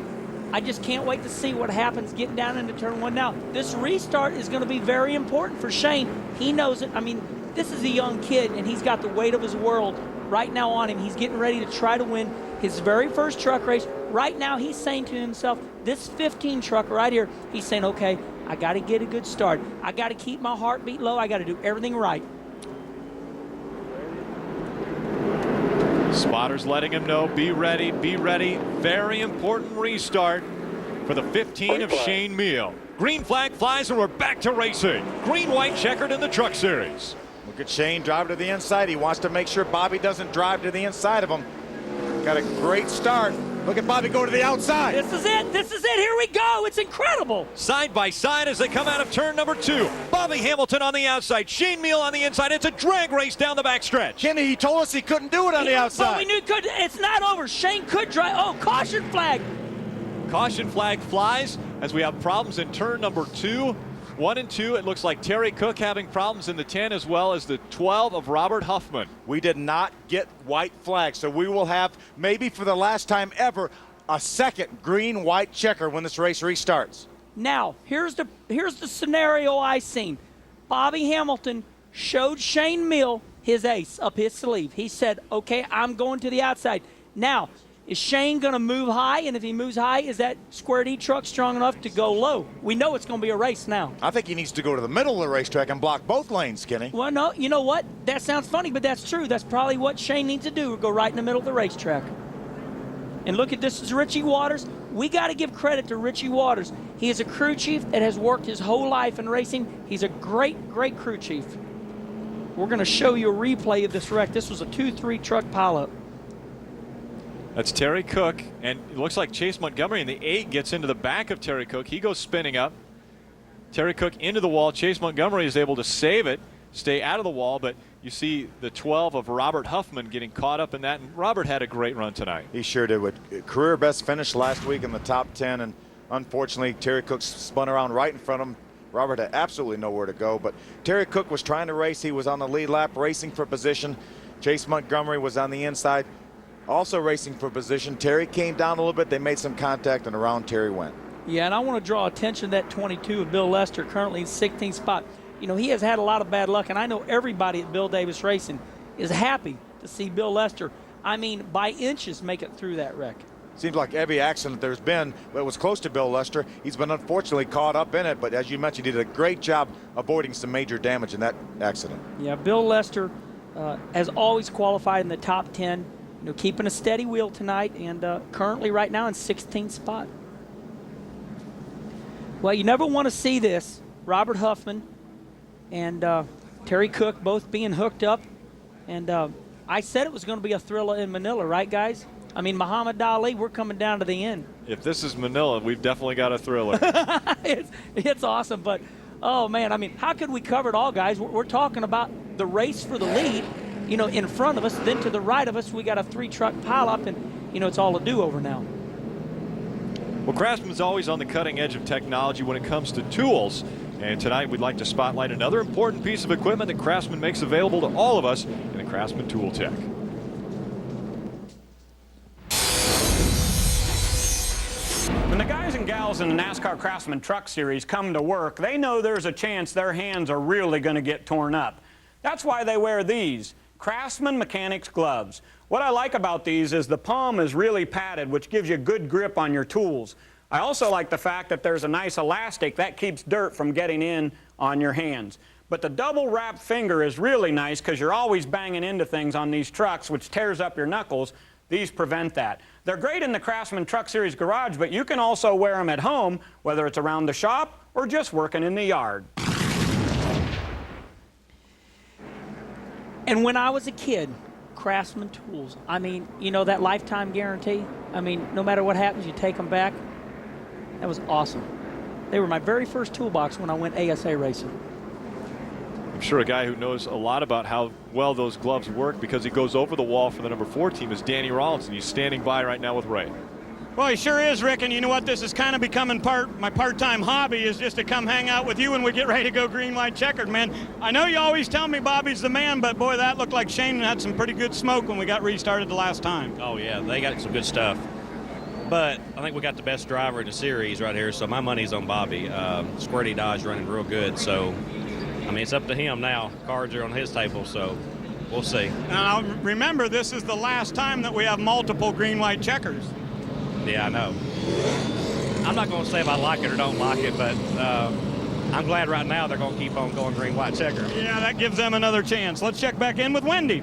I just can't wait to see what happens getting down into turn 1 now. This restart is going to be very important for Shane. He knows it. I mean, this is a young kid, and he's got the weight of his world right now on him. He's getting ready to try to win his very first truck race. Right now, he's saying to himself, this 15 truck right here, he's saying, okay, I got to get a good start. I got to keep my heartbeat low. I got to do everything right. Spotters letting him know, be ready, be ready. Very important restart for the 15 of Shane Meal. Green flag flies and we're back to racing. Green-white checkered in the Truck Series. Look at Shane drive to the inside. He wants to make sure Bobby doesn't drive to the inside of him. Got a great start. Look at Bobby go to the outside. This is it. This is it. Here we go. It's incredible. Side by side as they come out of turn number 2. Bobby Hamilton on the outside. Shane Meal on the inside. It's a drag race down the backstretch. Kenny, he told us he couldn't do it on the outside. But we knew could. It's not over. Shane could drive. Oh, caution flag. Caution flag flies as we have problems in turn number 2. 1 and 2, it looks like Terry Cook having problems in the 10 as well as the 12 of Robert Huffman. We did not get white flags, so we will have, maybe for the last time ever, a second green-white checker when this race restarts. Now, here's the scenario I seen. Bobby Hamilton showed Shane Meal his ace up his sleeve. He said, okay, I'm going to the outside. Now, is Shane going to move high? And if he moves high, is that Square D truck strong enough to go low? We know it's going to be a race now. I think he needs to go to the middle of the racetrack and block both lanes, Kenny. Well, no, you know what? That sounds funny, but that's true. That's probably what Shane needs to do, go right in the middle of the racetrack. And look at this is Richie Waters. We got to give credit to Richie Waters. He is a crew chief that has worked his whole life in racing. He's a great, great crew chief. We're going to show you a replay of this wreck. This was a 2-3 truck pileup. That's Terry Cook, and it looks like Chase Montgomery in the 8 gets into the back of Terry Cook. He goes spinning up. Terry Cook into the wall. Chase Montgomery is able to save it, stay out of the wall, but you see the 12 of Robert Huffman getting caught up in that, and Robert had a great run tonight. He sure did. With career best finish last week in the top 10, and unfortunately Terry Cook spun around right in front of him. Robert had absolutely nowhere to go, but Terry Cook was trying to race. He was on the lead lap racing for position. Chase Montgomery was on the inside also racing for position. Terry came down a little bit. They made some contact, and around Terry went. Yeah, and I want to draw attention to that 22 of Bill Lester, currently in 16th spot. You know, he has had a lot of bad luck, and I know everybody at Bill Davis Racing is happy to see Bill Lester, I mean, by inches make it through that wreck. Seems like every accident there's been, it was close to Bill Lester. He's been unfortunately caught up in it, but as you mentioned, he did a great job avoiding some major damage in that accident. Yeah, Bill Lester has always qualified in the top 10, you know, keeping a steady wheel tonight, and currently right now in 16th spot. Well, you never want to see this. Robert Huffman and Terry Cook both being hooked up. And I said it was going to be a thriller in Manila, right, guys? I mean, Muhammad Ali, we're coming down to the end. If this is Manila, we've definitely got a thriller. It's awesome, but, oh, man, I mean, how could we cover it all, guys? We're talking about the race for the lead, you know, in front of us. Then to the right of us, we got a 3-truck pileup, and, you know, it's all a do-over now. Well, Craftsman's always on the cutting edge of technology when it comes to tools. And tonight we'd like to spotlight another important piece of equipment that Craftsman makes available to all of us in the Craftsman Tool Tech. When the guys and gals in the NASCAR Craftsman Truck Series come to work, they know there's a chance their hands are really going to get torn up. That's why they wear these Craftsman Mechanics gloves. What I like about these is the palm is really padded, which gives you good grip on your tools. I also like the fact that there's a nice elastic that keeps dirt from getting in on your hands. But the double wrap finger is really nice because you're always banging into things on these trucks, which tears up your knuckles. These prevent that. They're great in the Craftsman Truck Series garage, but you can also wear them at home, whether it's around the shop or just working in the yard. And when I was a kid, Craftsman tools, I mean, you know, that lifetime guarantee, I mean, no matter what happens, you take them back. That was awesome. They were my very first toolbox when I went ASA racing. I'm sure a guy who knows a lot about how well those gloves work because he goes over the wall for the number 4 team is Danny Rollins, and he's standing by right now with Ray. Well, he sure is, Rick, and you know what? This is kind of becoming my part-time hobby is just to come hang out with you when we get ready to go green, white, checkered, man. I know you always tell me Bobby's the man, but boy, that looked like Shane had some pretty good smoke when we got restarted the last time. Oh, yeah, they got some good stuff. But I think we got the best driver in the series right here, so my money's on Bobby. Square D Dodge running real good, so, I mean, it's up to him now. Cards are on his table, so we'll see. Now, remember, this is the last time that we have multiple green, white checkers. Yeah, I know. I'm not going to say if I like it or don't like it, but I'm glad right now they're going to keep on going green, white, checker. Yeah, that gives them another chance. Let's check back in with Wendy.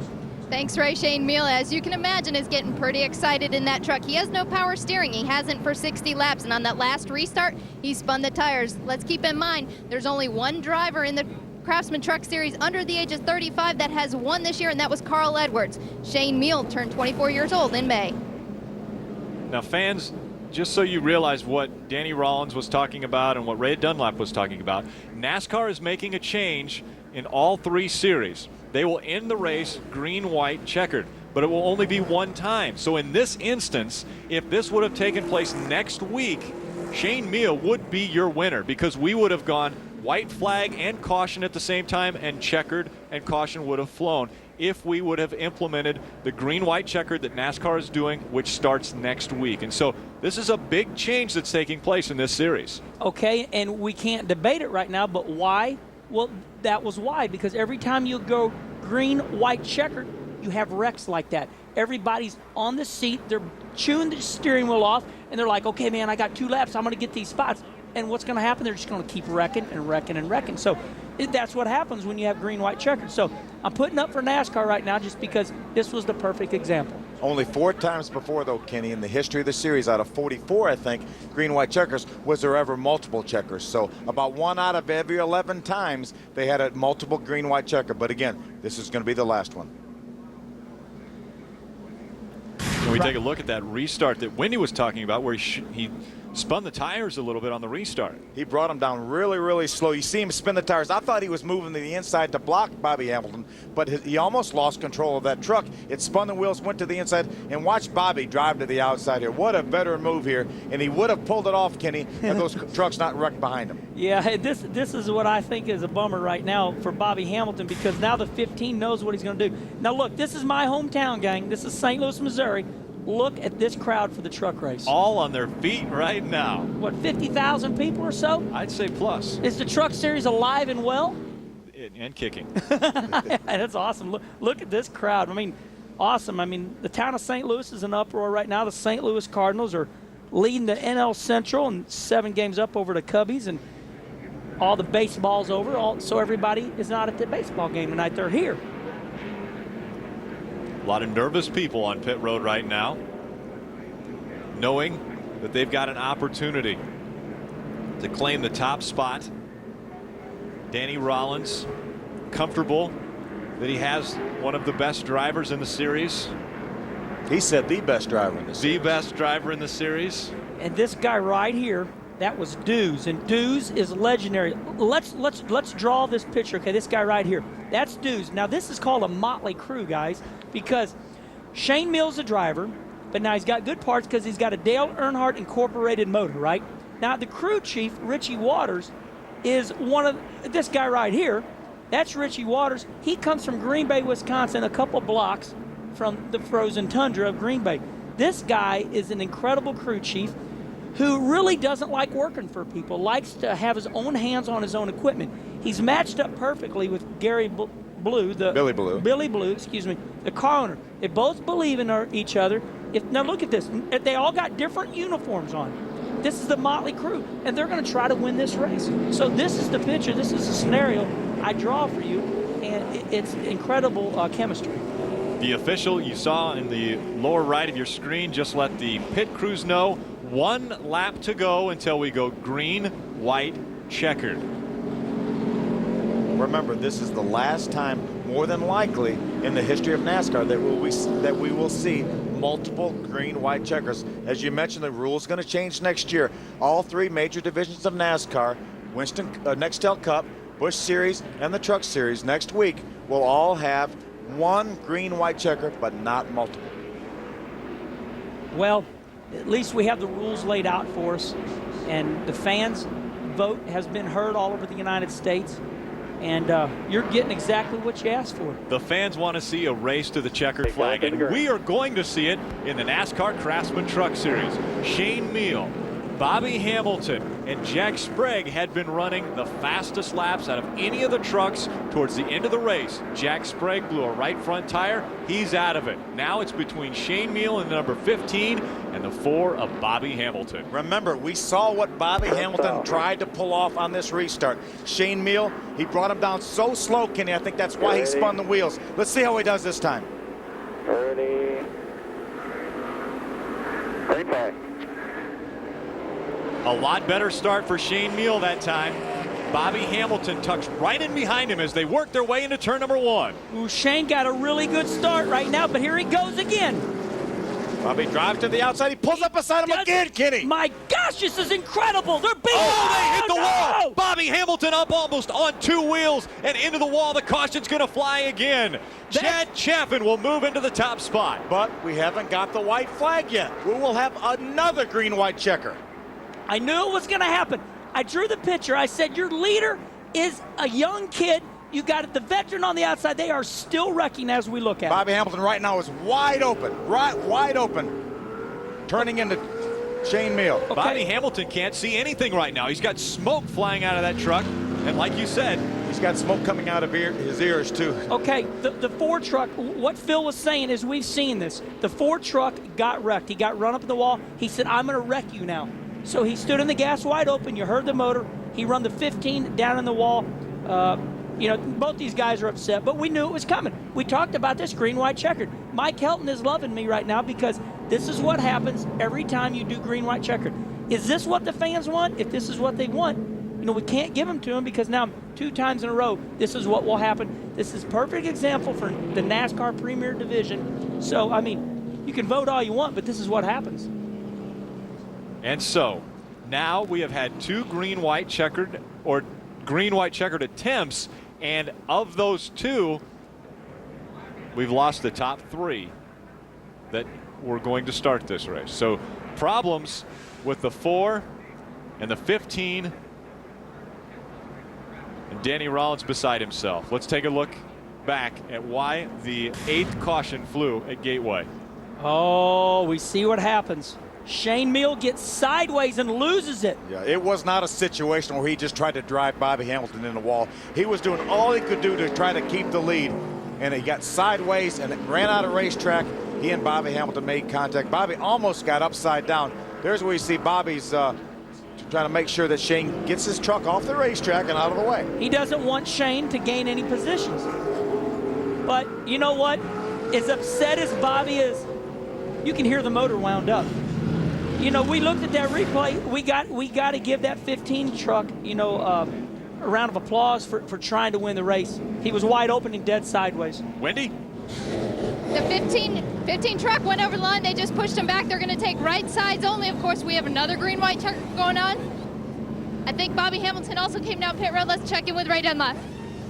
Thanks, Ray. Shane Meal, as you can imagine, is getting pretty excited in that truck. He has no power steering. He hasn't for 60 laps, and on that last restart, he spun the tires. Let's keep in mind, there's only one driver in the Craftsman Truck Series under the age of 35 that has won this year, and that was Carl Edwards. Shane Meal turned 24 years old in May. Now, fans, just so you realize what Danny Rollins was talking about and what Ray Dunlap was talking about, NASCAR is making a change in all 3 series. They will end the race green, white, checkered, but it will only be one time. So in this instance, if this would have taken place next week, Shane Meal would be your winner because we would have gone white flag and caution at the same time, and checkered and caution would have flown if we would have implemented the green, white, checkered that NASCAR is doing, which starts next week. And so this is a big change that's taking place in this series. Okay, and we can't debate it right now, but why? Well, that was why, because every time you go green, white, checkered, you have wrecks like that. Everybody's on the seat, they're chewing the steering wheel off, and they're like, okay, man, I got 2 laps, I'm going to get these spots. And what's going to happen? They're just going to keep wrecking and wrecking and wrecking. So that's what happens when you have green, white, checkered. So I'm putting up for NASCAR right now just because this was the perfect example. Only 4 times before, though, Kenny, in the history of the series, out of 44, I think, green, white, checkers, was there ever multiple checkers. So about 1 out of every 11 times they had a multiple green, white checker. But again, this is going to be the last one. When we take a look at that restart that Wendy was talking about, where he Spun the tires a little bit on the restart. He brought them down really, really slow. You see him spin the tires. I thought he was moving to the inside to block Bobby Hamilton, but he almost lost control of that truck. It spun the wheels, went to the inside, and watch Bobby drive to the outside here. What a veteran move here, and he would have pulled it off, Kenny, had those trucks not wrecked behind him. Yeah, this is what I think is a bummer right now for Bobby Hamilton, because now the 15 knows what he's going to do. Now, look, this is my hometown, gang. This is St. Louis, Missouri. Look at this crowd for the truck race. All on their feet right now. What, 50,000 people or so? I'd say plus. Is the truck series alive and well? And kicking. That's awesome. Look at this crowd. I mean, awesome. I mean, the town of St. Louis is in uproar right now. The St. Louis Cardinals are leading the NL Central and 7 games up over the Cubbies, and all the baseball's over. So everybody is not at the baseball game tonight. They're here. A lot of nervous people on pit road right now, knowing that they've got an opportunity to claim the top spot. Danny Rollins, comfortable that he has one of the best drivers in the series. He said the best driver in the series. The best driver in the series. And this guy right here, that was Dews, and Dews is legendary. Let's draw this picture. Okay, this guy right here, that's Dews. Now this is called a motley crew, guys, because Shane Mill's the driver, but now he's got good parts because he's got a Dale Earnhardt Incorporated motor, right? Now the crew chief, Richie Waters, is one of this guy right here. That's Richie Waters. He comes from Green Bay, Wisconsin, a couple blocks from the frozen tundra of Green Bay. This guy is an incredible crew chief who really doesn't like working for people, likes to have his own hands on his own equipment. He's matched up perfectly with Billy Blue, the car owner. They both believe in each other. Now look at this. They all got different uniforms on. This is the motley crew, and they're going to try to win this race. So this is the picture. This is the scenario I draw for you, and it's incredible chemistry. The official you saw in the lower right of your screen just let the pit crews know 1 lap to go until we go green, white, checkered. Remember, this is the last time, more than likely, in the history of NASCAR that we will see multiple green, white checkers. As you mentioned, the rule is going to change next year. All 3 major divisions of NASCAR, Nextel Cup, Busch Series, and the Truck Series, next week will all have 1 green, white checker, but not multiple. Well, at least we have the rules laid out for us, and the fans' vote has been heard all over the United States, and you're getting exactly what you asked for. The fans want to see a race to the checkered flag, and we are going to see it in the NASCAR Craftsman Truck Series. Shane Meal, Bobby Hamilton, and Jack Sprague had been running the fastest laps out of any of the trucks towards the end of the race. Jack Sprague blew a right front tire. He's out of it. Now it's between Shane Meal and the number 15 and the 4 of Bobby Hamilton. Remember, we saw what Bobby Hamilton tried to pull off on this restart. Shane Meal, he brought him down so slow, Kenny. I think that's why he spun the wheels. Let's see how he does this time. Ready. Green flag. A lot better start for Shane Meal that time. Bobby Hamilton tucks right in behind him as they work their way into turn number 1. Ooh, Shane got a really good start right now, but here he goes again. Bobby drives to the outside. He pulls up beside him again, Kenny. My gosh, this is incredible. They're beating. Oh, they hit the wall. Bobby Hamilton up almost on 2 wheels and into the wall. The caution's going to fly again. Chad Chaffin will move into the top spot. But we haven't got the white flag yet. We will have another green-white checker. I knew it was going to happen. I drew the picture. I said, your leader is a young kid. You got the veteran on the outside. They are still wrecking as we look at it. Bobby Hamilton right now is wide open, wide open, turning into Shane Meal. Okay. Bobby Hamilton can't see anything right now. He's got smoke flying out of that truck. And like you said, he's got smoke coming out of his ears, too. Okay, the Ford truck, what Phil was saying is we've seen this. The Ford truck got wrecked. He got run up in the wall. He said, I'm going to wreck you now. So he stood in the gas wide open. You heard the motor. He run the 15 down in the wall. You know, both these guys are upset, but we knew it was coming. We talked about this green-white checkered. Mike Helton is loving me right now because this is what happens every time you do green-white checkered. Is this what the fans want? If this is what they want, you know, we can't give them to them because now 2 times in a row, this is what will happen. This is a perfect example for the NASCAR Premier Division. So, I mean, you can vote all you want, but this is what happens. And so, now we have had 2 green-white checkered or green-white checkered attempts, and of those 2, we've lost the top 3 that were going to start this race. So problems with the 4 and the 15, and Danny Rollins beside himself. Let's take a look back at why the 8th caution flew at Gateway. Oh, we see what happens. Shane Meal gets sideways and loses it. Yeah, it was not a situation where he just tried to drive Bobby Hamilton in the wall. He was doing all he could do to try to keep the lead, and he got sideways and ran out of racetrack. He and Bobby Hamilton made contact. Bobby almost got upside down. There's where you see Bobby's trying to make sure that Shane gets his truck off the racetrack and out of the way. He doesn't want Shane to gain any positions. But you know what? As upset as Bobby is, you can hear the motor wound up. You know, we looked at that replay. We got to give that 15 truck, you know, a round of applause for trying to win the race. He was wide open and dead sideways. Wendy? The 15 truck went over the line. They just pushed him back. They're going to take right sides only. Of course, we have another green-white truck going on. I think Bobby Hamilton also came down pit road. Let's check in with Ray Dunlap.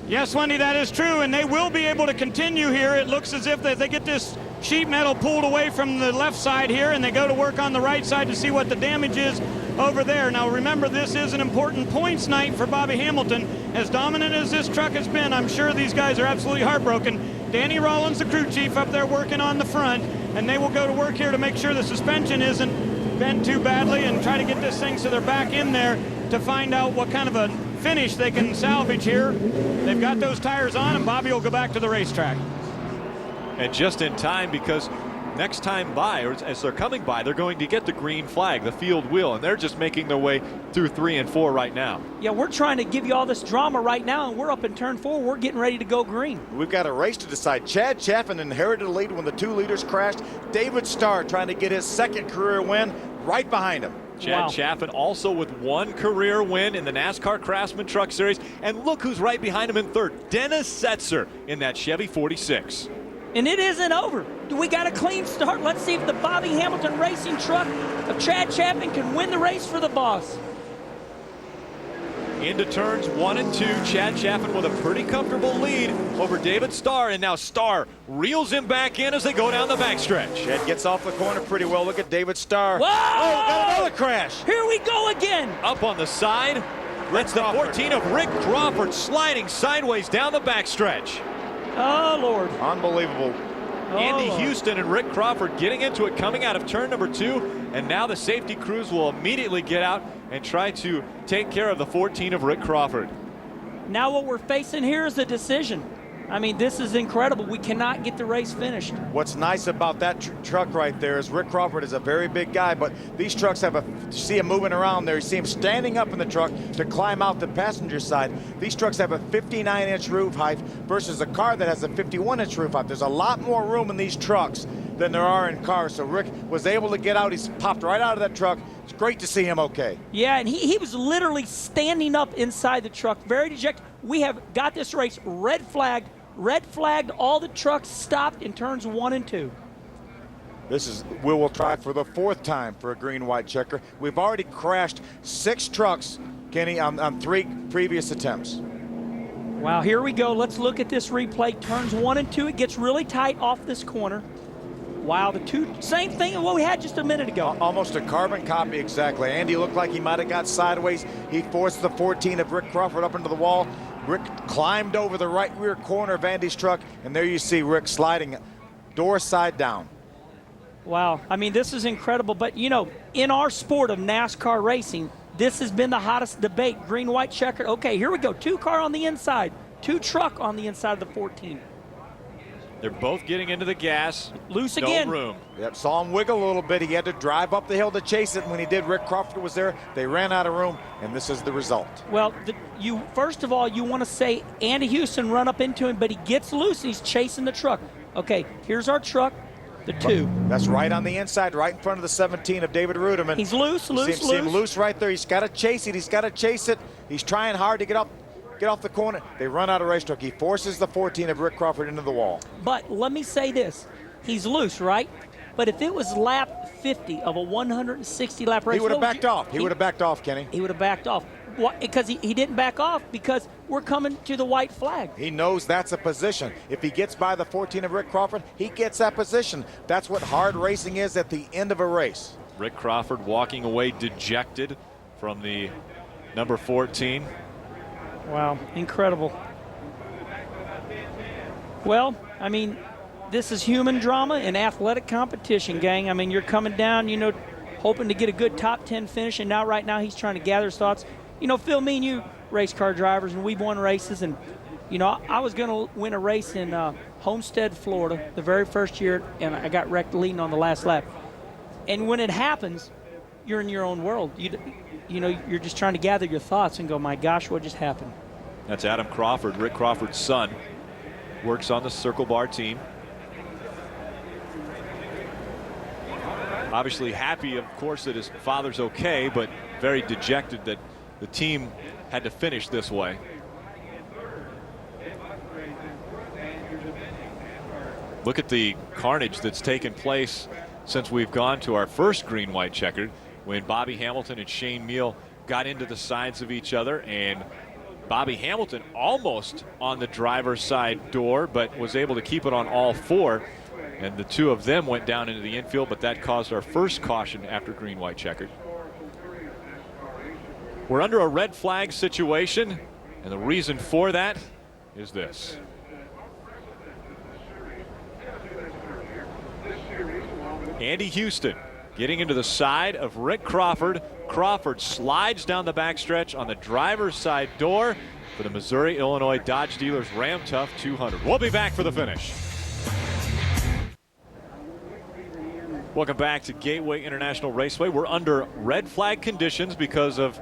Yes, Wendy, that is true, and they will be able to continue here. It looks as if they get this sheet metal pulled away from the left side here, and they go to work on the right side to see what the damage is over there. Now remember, this is an important points night for Bobby Hamilton. As dominant as this truck has been, I'm sure these guys are absolutely heartbroken. Danny Rollins, the crew chief, up there working on the front, and they will go to work here to make sure the suspension isn't bent too badly and try to get this thing so they're back in there to find out what kind of a finish they can salvage here. They've got those tires on, and Bobby will go back to the racetrack. And just in time, because next time by, or as they're coming by, they're going to get the green flag, the field wheel, and they're just making their way through 3 and 4 right now. Yeah, we're trying to give you all this drama right now, and we're up in turn 4. We're getting ready to go green. We've got a race to decide. Chad Chaffin inherited the lead when the 2 leaders crashed. David Starr trying to get his 2nd career win right behind him. Chad Chaffin also with 1 career win in the NASCAR Craftsman Truck Series. And look who's right behind him in 3rd. Dennis Setzer in that Chevy 46. And it isn't over. We got a clean start. Let's see if the Bobby Hamilton racing truck of Chad Chaffin can win the race for the boss. Into turns 1 and 2. Chad Chaffin with a pretty comfortable lead over David Starr. And now Starr reels him back in as they go down the backstretch. Chad gets off the corner pretty well. Look at David Starr. Whoa! Oh, got another crash. Here we go again. Up on the side. That's the 14 of Rick Crawford sliding sideways down the backstretch. Oh, Lord. Unbelievable. Andy Houston and Rick Crawford getting into it coming out of turn number 2. And now the safety crews will immediately get out and try to take care of the 14 of Rick Crawford. Now what we're facing here is a decision. I mean, this is incredible. We cannot get the race finished. What's nice about that truck right there is Rick Crawford is a very big guy, but these trucks have you see him moving around there. You see him standing up in the truck to climb out the passenger side. These trucks have a 59-inch roof height versus a car that has a 51-inch roof height. There's a lot more room in these trucks than there are in cars. So Rick was able to get out. He's popped right out of that truck. It's great to see him okay. Yeah, and he was literally standing up inside the truck, very dejected. We have got this race red flagged. Red flagged, all the trucks stopped in turns 1 and 2. We will try for the 4th time for a green-white checker. We've already crashed 6 trucks, Kenny, on 3 previous attempts. Wow, here we go. Let's look at this replay. Turns 1 and 2, it gets really tight off this corner. Wow, the 2, same thing as what we had just a minute ago. Almost a carbon copy, exactly. Andy looked like he might have got sideways. He forced the 14 of Rick Crawford up into the wall. Rick climbed over the right rear corner of Andy's truck, and there you see Rick sliding door side down. Wow, I mean, this is incredible. But, you know, in our sport of NASCAR racing, this has been the hottest debate. Green-white checker. Okay, here we go. 2 car on the inside, 2 truck on the inside of the 14. They're both getting into the gas. Loose again. No room. Yep, saw him wiggle a little bit. He had to drive up the hill to chase it. And when he did, Rick Crawford was there. They ran out of room, and this is the result. Well, first of all, you want to say Andy Houston run up into him, but he gets loose, and he's chasing the truck. Okay, here's our truck, the 2. That's right on the inside, right in front of the 17 of David Ruderman. He's loose. See him loose right there. He's got to chase it. He's got to chase it. He's trying hard to get off the corner. They run out of racetrack. He forces the 14 of Rick Crawford into the wall. But let me say this. He's loose, right? But if it was lap 50 of a 160 lap race, he would have backed off. He would have backed off, Kenny. He would have backed off. Because he didn't back off because we're coming to the white flag. He knows that's a position. If he gets by the 14 of Rick Crawford, he gets that position. That's what hard racing is at the end of a race. Rick Crawford walking away dejected from the number 14. Wow, incredible. Well, I mean, this is human drama in athletic competition, gang. I mean, you're coming down, you know, hoping to get a good top 10 finish, and now right now he's trying to gather his thoughts. You know, Phil, me and you race car drivers, and we've won races, and, you know, I was going to win a race in Homestead, Florida, the very first year, and I got wrecked leading on the last lap. And when it happens, you're in your own world. You know, you're just trying to gather your thoughts and go, my gosh, what just happened? That's Adam Crawford, Rick Crawford's son. Works on the Circle Bar team. Obviously happy, of course, that his father's okay, but very dejected that the team had to finish this way. Look at the carnage that's taken place since we've gone to our first green-white checkered, when Bobby Hamilton and Shane Meal got into the sides of each other, and Bobby Hamilton almost on the driver's side door, but was able to keep it on all four. And the two of them went down into the infield, but that caused our first caution after green-white checkered. We're under a red flag situation, and the reason for that is this. Andy Houston getting into the side of Rick Crawford. Crawford slides down the backstretch on the driver's side door for the Missouri Illinois Dodge Dealers Ram Tough 200. We'll be back for the finish. Welcome back to Gateway International Raceway. We're under red flag conditions because of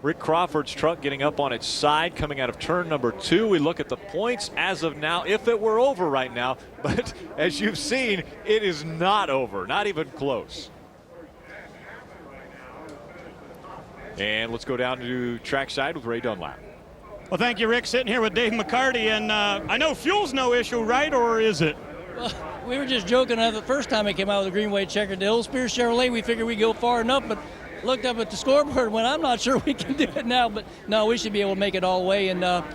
Rick Crawford's truck getting up on its side coming out of turn number 2. We look at the points as of now, if it were over right now, but as you've seen, it is not over, not even close. And let's go down to trackside with Ray Dunlap. Well, thank you, Rick. Sitting here with Dave McCarty, and I know fuel's no issue, right, or is it? Well, we were just joking the first time it came out with the green white checker. The old Spears Chevrolet, we figured we'd go far enough, but looked up at the scoreboard and went, I'm not sure we can do it now, but no, we should be able to make it all the way. And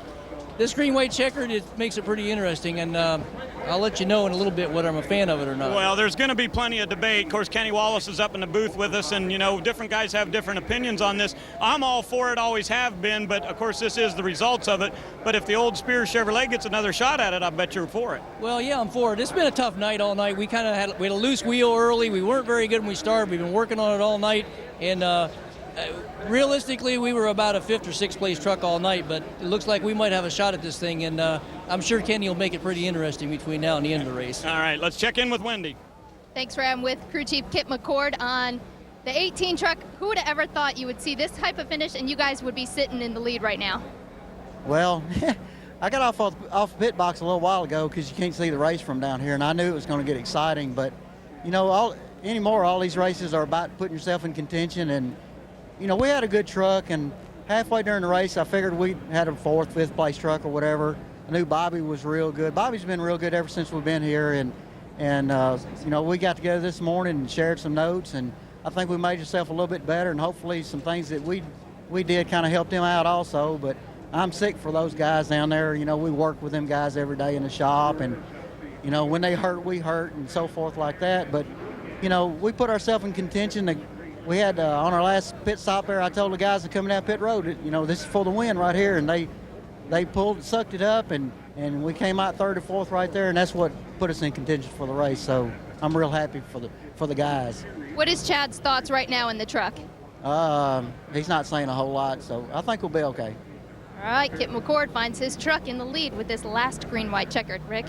this green white checkered, it makes it pretty interesting, and I'll let you know in a little bit whether I'm a fan of it or not. Well, there's going to be plenty of debate. Of course, Kenny Wallace is up in the booth with us, and, you know, different guys have different opinions on this. I'm all for it, always have been, but, of course, this is the results of it. But if the old Spears Chevrolet gets another shot at it, I bet you're for it. Well, yeah, I'm for it. It's been a tough night all night. We kind of had a loose wheel early. We weren't very good when we started. We've been working on it all night, and realistically, we were about a 5th or 6th place truck all night, but it looks like we might have a shot at this thing, and I'm sure Kenny will make it pretty interesting between now and the end of the race. All right, let's check in with Wendy. Thanks, Ray. I'm with crew chief Kip McCord on the 18 truck. Who would have ever thought you would see this type of finish and you guys would be sitting in the lead right now? Well, I got off pit box a little while ago because you can't see the race from down here, and I knew it was going to get exciting, but, you know, all these races are about putting yourself in contention, and you know, we had a good truck, and halfway during the race, I figured we had a 4th, 5th place truck or whatever. I knew Bobby was real good. Bobby's been real good ever since we've been here, and you know, we got together this morning and shared some notes, and I think we made ourselves a little bit better, and hopefully some things that we did kind of helped them out also. But I'm sick for those guys down there. You know, we work with them guys every day in the shop, and you know, when they hurt, we hurt, and so forth like that. But you know, we put ourselves in contention. We had on our last pit stop there, I told the guys that coming down pit road, you know, this is for the win right here, and they sucked it up, and we came out 3rd or 4th right there, and that's what put us in contention for the race. So I'm real happy for the guys. What is Chad's thoughts right now in the truck? He's not saying a whole lot, so I think we'll be okay. All right, Kip McCord finds his truck in the lead with this last green-white checkered. Rick?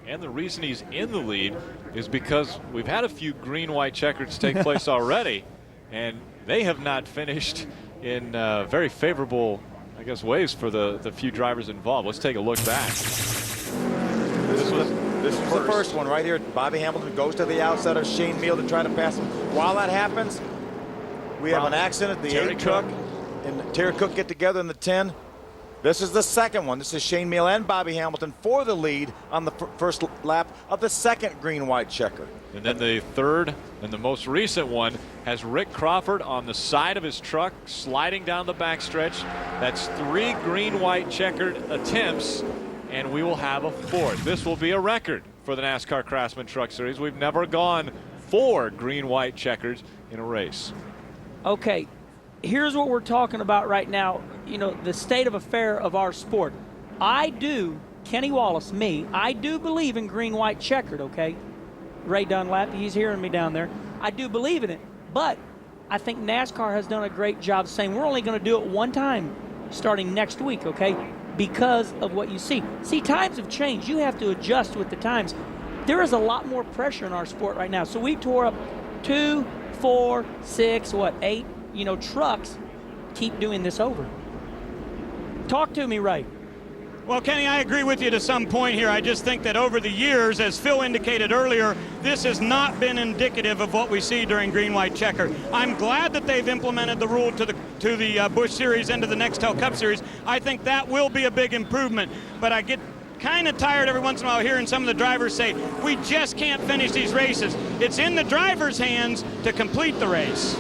And the reason he's in the lead is because we've had a few green-white checkers take place already. And they have not finished in very favorable, I guess, ways for the few drivers involved. Let's take a look back. This was the first one right here. Bobby Hamilton goes to the outside of Shane Meal to try to pass him. While that happens, we have an accident. The 8 truck and Terry Cook get together in the 10. This is the second one. This is Shane Meal and Bobby Hamilton for the lead on the first lap of the second green-white checker. And then the third and the most recent one has Rick Crawford on the side of his truck sliding down the backstretch. That's 3 green-white checkered attempts, and we will have a 4th. This will be a record for the NASCAR Craftsman Truck Series. We've never gone 4 green-white checkers in a race. Okay, here's what we're talking about right now. You know, the state of affair of our sport. I do, Kenny Wallace, me, I do believe in green-white checkered, okay? Ray Dunlap, he's hearing me down there. I do believe in it, but I think NASCAR has done a great job saying we're only going to do it one time starting next week, okay? Because of what you see. See, times have changed. You have to adjust with the times. There is a lot more pressure in our sport right now. So we tore up 2, 4, 6, 8, trucks. Keep doing this over. Talk to me, Ray. Well, Kenny, I agree with you to some point here. I just think that over the years, as Phil indicated earlier, this has not been indicative of what we see during green-white checker. I'm glad that they've implemented the rule to the Busch Series and to the Nextel Cup Series. I think that will be a big improvement. But I get kind of tired every once in a while hearing some of the drivers say, we just can't finish these races. It's in the driver's hands to complete the race.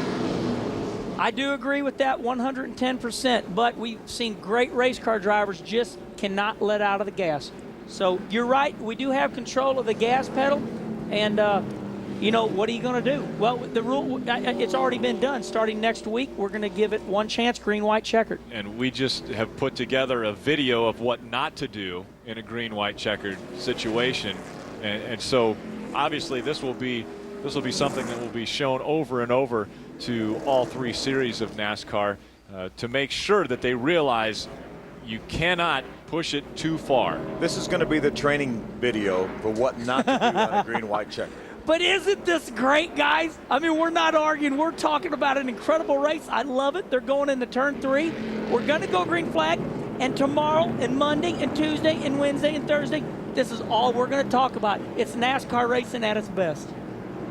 I do agree with that 110%, but we've seen great race car drivers just cannot let out of the gas. So you're right, we do have control of the gas pedal, and what are you going to do? Well, the rule, it's already been done. Starting next week, we're going to give it one chance, green-white checkered. And we just have put together a video of what not to do in a green-white checkered situation, and so obviously this will be something that will be shown over and over to all 3 series of NASCAR to make sure that they realize you cannot push it too far. This is going to be the training video for what not to do on a green-white checker. But isn't this great, guys? I mean, we're not arguing. We're talking about an incredible race. I love it. They're going into turn 3. We're going to go green flag. And tomorrow and Monday and Tuesday and Wednesday and Thursday, this is all we're going to talk about. It's NASCAR racing at its best.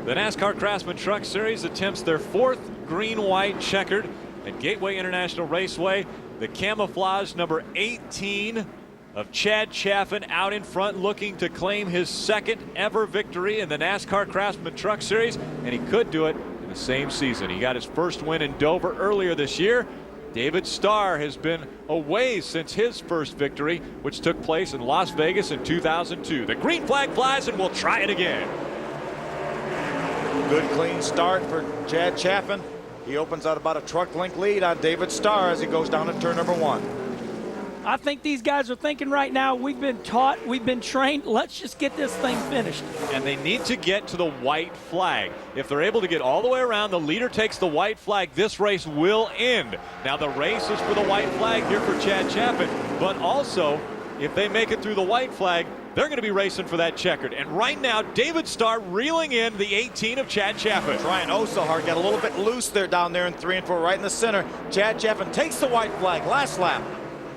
The NASCAR Craftsman Truck Series attempts their 4th green-white checkered at Gateway International Raceway. The camouflage number 18 of Chad Chaffin out in front, looking to claim his 2nd ever victory in the NASCAR Craftsman Truck Series, and he could do it in the same season. He got his first win in Dover earlier this year. David Starr has been away since his first victory, which took place in Las Vegas in 2002. The green flag flies, and we'll try it again. Good clean start for Chad Chaffin. He opens out about a truck length lead on David Starr as he goes down to turn number 1. I think these guys are thinking right now, we've been taught, we've been trained, let's just get this thing finished. And they need to get to the white flag. If they're able to get all the way around, the leader takes the white flag, this race will end. Now the race is for the white flag here for Chad Chaffin, but also if they make it through the white flag, they're going to be racing for that checkered. And right now, David Starr reeling in the 18 of Chad Chaffin. Trying oh so hard, got a little bit loose there down there in 3 and 4, right in the center. Chad Chaffin takes the white flag, last lap.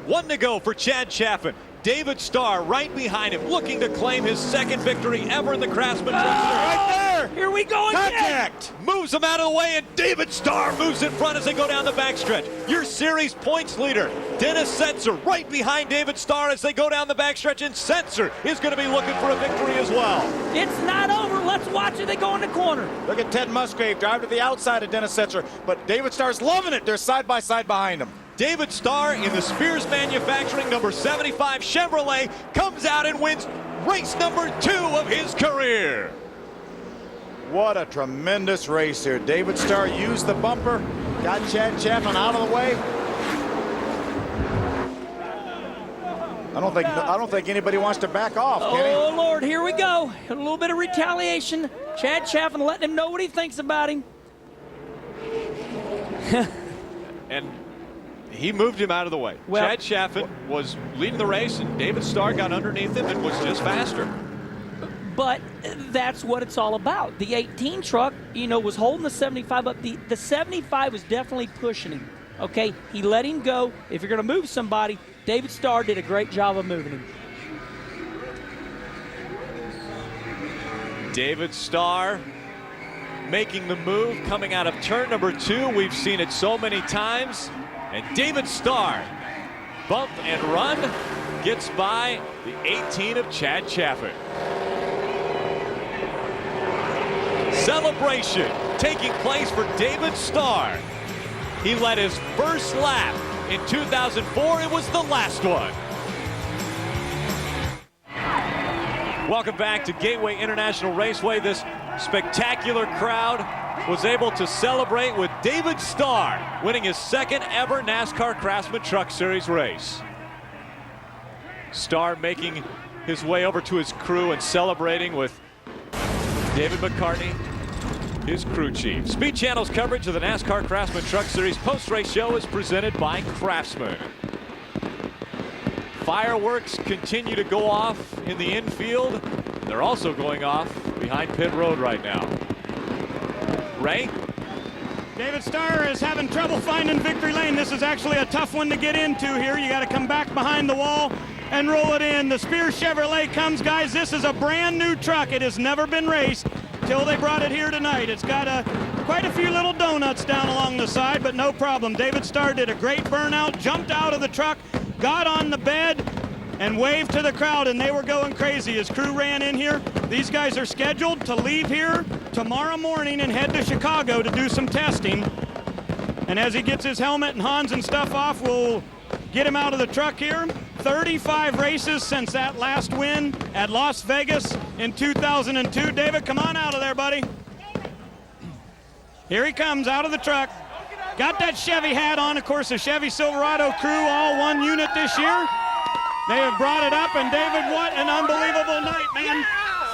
1 to go for Chad Chaffin. David Starr right behind him, looking to claim his 2nd victory ever in the Craftsman Truck Series. Right there! Here we go again! Contact! Moves him out of the way, and David Starr moves in front as they go down the backstretch. Your series points leader, Dennis Setzer, right behind David Starr as they go down the backstretch, and Setzer is going to be looking for a victory as well. It's not over. Let's watch it. They go in the corner. Look at Ted Musgrave drive to the outside of Dennis Setzer, but David Starr's loving it. They're side by side behind him. David Starr in the Spears Manufacturing number 75 Chevrolet comes out and wins race number 2 of his career. What a tremendous race here. David Starr used the bumper, got Chad Chaffin out of the way. I don't think anybody wants to back off, Kenny. Oh, Lord, here we go. A little bit of retaliation. Chad Chaffin letting him know what he thinks about him. And he moved him out of the way. Well, Chad Chaffin was leading the race, and David Starr got underneath him and was just faster. But that's what it's all about. The 18 truck, was holding the 75 up. The 75 was definitely pushing him, okay? He let him go. If you're going to move somebody, David Starr did a great job of moving him. David Starr making the move, coming out of turn number 2. We've seen it so many times. And David Starr bump and run. Gets by the 18 of Chad Chaffin. Celebration taking place for David Starr. He led his first lap in 2004. It was the last one. Welcome back to Gateway International Raceway. This spectacular crowd was able to celebrate with David Starr winning his second ever NASCAR Craftsman Truck Series race. Starr making his way over to his crew and celebrating with David McCartney, his crew chief. Speed Channel's coverage of the NASCAR Craftsman Truck Series post-race show is presented by Craftsman. Fireworks continue to go off in the infield. They're also going off behind pit road right now. Ray? David Starr is having trouble finding victory lane. This is actually a tough one to get into here. You got to come back behind the wall and roll it in. The Spears Chevrolet comes, guys. This is a brand new truck. It has never been raced till they brought it here tonight. It's got quite a few little donuts down along the side, but no problem. David Starr did a great burnout, jumped out of the truck, got on the bed, and waved to the crowd, and they were going crazy. His crew ran in here. These guys are scheduled to leave here tomorrow morning and head to Chicago to do some testing. And as he gets his helmet and Hans and stuff off, we'll get him out of the truck here. 35 races since that last win at Las Vegas in 2002. David, come on out of there, buddy. Here he comes out of the truck. Got that Chevy hat on. Of course, the Chevy Silverado crew, all one unit this year. They have brought it up, and David, what an unbelievable night, man.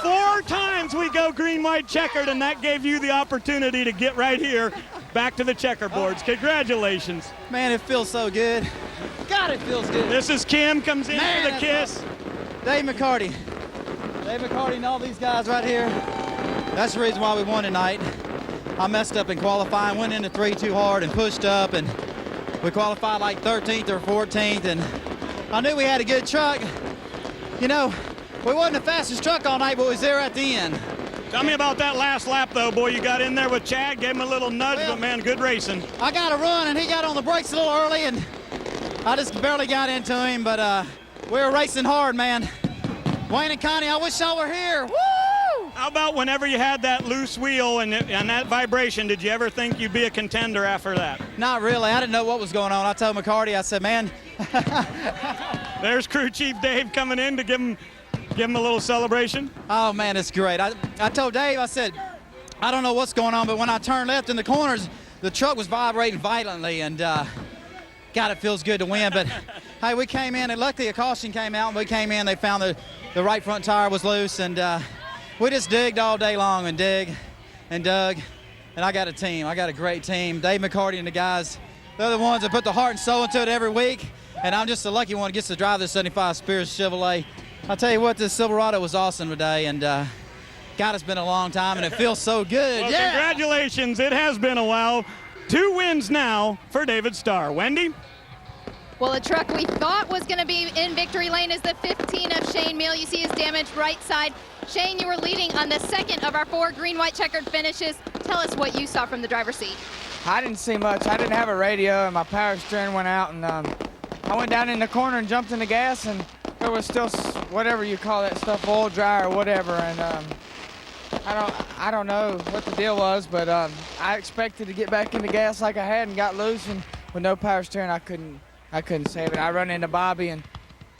4 times we go green, white, checkered, and that gave you the opportunity to get right here back to the checkerboards. Congratulations. Man, it feels so good. God, it feels good. This is Kim, comes in for the kiss. Dave McCarty. Dave McCarty and all these guys right here. That's the reason why we won tonight. I messed up in qualifying, went into 3 too hard and pushed up, and we qualified like 13th or 14th, and I knew we had a good truck. You know, we wasn't the fastest truck all night, but we was there at the end. Tell me about that last lap, though, boy. You got in there with Chad, gave him a little nudge, but man, good racing. I got a run, and he got on the brakes a little early, and I just barely got into him, but we were racing hard, man. Wayne and Connie, I wish y'all were here. Woo! How about whenever you had that loose wheel and that vibration, did you ever think you'd be a contender after that? Not really. I didn't know what was going on. I told McCarty, I said, man. There's crew chief Dave coming in to give him a little celebration. Oh, man, it's great. I told Dave, I said, I don't know what's going on, but when I turned left in the corners, the truck was vibrating violently, and God, it feels good to win. But, hey, we came in, and luckily a caution came out, and we came in, they found the right front tire was loose, and we just digged all day long and dug, and I got a team. I got a great team. Dave McCarty and the guys, they're the ones that put the heart and soul into it every week, and I'm just the lucky one that gets to drive this 75 Spears Chevrolet. I'll tell you what, this Silverado was awesome today, and God, it's been a long time, and it feels so good. Well, yeah. Congratulations. It has been a while. 2 wins now for David Starr. Wendy? Well, a truck we thought was going to be in victory lane is the 15 of Shane Meal. You see his damaged right side. Shane, you were leading on the second of our 4 green, white, checkered finishes. Tell us what you saw from the driver's seat. I didn't see much. I didn't have a radio, and my power steering went out, and I went down in the corner and jumped in the gas, and there was still whatever you call that stuff, oil dry or whatever, and I don't know what the deal was, but I expected to get back in the gas like I had and got loose, and with no power steering, I couldn't save it. I run into Bobby and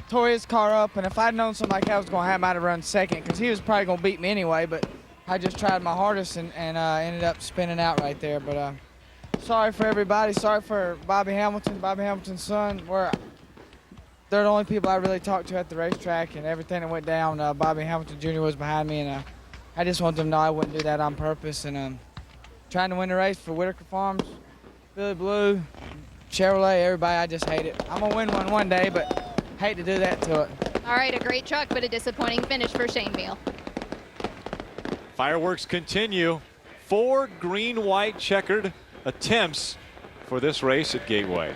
tore his car up, and if I'd known something like that was going to happen, I'd have run second, because he was probably going to beat me anyway, but I just tried my hardest and ended up spinning out right there. But sorry for everybody. Sorry for Bobby Hamilton, Bobby Hamilton's son. They're the only people I really talked to at the racetrack, and everything that went down, Bobby Hamilton Jr. was behind me, and I just want them to know I wouldn't do that on purpose. And trying to win the race for Whitaker Farms, Billy Blue, Chevrolet, everybody, I just hate it. I'm going to win one day, but hate to do that to it. All right, a great truck, but a disappointing finish for Shane Meal. Fireworks continue. 4 green, white, checkered attempts for this race at Gateway.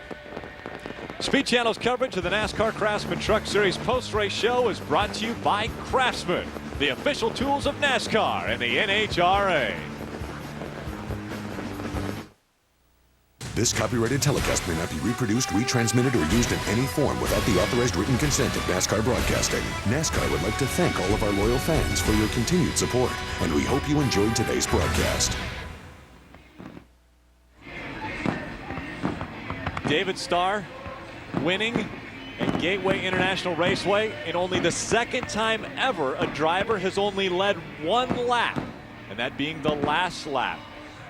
Speed Channel's coverage of the NASCAR Craftsman Truck Series post-race show is brought to you by Craftsman, the official tools of NASCAR and the NHRA. This copyrighted telecast may not be reproduced, retransmitted, or used in any form without the authorized written consent of NASCAR Broadcasting. NASCAR would like to thank all of our loyal fans for your continued support, and we hope you enjoyed today's broadcast. David Starr winning at Gateway International Raceway in only the second time ever a driver has only led one lap, and that being the last lap.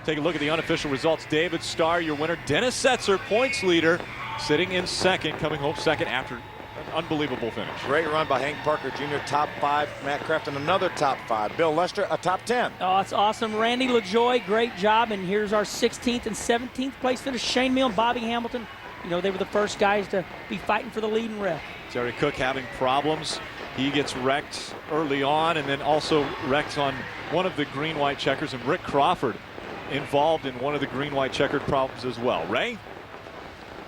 Take a look at the unofficial results. David Starr, your winner. Dennis Setzer, points leader, sitting in second, coming home second after an unbelievable finish. Great run by Hank Parker Jr., top 5. Matt Crafton, another top 5. Bill Lester, a top 10. Oh, that's awesome. Randy LaJoy, great job. And here's our 16th and 17th place finish. Shane Mill and Bobby Hamilton. You know, they were the first guys to be fighting for the lead and ref. Jerry Cook having problems. He gets wrecked early on, and then also wrecked on one of the green-white checkers, and Rick Crawford involved in one of the green-white checkered problems as well. Ray?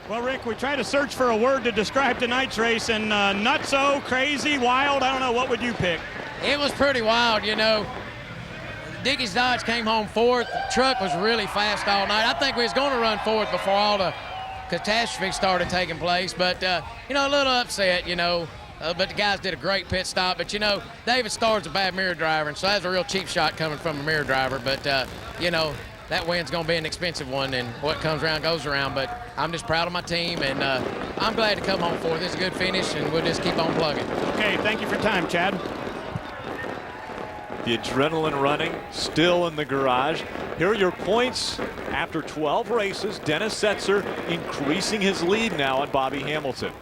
Well, Rick, we tried to search for a word to describe tonight's race, and nutso, crazy, wild, I don't know, what would you pick? It was pretty wild, you know. Dickey's Dodge came home fourth. The truck was really fast all night. I think we was going to run fourth before all the catastrophe started taking place, but, you know, a little upset, you know. But the guys did a great pit stop. But, you know, David Starr's a bad mirror driver, and so that's a real cheap shot coming from a mirror driver. But, you know, that win's going to be an expensive one, and what comes around goes around. But I'm just proud of my team, and I'm glad to come home fourth. This is a good finish, and we'll just keep on plugging. Okay, thank you for your time, Chad. The adrenaline running still in the garage. Here are your points after 12 races. Dennis Setzer increasing his lead now on Bobby Hamilton.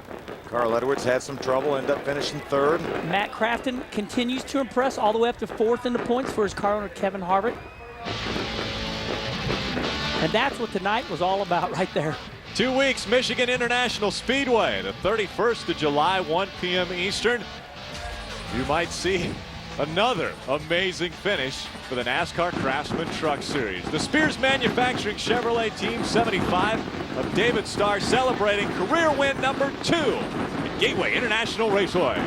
Carl Edwards had some trouble, ended up finishing third. Matt Crafton continues to impress all the way up to fourth in the points for his car owner Kevin Harvick. And that's what tonight was all about right there. 2 weeks, Michigan International Speedway, the 31st of July, 1 p.m. Eastern. You might see another amazing finish for the NASCAR Craftsman Truck Series. The Spears Manufacturing Chevrolet Team 75 of David Starr celebrating career win number 2 at Gateway International Raceway.